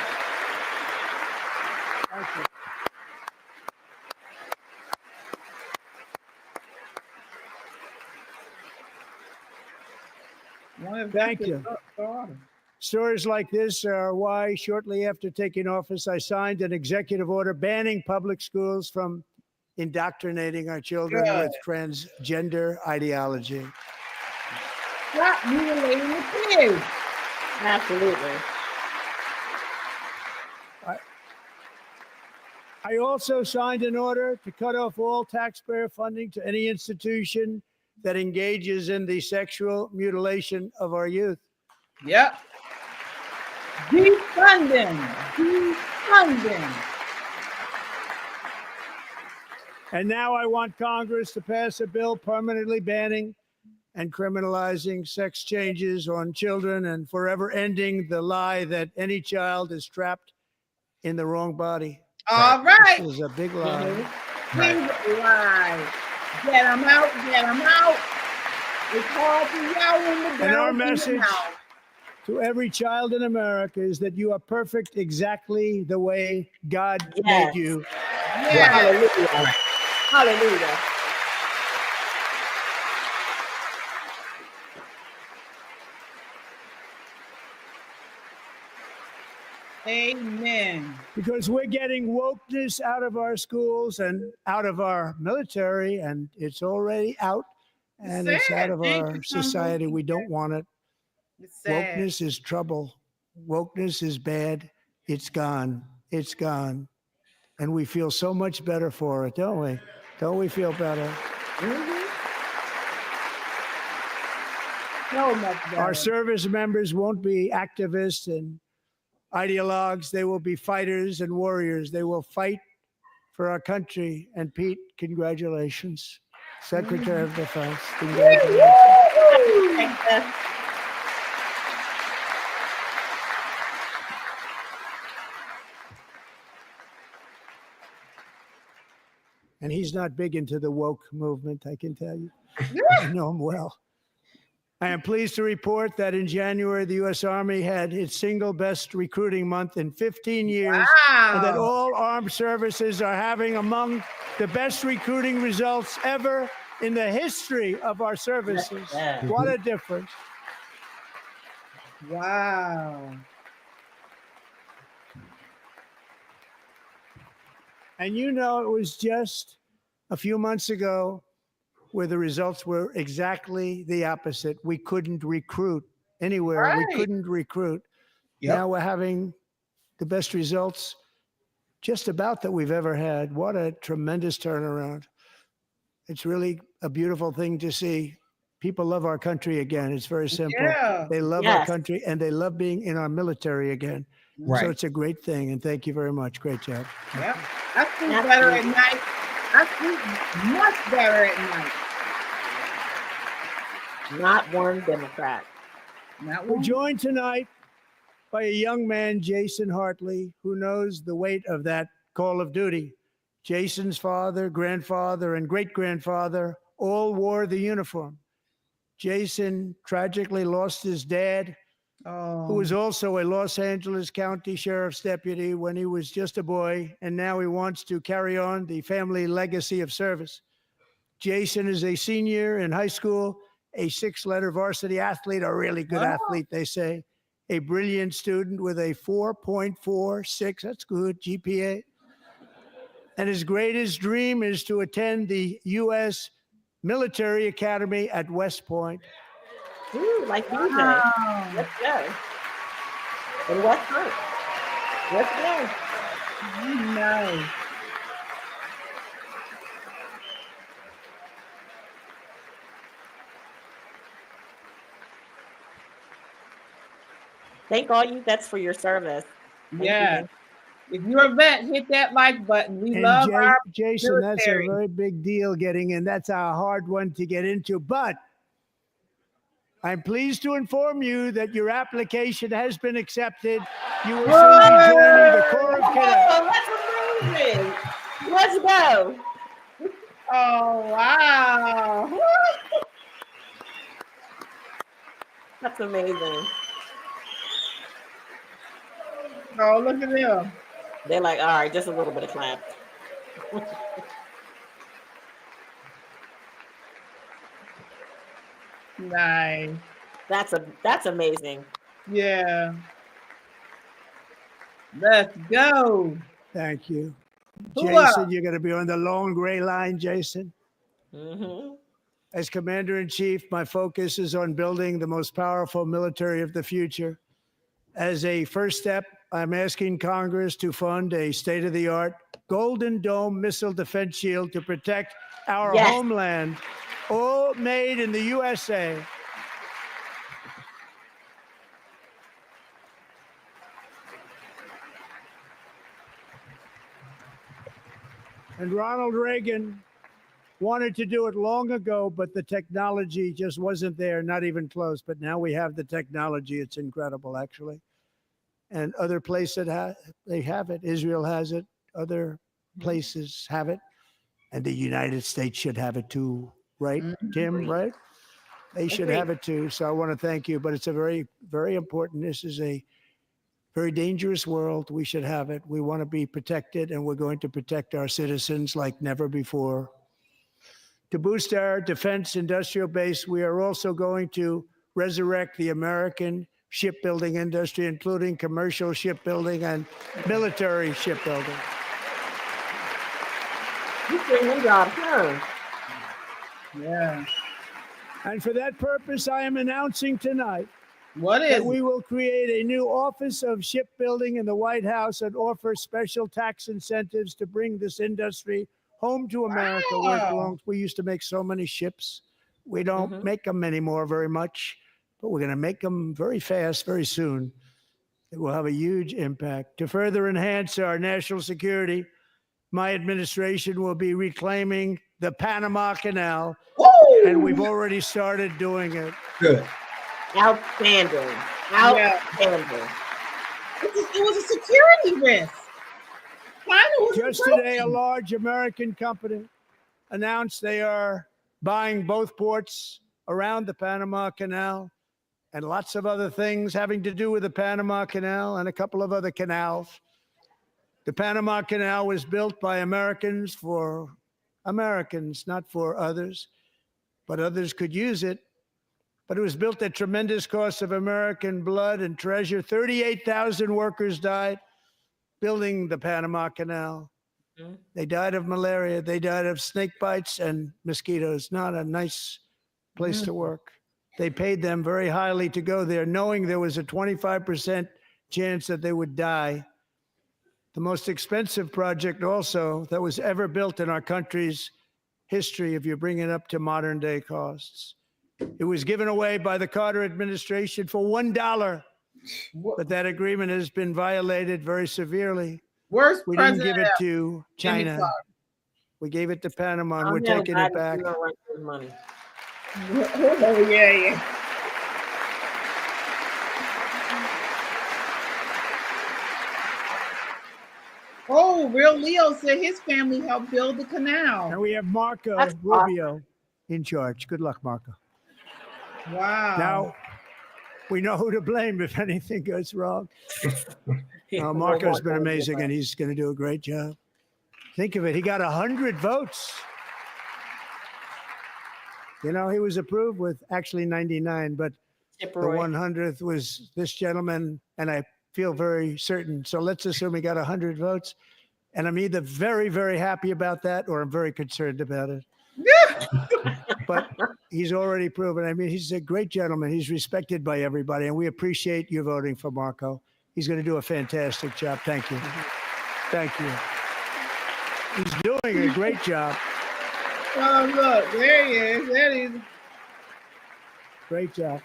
you. Thank you. Stories like this are why, shortly after taking office, I signed an executive order banning public schools from indoctrinating our children with transgender ideology. Stop mutilating the kids. Absolutely. I also signed an order to cut off all taxpayer funding to any institution that engages in the sexual mutilation of our youth. Yep. Defunding. Defunding. And now I want Congress to pass a bill permanently banning and criminalizing sex changes on children and forever ending the lie that any child is trapped in the wrong body. All right. This is a big lie. Big lie. Get them out. Get them out. It's hard to yell in the And our ground in the message mouth. to every child in America is that you are perfect exactly the way God Yes. made you. Yeah. Hallelujah. Hallelujah. Amen. Because we're getting wokeness out of our schools and out of our military, and it's already out, and it's out of our society. We don't want it. It's sad. Wokeness is trouble. Wokeness is bad. It's gone. It's gone. And we feel so much better for it, don't we? Don't we feel better? So much better. Our service members won't be activists and ideologues. They will be fighters and warriors. They will fight for our country. And Pete, congratulations. Secretary of Defense, congratulations. And he's not big into the woke movement, I can tell you. I know him well. I am pleased to report that in January, the U.S. Army had its single best recruiting month in 15 years, and that all armed services are having among the best recruiting results ever in the history of our services. What a difference. Wow. And you know, it was just a few months ago where the results were exactly the opposite. We couldn't recruit anywhere. Right. We couldn't recruit. Yep. Now we're having the best results just about that we've ever had. What a tremendous turnaround. It's really a beautiful thing to see. People love our country again. It's very simple. Yeah. They love our country and they love being in our military again. Right. So it's a great thing. And thank you very much. Great job. Yep. I sleep better at night. I sleep much better at night. Not one Democrat. Not We're one. joined tonight by a young man, Jason Hartley, who knows the weight of that call of duty. Jason's father, grandfather, and great-grandfather all wore the uniform. Jason tragically lost his dad, who was also a Los Angeles County Sheriff's deputy when he was just a boy, and now he wants to carry on the family legacy of service. Jason is a senior in high school, a six-letter varsity athlete, a really good athlete, they say, a brilliant student with a 4.46, that's good, GPA. And his greatest dream is to attend the U.S. Military Academy at West Point. Ooh, like DJ. Let's go. And West Point. Let's go. No. Thank all you vets for your service. Yeah. If you're a vet, hit that like button. We And love our Jason, that's a military. very big deal getting in. That's a hard one to get into. But I'm pleased to inform you that your application has been accepted. You will soon be joining the Corps of Cadets. Oh, that's amazing. Let's go. Oh, wow. That's amazing. Oh, look at them. They're like, all right, just a little bit of clap. Nice. That's amazing. Yeah. Let's go. Thank you. Who Jason, else? you're going to be on the lone gray line, Jason. Mm-hmm. As Commander-in-Chief, my focus is on building the most powerful military of the future. As a first step, I'm asking Congress to fund a state-of-the-art Golden Dome missile defense shield to protect our homeland, all made in the USA. And Ronald Reagan wanted to do it long ago, but the technology just wasn't there, not even close. But now we have the technology. It's incredible, actually. And other places they have it. Israel has it. Other places have it. And the United States should have it too, right, Tim, right? They should have it too. So I want to thank you. But it's a very, very important. This is a very dangerous world. We should have it. We want to be protected, and we're going to protect our citizens like never before. To boost our defense industrial base, we are also going to resurrect the American shipbuilding industry, including commercial shipbuilding and military shipbuilding. You bring them jobs home. Yeah. And for that purpose, I am announcing tonight that we will create a new Office of Shipbuilding in the White House and offer special tax incentives to bring this industry home to America where it belongs. We used to make so many ships. We don't make them anymore very much, but we're going to make them very fast, very soon. It will have a huge impact. To further enhance our national security, my administration will be reclaiming the Panama Canal, and we've already started doing it. Good. Outstanding. Outstanding. It was a security risk. Just today, a large American company announced they are buying both ports around the Panama Canal and lots of other things having to do with the Panama Canal and a couple of other canals. The Panama Canal was built by Americans for Americans, not for others, but others could use it. But it was built at tremendous cost of American blood and treasure. 38,000 workers died building the Panama Canal. They died of malaria. They died of snake bites and mosquitoes. Not a nice place to work. They paid them very highly to go there, knowing there was a 25% chance that they would die. The most expensive project also that was ever built in our country's history, if you bring it up to modern day costs. It was given away by the Carter administration for $1. But that agreement has been violated very severely. Worst we didn't president give it ever. to China. We gave it to Panama, and we're now taking it back. Money. Oh, yeah. Oh, Real Leo said his family helped build the canal. And we have Marco That's Rubio in charge. Good luck, Marco. Wow. Now, we know who to blame if anything goes wrong. Marco's been amazing, and he's going to do a great job. Think of it. He got 100 votes. You know, he was approved with actually 99, but the 100th was this gentleman, and I feel very certain. So let's assume he got 100 votes. And I'm either very, very happy about that, or I'm very concerned about it. But he's already proven. I mean, he's a great gentleman. He's respected by everybody, and we appreciate you voting for Marco. He's going to do a fantastic job. Thank you. Thank you. He's doing a great job. Oh, look, there he is. There he is. Great job.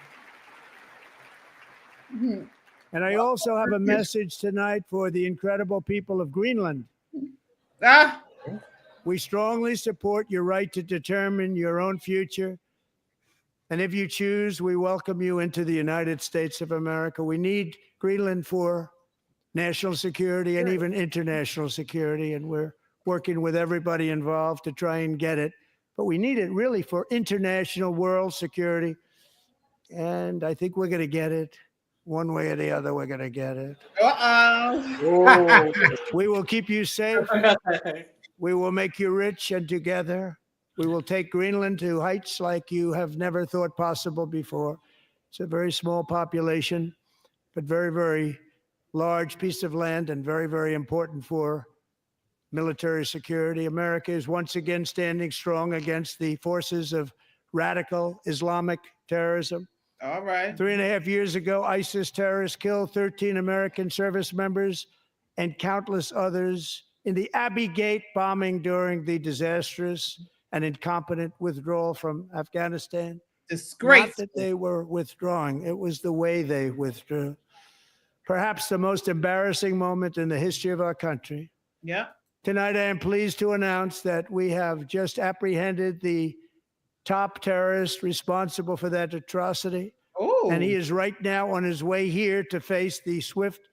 And I also have a message tonight for the incredible people of Greenland. We strongly support your right to determine your own future. And if you choose, we welcome you into the United States of America. We need Greenland for national security and even international security. And we're working with everybody involved to try and get it. But we need it really for international world security. And I think we're going to get it. One way or the other, we're going to get it. We will keep you safe. We will make you rich, and together we will take Greenland to heights like you have never thought possible before. It's a very small population, but very, very large piece of land and very, very important for military security. America is once again standing strong against the forces of radical Islamic terrorism. All right. 3.5 years ago, ISIS terrorists killed 13 American service members and countless others in the Abbey Gate bombing during the disastrous and incompetent withdrawal from Afghanistan. Disgraceful. Not that they were withdrawing, it was the way they withdrew. Perhaps the most embarrassing moment in the history of our country. Yeah. Tonight, I am pleased to announce that we have just apprehended the top terrorist responsible for that atrocity. Oh. And he is right now on his way here to face the swift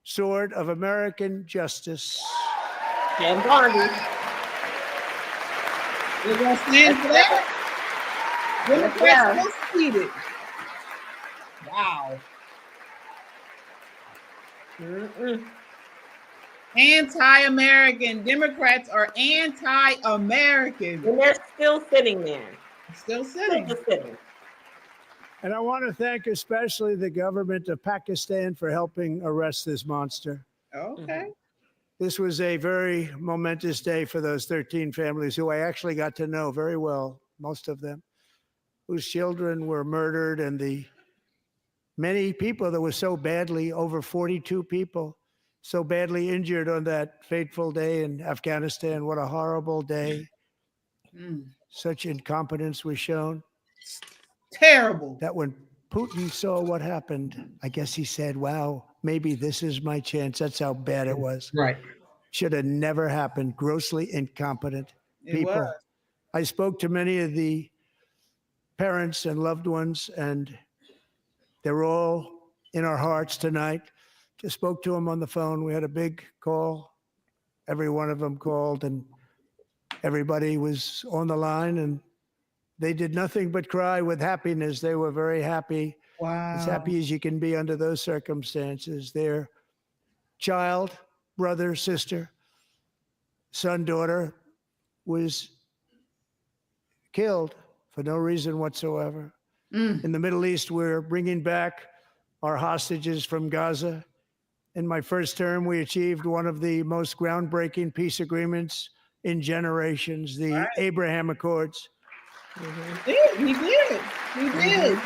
sword of American justice. And Gandhi. We're going to stand for that. Democrats will speed it. Wow. Anti-American. Democrats are anti-American. And they're still sitting there. Still sitting. And I want to thank especially the government of Pakistan for helping arrest this monster. Okay. This was a very momentous day for those 13 families who I actually got to know very well, most of them, whose children were murdered, and the many people that were so badly, over 42 people, so badly injured on that fateful day in Afghanistan. What a horrible day. Such incompetence was shown. Terrible. That when Putin saw what happened, I guess he said, wow, maybe this is my chance. That's how bad it was. Right. Should have never happened. Grossly incompetent people. It was. I spoke to many of the parents and loved ones, and they're all in our hearts tonight. Just spoke to them on the phone. We had a big call. Every one of them called, and everybody was on the line, and they did nothing but cry with happiness. They were very happy. Wow. As happy as you can be under those circumstances. Their child, brother, sister, son, daughter was killed for no reason whatsoever. In the Middle East, we're bringing back our hostages from Gaza. In my first term, we achieved one of the most groundbreaking peace agreements in generations, the Abraham Accords. He did. He did.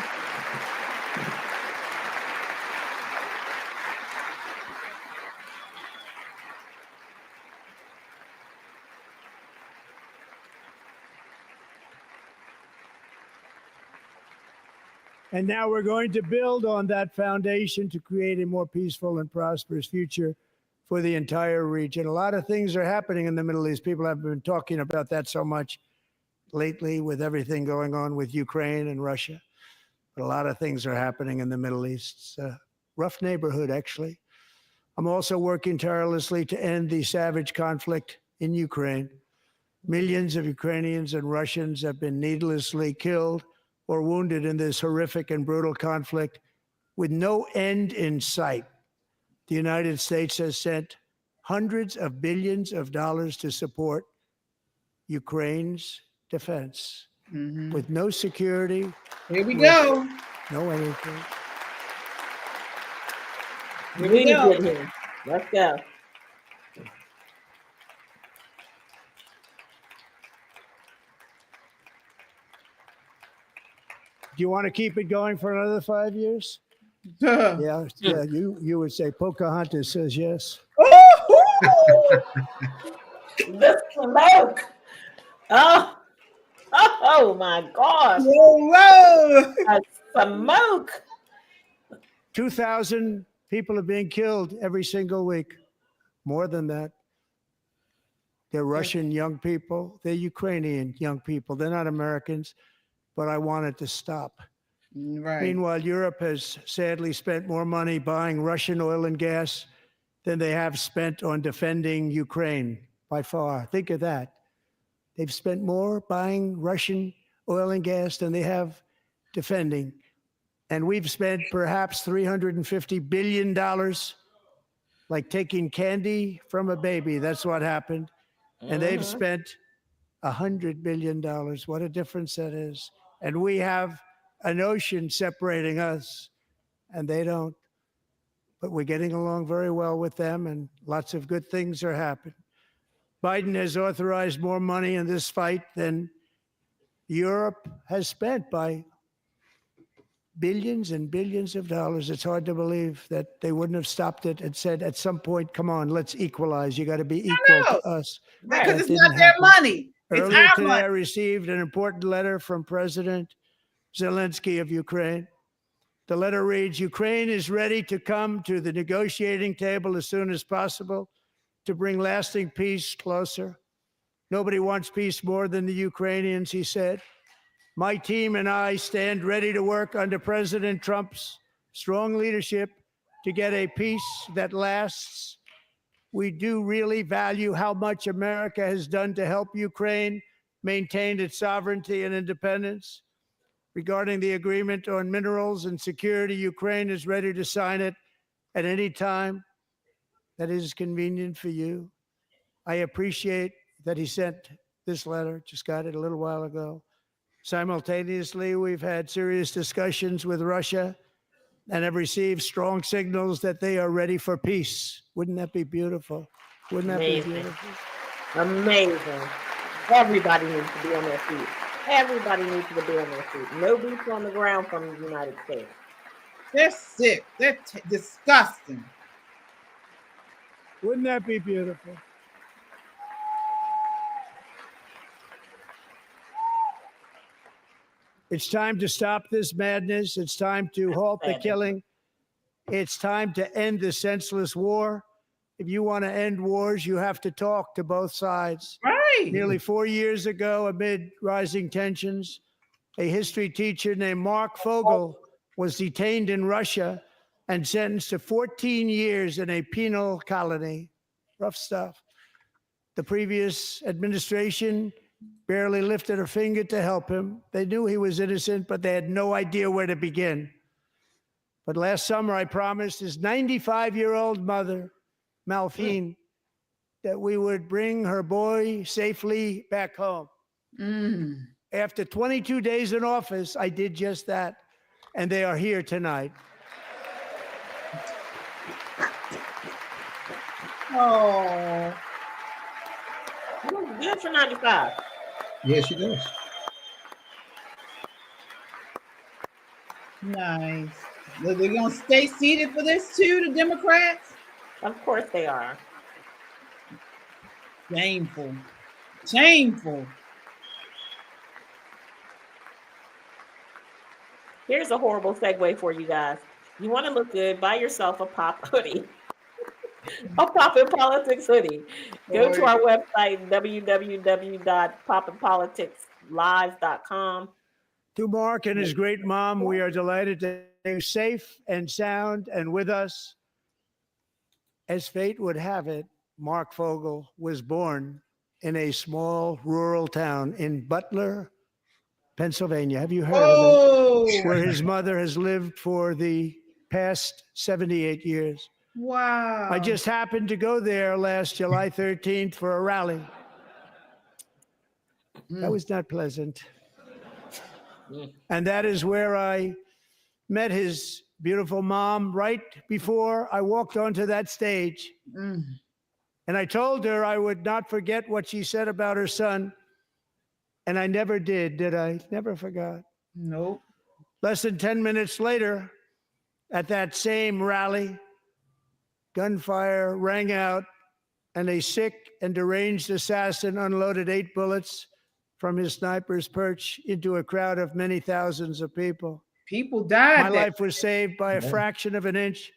And now we're going to build on that foundation to create a more peaceful and prosperous future for the entire region. A lot of things are happening in the Middle East. People have been talking about that so much lately with everything going on with Ukraine and Russia. But a lot of things are happening in the Middle East. It's a rough neighborhood, actually. I'm also working tirelessly to end the savage conflict in Ukraine. Millions of Ukrainians and Russians have been needlessly killed or wounded in this horrific and brutal conflict with no end in sight. The United States has sent hundreds of billions of dollars to support Ukraine's defense with no security. Here we go. No anything. Here we go. Let's go. Do you want to keep it going for another 5 years? Yeah. You would say Pocahontas says yes. The smoke. Oh my gosh. Whoa. A smoke. 2,000 People are being killed every single week. More than that. They're Russian young people. They're Ukrainian young people. They're not Americans, but I want it to stop. Right. Meanwhile, Europe has sadly spent more money buying Russian oil and gas than they have spent on defending Ukraine by far. Think of that. They've spent more buying Russian oil and gas than they have defending. And we've spent perhaps $350 billion, like taking candy from a baby. That's what happened. And they've spent $100 billion. What a difference that is. And we have an ocean separating us, and they don't. But we're getting along very well with them, and lots of good things are happening. Biden has authorized more money in this fight than Europe has spent by billions and billions of dollars. It's hard to believe that they wouldn't have stopped it and said at some point, come on, let's equalize. You got to be equal to us. Because it's not their money. It's Earlier our today, money. I received an important letter from President Zelensky of Ukraine. The letter reads, Ukraine is ready to come to the negotiating table as soon as possible to bring lasting peace closer. Nobody wants peace more than the Ukrainians, he said. My team and I stand ready to work under President Trump's strong leadership to get a peace that lasts. We do really value how much America has done to help Ukraine maintain its sovereignty and independence. Regarding the agreement on minerals and security, Ukraine is ready to sign it at any time that is convenient for you. I appreciate that he sent this letter, just got it a little while ago. Simultaneously, we've had serious discussions with Russia and have received strong signals that they are ready for peace. Wouldn't that be beautiful? Wouldn't that be beautiful? Amazing. Everybody needs to be on their feet. Everybody needs to be on their feet. No boots on the ground from the United States. They're sick. They're disgusting. Wouldn't that be beautiful? It's time to stop this madness. It's time to halt the killing. It's time to end the senseless war. If you want to end wars, you have to talk to both sides. Right. Nearly 4 years ago, amid rising tensions, a history teacher named Mark Fogel was detained in Russia and sentenced to 14 years in a penal colony. Rough stuff. The previous administration barely lifted a finger to help him. They knew he was innocent, but they had no idea where to begin. But last summer, I promised his 95-year-old mother, Malphine, that we would bring her boy safely back home. After 22 days in office, I did just that, and they are here tonight. Oh. Good for 95. Yes, she does. Nice. Are they going to stay seated for this too, the Democrats? Of course they are. Shameful. Shameful. Here's a horrible segue for you guys. You want to look good, buy yourself a pop hoodie. A Pop in Politics hoodie. Go to our website, www.popandpoliticslive.com. To Mark and his great mom, we are delighted that they're safe and sound and with us. As fate would have it, Mark Fogel was born in a small rural town in Butler, Pennsylvania. Have you heard of it? Where his mother has lived for the past 78 years. Wow. I just happened to go there last July 13th for a rally. That was not pleasant. And that is where I met his beautiful mom right before I walked onto that stage. And I told her I would not forget what she said about her son. And I never did I? Never forgot. Nope. Less than 10 minutes later, at that same rally, gunfire rang out, and a sick and deranged assassin unloaded 8 bullets from his sniper's perch into a crowd of many thousands of people. People died. My life was saved by a fraction of an inch.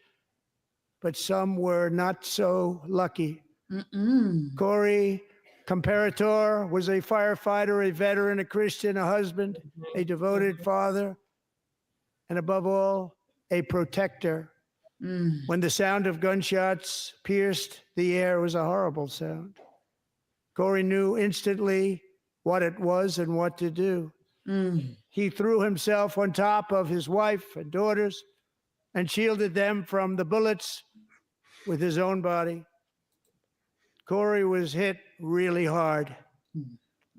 but some were not so lucky. Corey Comparator was a firefighter, a veteran, a Christian, a husband, a devoted father, and above all, a protector. When the sound of gunshots pierced the air, it was a horrible sound. Corey knew instantly what it was and what to do. He threw himself on top of his wife and daughters and shielded them from the bullets with his own body. Corey was hit really hard.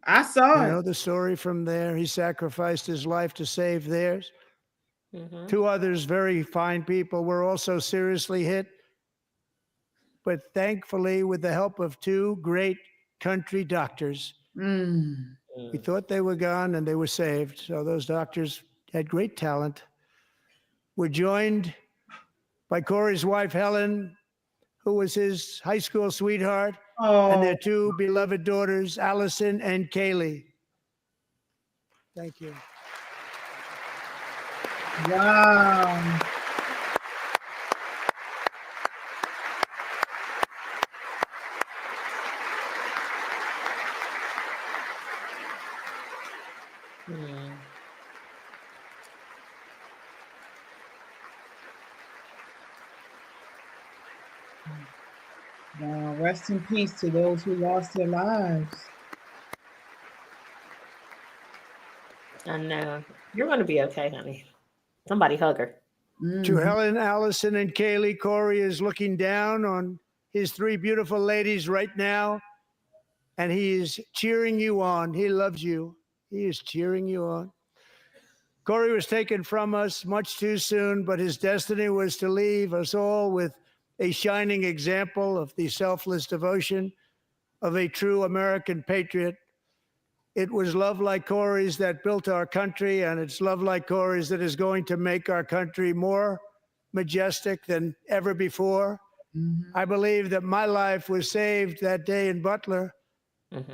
I saw You it. know the story from there. He sacrificed his life to save theirs. Two others, very fine people, were also seriously hit. But thankfully, with the help of two great country doctors, we thought they were gone and they were saved. So those doctors had great talent. We're joined by Corey's wife, Helen, who was his high school sweetheart, and their two beloved daughters, Allison and Kaylee. Thank you. Wow. Wow, rest in peace to those who lost their lives. I know. You're going to be okay, honey. Somebody hug her. To Helen, Allison, and Kaylee, Corey is looking down on his three beautiful ladies right now, and he is cheering you on. He loves you. He is cheering you on. Corey was taken from us much too soon, but his destiny was to leave us all with a shining example of the selfless devotion of a true American patriot. It was love like Corey's that built our country, and it's love like Corey's that is going to make our country more majestic than ever before. I believe that my life was saved that day in Butler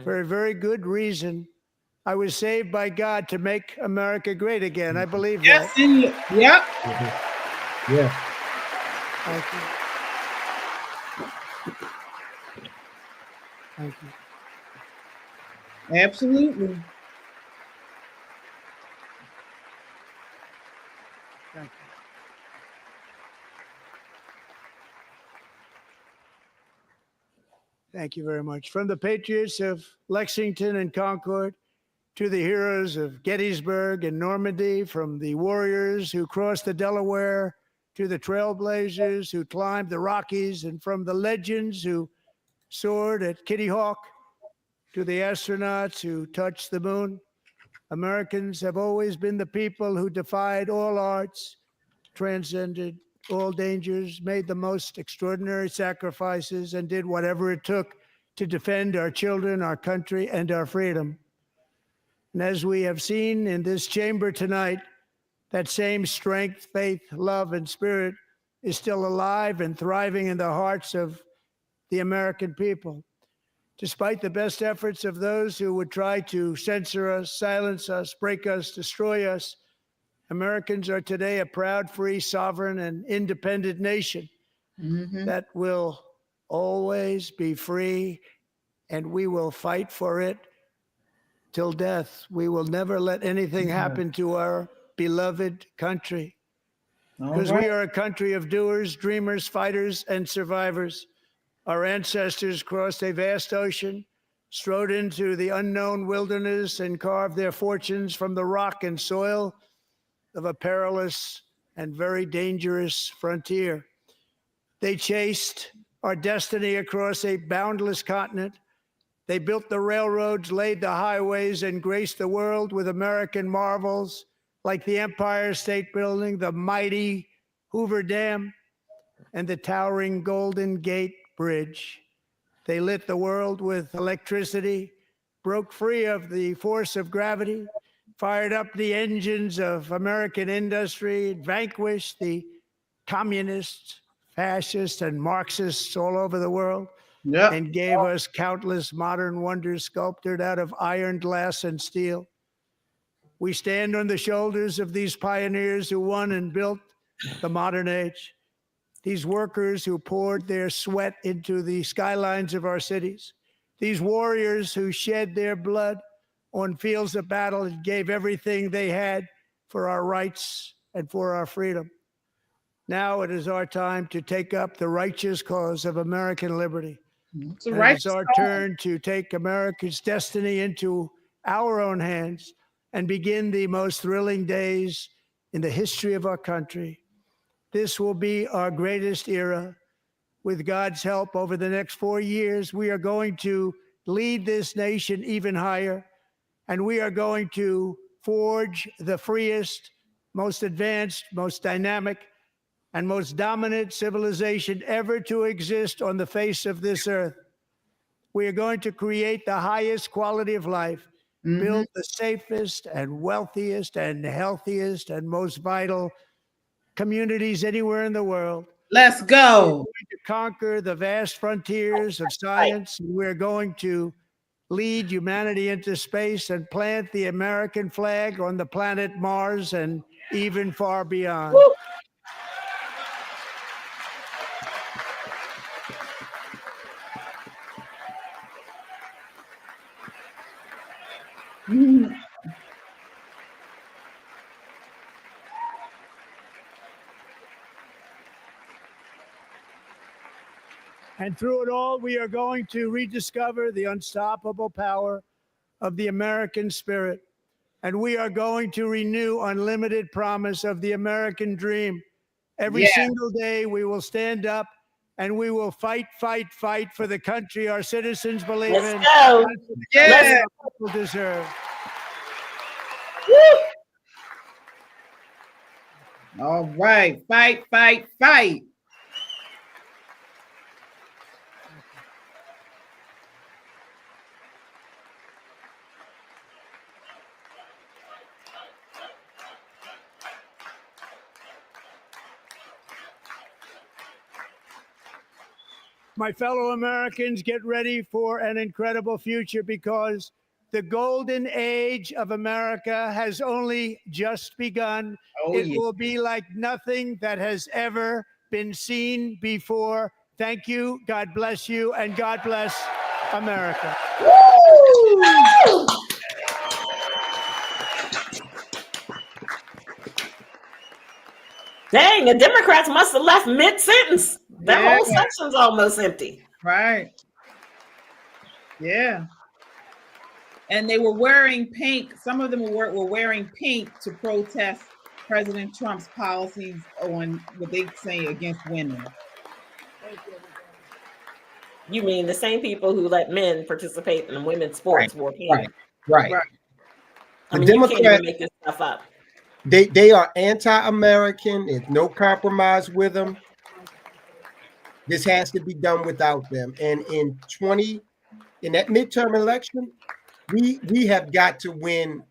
for a very good reason. I was saved by God to make America great again. I believe that. Yep. Yeah. Thank you. Thank you. Absolutely. Thank you. Thank you very much. From the patriots of Lexington and Concord to the heroes of Gettysburg and Normandy, from the warriors who crossed the Delaware to the trailblazers who climbed the Rockies, and from the legends who soared at Kitty Hawk to the astronauts who touched the moon, Americans have always been the people who defied all odds, transcended all dangers, made the most extraordinary sacrifices, and did whatever it took to defend our children, our country, and our freedom. And as we have seen in this chamber tonight, that same strength, faith, love, and spirit is still alive and thriving in the hearts of the American people. Despite the best efforts of those who would try to censor us, silence us, break us, destroy us, Americans are today a proud, free, sovereign, and independent nation that will always be free, and we will fight for it till death. We will never let anything happen to our beloved country, because we are a country of doers, dreamers, fighters, and survivors. Our ancestors crossed a vast ocean, strode into the unknown wilderness, and carved their fortunes from the rock and soil of a perilous and very dangerous frontier. They chased our destiny across a boundless continent. They built the railroads, laid the highways, and graced the world with American marvels like the Empire State Building, the mighty Hoover Dam, and the towering Golden Gate Bridge. They lit the world with electricity, broke free of the force of gravity, fired up the engines of American industry, vanquished the communists, fascists, and Marxists all over the world, and gave us countless modern wonders sculptured out of iron, glass, and steel. We stand on the shoulders of these pioneers who won and built the modern age. these workers who poured their sweat into the skylines of our cities, these warriors who shed their blood on fields of battle and gave everything they had for our rights and for our freedom. Now it is our time to take up the righteous cause of American liberty. It's our turn to take America's destiny into our own hands and begin the most thrilling days in the history of our country. This will be our greatest era. With God's help, over the next 4 years, we are going to lead this nation even higher, and we are going to forge the freest, most advanced, most dynamic, and most dominant civilization ever to exist on the face of this earth. We are going to create the highest quality of life, build the safest and wealthiest and healthiest and most vital communities anywhere in the world. Let's go. We're going to conquer the vast frontiers of science. We're going to lead humanity into space and plant the American flag on the planet Mars and even far beyond. Woo! And through it all, we are going to rediscover the unstoppable power of the American spirit. And we are going to renew unlimited promise of the American dream. Every single day, we will stand up and we will fight, fight, fight for the country our citizens believe in. Let's go. Yeah. People deserve. Woo! All right. Fight, fight, fight. My fellow Americans, get ready for an incredible future because the golden age of America has only just begun. It will be like nothing that has ever been seen before. Thank you. God bless you. And God bless America. Woo! Dang, the Democrats must have left mid-sentence. That whole section's almost empty. Right. Yeah. And they were wearing pink. Some of them were wearing pink to protest President Trump's policies on what they say against women. You mean the same people who let men participate in women's sports wore pink? Right. I mean, you can't even make this stuff up. They are anti-American. There's no compromise with them. This has to be done without them. And in that midterm election, we have got to win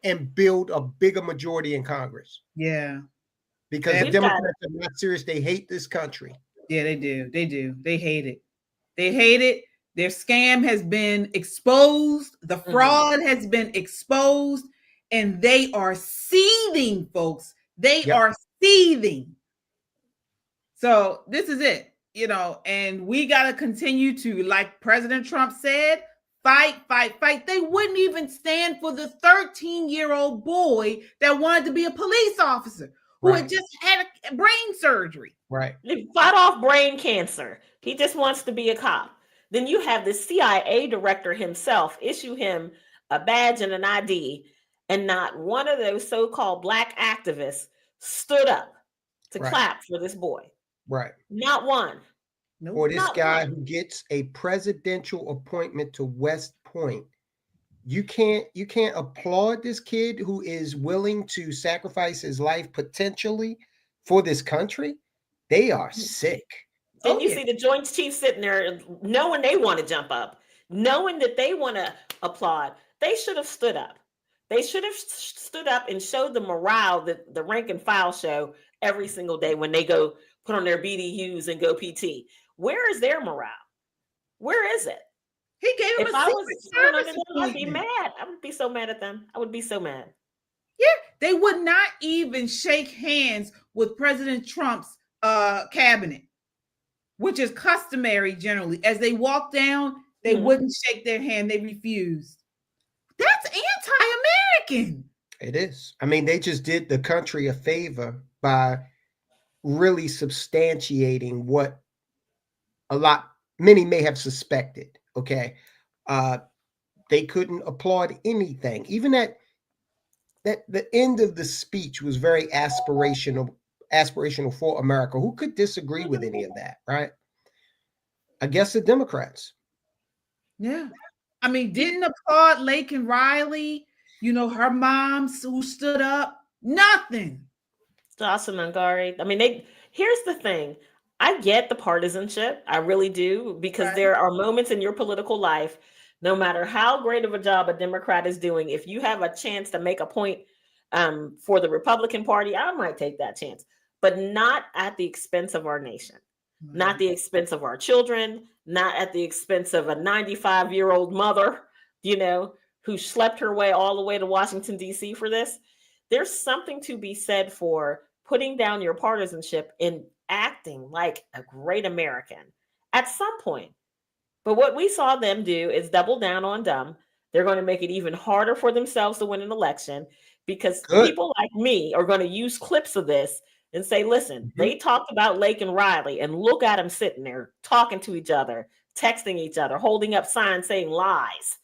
and build a bigger majority in Congress. Yeah. Because the Democrats are not serious. They hate this country. Yeah, they do. They do. They hate it. They hate it. Their scam has been exposed. The fraud has been exposed. And they are seething, folks. They are seething. So this is it, and we got to continue to, like President Trump said, fight, fight, fight. They wouldn't even stand for the 13-year-old boy that wanted to be a police officer who had just had a brain surgery. Right. He fought off brain cancer. He just wants to be a cop. Then you have the CIA director himself issue him a badge and an ID. And not one of those so-called Black activists stood up to clap for this boy. Right. Not one. Or this guy who gets a presidential appointment to West Point. You can't applaud this kid who is willing to sacrifice his life potentially for this country. They are sick. Then you see the Joint Chiefs sitting there knowing they want to jump up, knowing that they want to applaud. They should have stood up. They should have stood up and showed the morale that the rank and file show every single day when they go put on their BDUs and go PT. Where is their morale? Where is it? He gave them if a I was service I'd be mad. I would be so mad at them. I would be so mad. Yeah, they would not even shake hands with President Trump's cabinet, which is customary generally. As they walk down, they wouldn't shake their hand. They refused. That's anti-American. It is. I mean, they just did the country a favor by really substantiating what many may have suspected. Okay. They couldn't applaud anything. Even that the end of the speech was very aspirational for America. Who could disagree with any of that, right? I guess the Democrats. Yeah. I mean, didn't applaud Lake and Riley, her moms who stood up. Nothing. Jocelyn Angari. I mean, here's the thing. I get the partisanship. I really do, because there are moments in your political life, no matter how great of a job a Democrat is doing, if you have a chance to make a point for the Republican Party, I might take that chance, but not at the expense of our nation, not the expense of our children, not at the expense of a 95-year-old mother, who slept her way all the way to Washington, D.C. for this. There's something to be said for putting down your partisanship and acting like a great American at some point. But what we saw them do is double down on dumb. They're going to make it even harder for themselves to win an election, because people like me are going to use clips of this and say, listen, they talked about Lake and Riley, and look at them sitting there talking to each other, texting each other, holding up signs saying lies.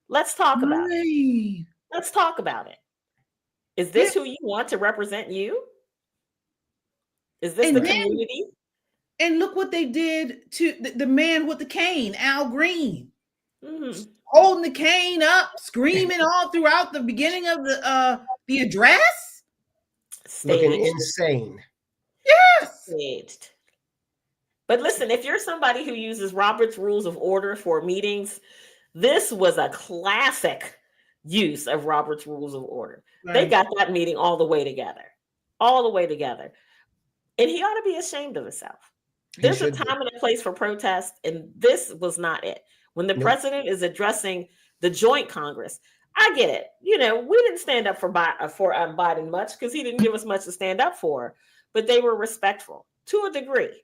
Let's talk about it. Let's talk about it. Is this who you want to represent you? Is this the community? And look what they did to the man with the cane, Al Green, holding the cane up, screaming all throughout the beginning of the address. Looking insane. Yes. Staged. But listen, if you're somebody who uses Robert's Rules of Order for meetings, this was a classic use of Robert's Rules of Order. Right. They got that meeting all the way together. And he ought to be ashamed of himself. There's a time and a place for protest, and this was not it. When the president is addressing the joint Congress, I get it. We didn't stand up for Biden much because he didn't give us much to stand up for, but they were respectful to a degree.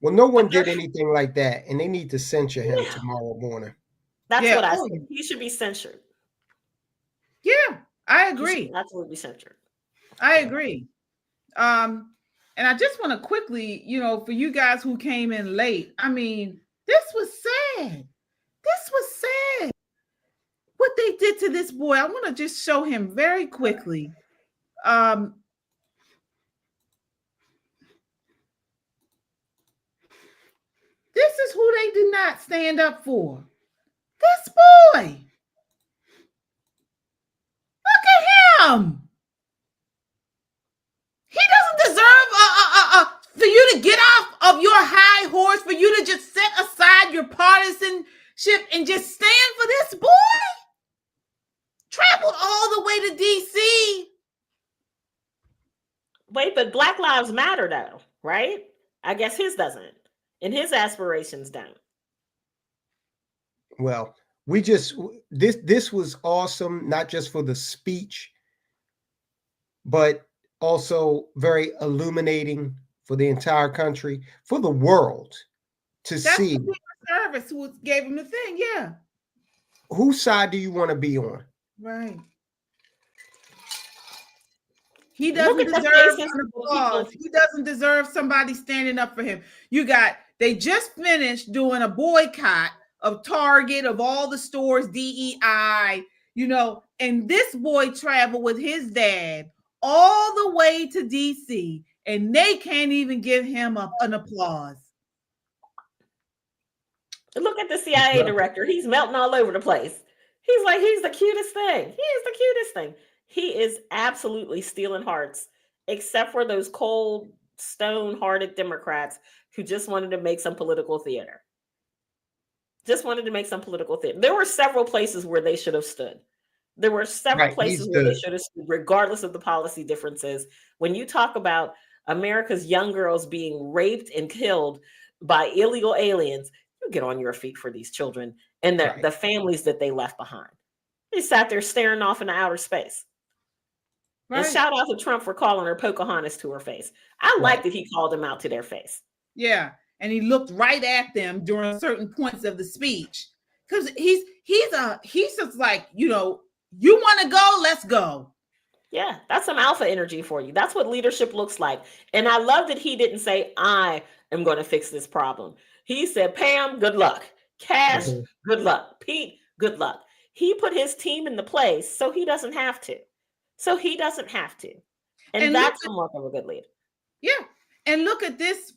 Well, no one did anything like that, and they need to censure him tomorrow morning. That's what I think. He should be censured. Yeah, I agree. Absolutely censured. I agree. And I just want to quickly, for you guys who came in late, I mean, this was sad. What they did to this boy. I want to just show him very quickly. This is who they did not stand up for. This boy. Look at him. He doesn't deserve for you to get off of your high horse, for you to just set aside your partisanship and just stand for this boy. Traveled all the way to D.C. Wait, but Black Lives Matter, though, right? I guess his doesn't, and his aspirations don't. Well, this was awesome, not just for the speech, but also very illuminating for the entire country, for the world to see. That's the Service who gave him the thing, yeah. Whose side do you want to be on? Right. He doesn't deserve an applause. He doesn't deserve somebody standing up for him. They just finished doing a boycott of Target, of all the stores, DEI, and this boy traveled with his dad all the way to DC, and they can't even give him an applause. Look at the CIA director. He's melting all over the place. He's the cutest thing. He is the cutest thing. He is absolutely stealing hearts, except for those cold, stone-hearted Democrats who just wanted to make some political theater. There were several places where they should have stood. Regardless of the policy differences. When you talk about America's young girls being raped and killed by illegal aliens, you get on your feet for these children and the families that they left behind. They sat there staring off into outer space. And shout out to Trump for calling her Pocahontas to her face. I like that he called them out to their face. Yeah. And he looked right at them during certain points of the speech. Because he's just like, you want to go, let's go. Yeah, that's some alpha energy for you. That's what leadership looks like. And I love that he didn't say, I am going to fix this problem. He said, Pam, good luck. Cash, good luck. Pete, good luck. He put his team in the place so he doesn't have to. And that's the mark of a good leader. Yeah. And look at this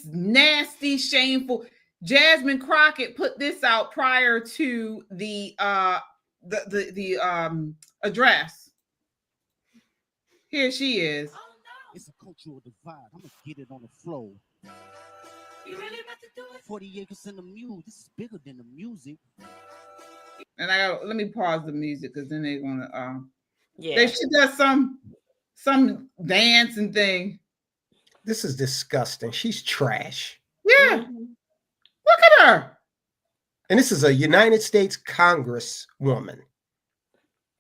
nasty, shameful. Jasmine Crockett put this out prior to the address. Here she is. It's a cultural divide. I'm gonna get it on the floor. You really about to do it? 40 acres in the mule. This is bigger than the music. And let me pause the music because then they're gonna yeah. She does some dancing thing. This is disgusting. She's trash. Yeah. Look at her. And this is a United States Congresswoman.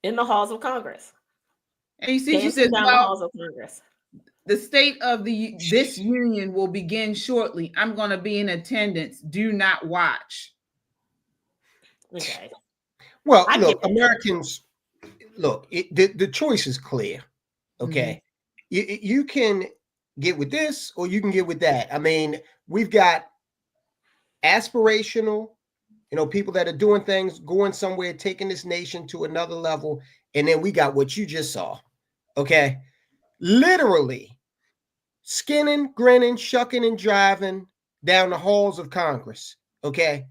In the halls of Congress. And you see, she says, the state of this union will begin shortly. I'm going to be in attendance. Do not watch. Okay. Well, look, Americans, the choice is clear. Okay. Mm-hmm. You can get with this or you can get with that. I mean, we've got aspirational, people that are doing things, going somewhere, taking this nation to another level. And then we got what you just saw. Okay. Literally skinning, grinning, shucking, and driving down the halls of Congress. Okay.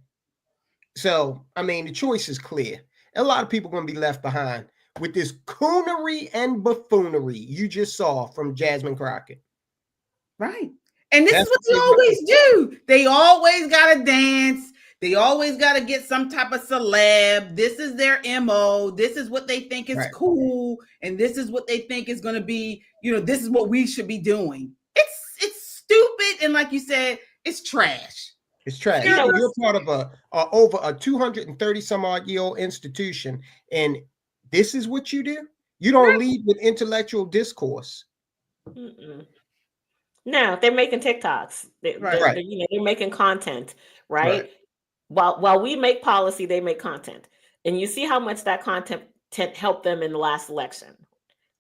So, I mean, the choice is clear. A lot of people are going to be left behind with this coonery and buffoonery you just saw from Jasmine Crockett. Right. And this is what they always do. They always got to dance. They always got to get some type of celeb. This is their MO. This is what they think is cool. And this is what they think is going to be, this is what we should be doing. It's stupid. And like you said, it's trash. It's trash. You're part of over a 230 some odd year old institution. And this is what you do. You don't lead with intellectual discourse. Mm-mm. No, they're making TikToks. They're making content, right? While we make policy, they make content. And you see how much that content helped them in the last election.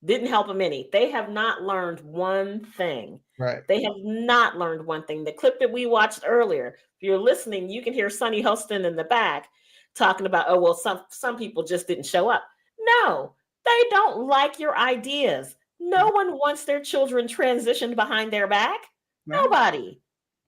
Didn't help them any. They have not learned one thing. Right. They have not learned one thing. The clip that we watched earlier, if you're listening, you can hear Sonny Hostin in the back talking about, some people just didn't show up. No, they don't like your ideas. No one wants their children transitioned behind their back. Right. Nobody.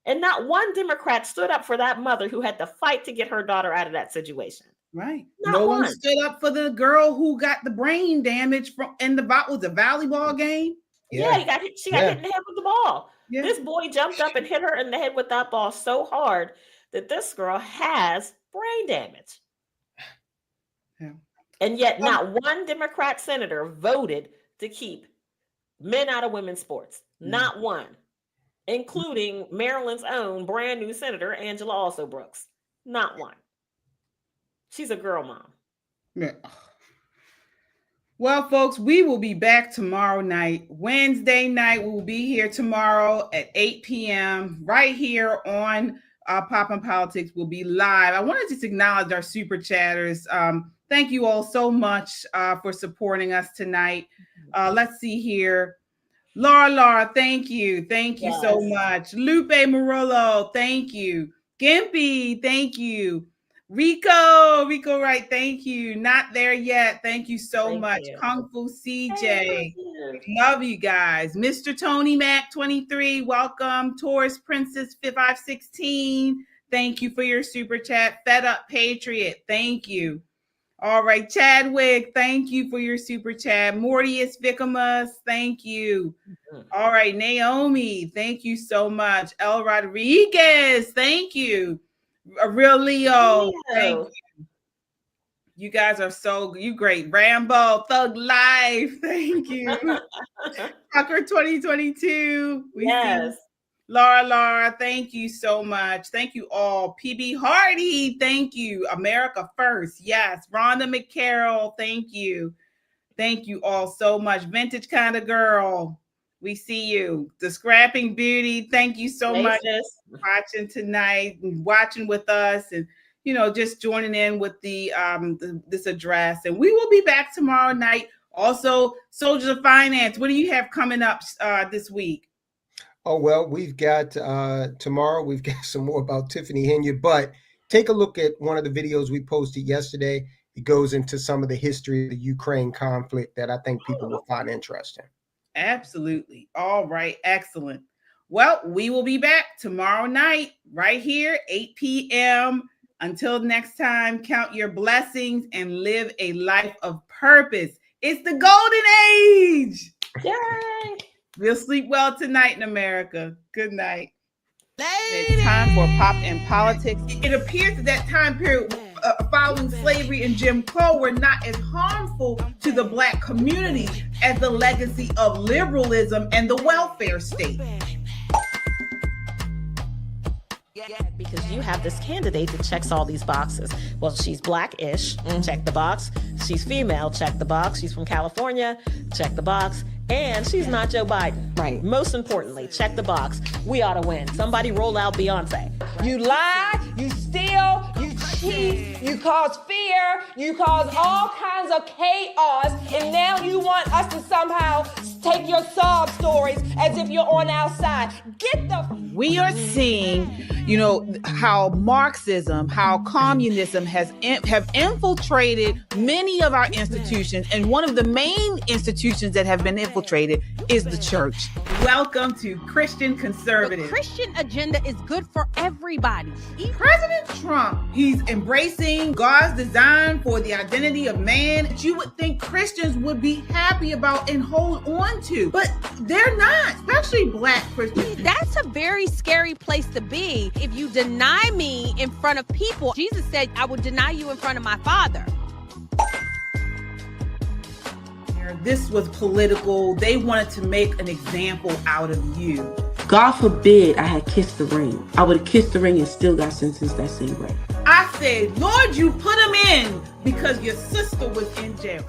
And not one Democrat stood up for that mother who had to fight to get her daughter out of that situation. Right. No one stood up for the girl who got the brain damage in the volleyball game. Yeah, she got hit in the head with the ball. Yeah. This boy jumped up and hit her in the head with that ball so hard that this girl has brain damage. Yeah. And yet not one Democrat senator voted to keep men out of women's sports. Not one. Including Maryland's own brand new senator, Angela Also Brooks. Not one. She's a girl mom. Yeah. Well, folks, we will be back tomorrow night. Wednesday night, we will be here tomorrow at 8 p.m. right here on Poppin' Politics. We'll be live. I want to just acknowledge our super chatters. Thank you all so much for supporting us tonight. Let's see here. Laura, thank you. Thank you so much. Lupe Murillo, thank you. Gimpy, thank you. Rico, right, thank you. Not there yet. Thank you so much. Kung Fu CJ, love you guys. Mr. Tony Mac 23, welcome. Taurus Princess 5516, thank you for your super chat. Fed Up Patriot, thank you. All right, Chadwick, thank you for your super chat. Mortius Vicamus, thank you. All right, Naomi, thank you so much. El Rodriguez, thank you. A Real Leo, thank you. You guys are you great. Rambo, Thug Life, thank you. Tucker 2022, yes. Laura, thank you so much. Thank you all. PB Hardy, thank you. America First, yes. Rhonda McCarroll, thank you. Thank you all so much. Vintage kind of girl, we see you. The Scrapping Beauty, thank you so much for watching tonight and watching with us, and just joining in with the this address. And we will be back tomorrow night. Also, Soldiers of Finance, what do you have coming up this week? Oh, well, we've got tomorrow, we've got some more about Tiffany Henyard, but take a look at one of the videos we posted yesterday. It goes into some of the history of the Ukraine conflict that I think people will find interesting. Absolutely. All right. Excellent. Well, we will be back tomorrow night right here, 8 p.m. Until next time, count your blessings and live a life of purpose. It's the golden age. Yay. We'll sleep well tonight in America. Good night. It's time for Pop and Politics. It appears that time period following slavery and Jim Crow were not as harmful to the Black community as the legacy of liberalism and the welfare state. Because you have this candidate that checks all these boxes. Well, she's Black-ish, check the box. She's female, check the box. She's from California, check the box. And she's not Joe Biden. Right. Most importantly, check the box. We ought to win. Somebody roll out Beyonce. You lie, you steal, you cheat, you cause fear, you cause all kinds of chaos, and now you want us to somehow take your sob stories as if you're on our side. Get the... We are seeing, how Marxism, how communism have infiltrated many of our institutions, and one of the main institutions that have been infiltrated is the church. Welcome to Christian Conservative. The Christian agenda is good for everybody. President Trump, he's embracing God's design for the identity of man that you would think Christians would be happy about and hold on to, but they're not, especially Black Christians. That's a very scary place to be. If you deny me in front of people, Jesus said, I will deny you in front of my Father. This was political. They wanted to make an example out of you. God forbid I had kissed the ring. I would have kissed the ring and still got sentenced that same way. I said, Lord, you put him in because your sister was in jail.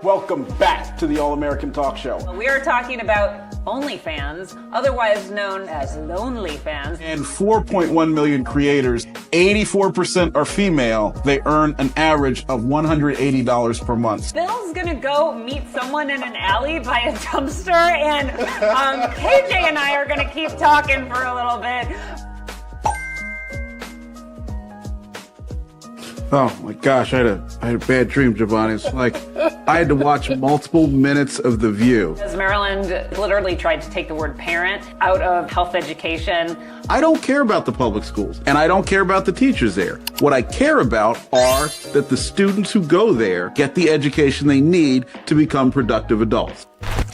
Welcome back to the All-American Talk Show. We are talking about OnlyFans, otherwise known as Lonely Fans. And 4.1 million creators, 84% are female. They earn an average of $180 per month. Bill's gonna go meet someone in an alley by a dumpster, and KJ and I are gonna keep talking for a little bit. Oh my gosh, I had a bad dream, Giovanni. It's like I had to watch multiple minutes of The View. As Maryland literally tried to take the word parent out of health education. I don't care about the public schools, and I don't care about the teachers there. What I care about are that the students who go there get the education they need to become productive adults.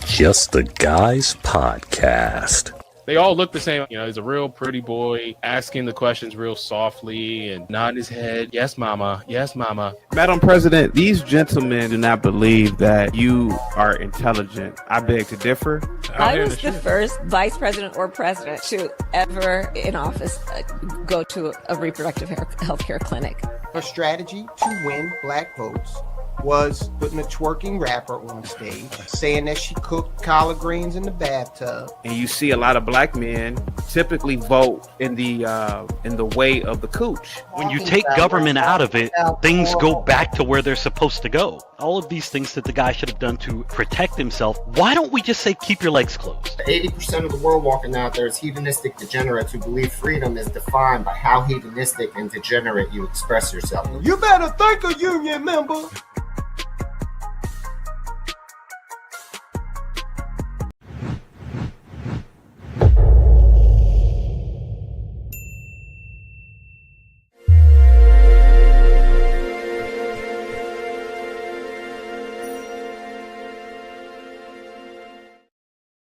Just the Guys Podcast. They all look the same. He's a real pretty boy, asking the questions real softly and nodding his head. Yes, mama. Yes, mama. Madam President, these gentlemen do not believe that you are intelligent. I beg to differ. I was the first vice president or president to ever in office go to a reproductive health care clinic. Her strategy to win Black votes was putting a twerking rapper on stage, saying that she cooked collard greens in the bathtub. And you see a lot of Black men typically vote in the way of the cooch. When you take government out of it, things go back to where they're supposed to go. All of these things that the guy should have done to protect himself, why don't we just say keep your legs closed? 80% of the world walking out there is hedonistic degenerates who believe freedom is defined by how hedonistic and degenerate you express yourself. You better thank a union member.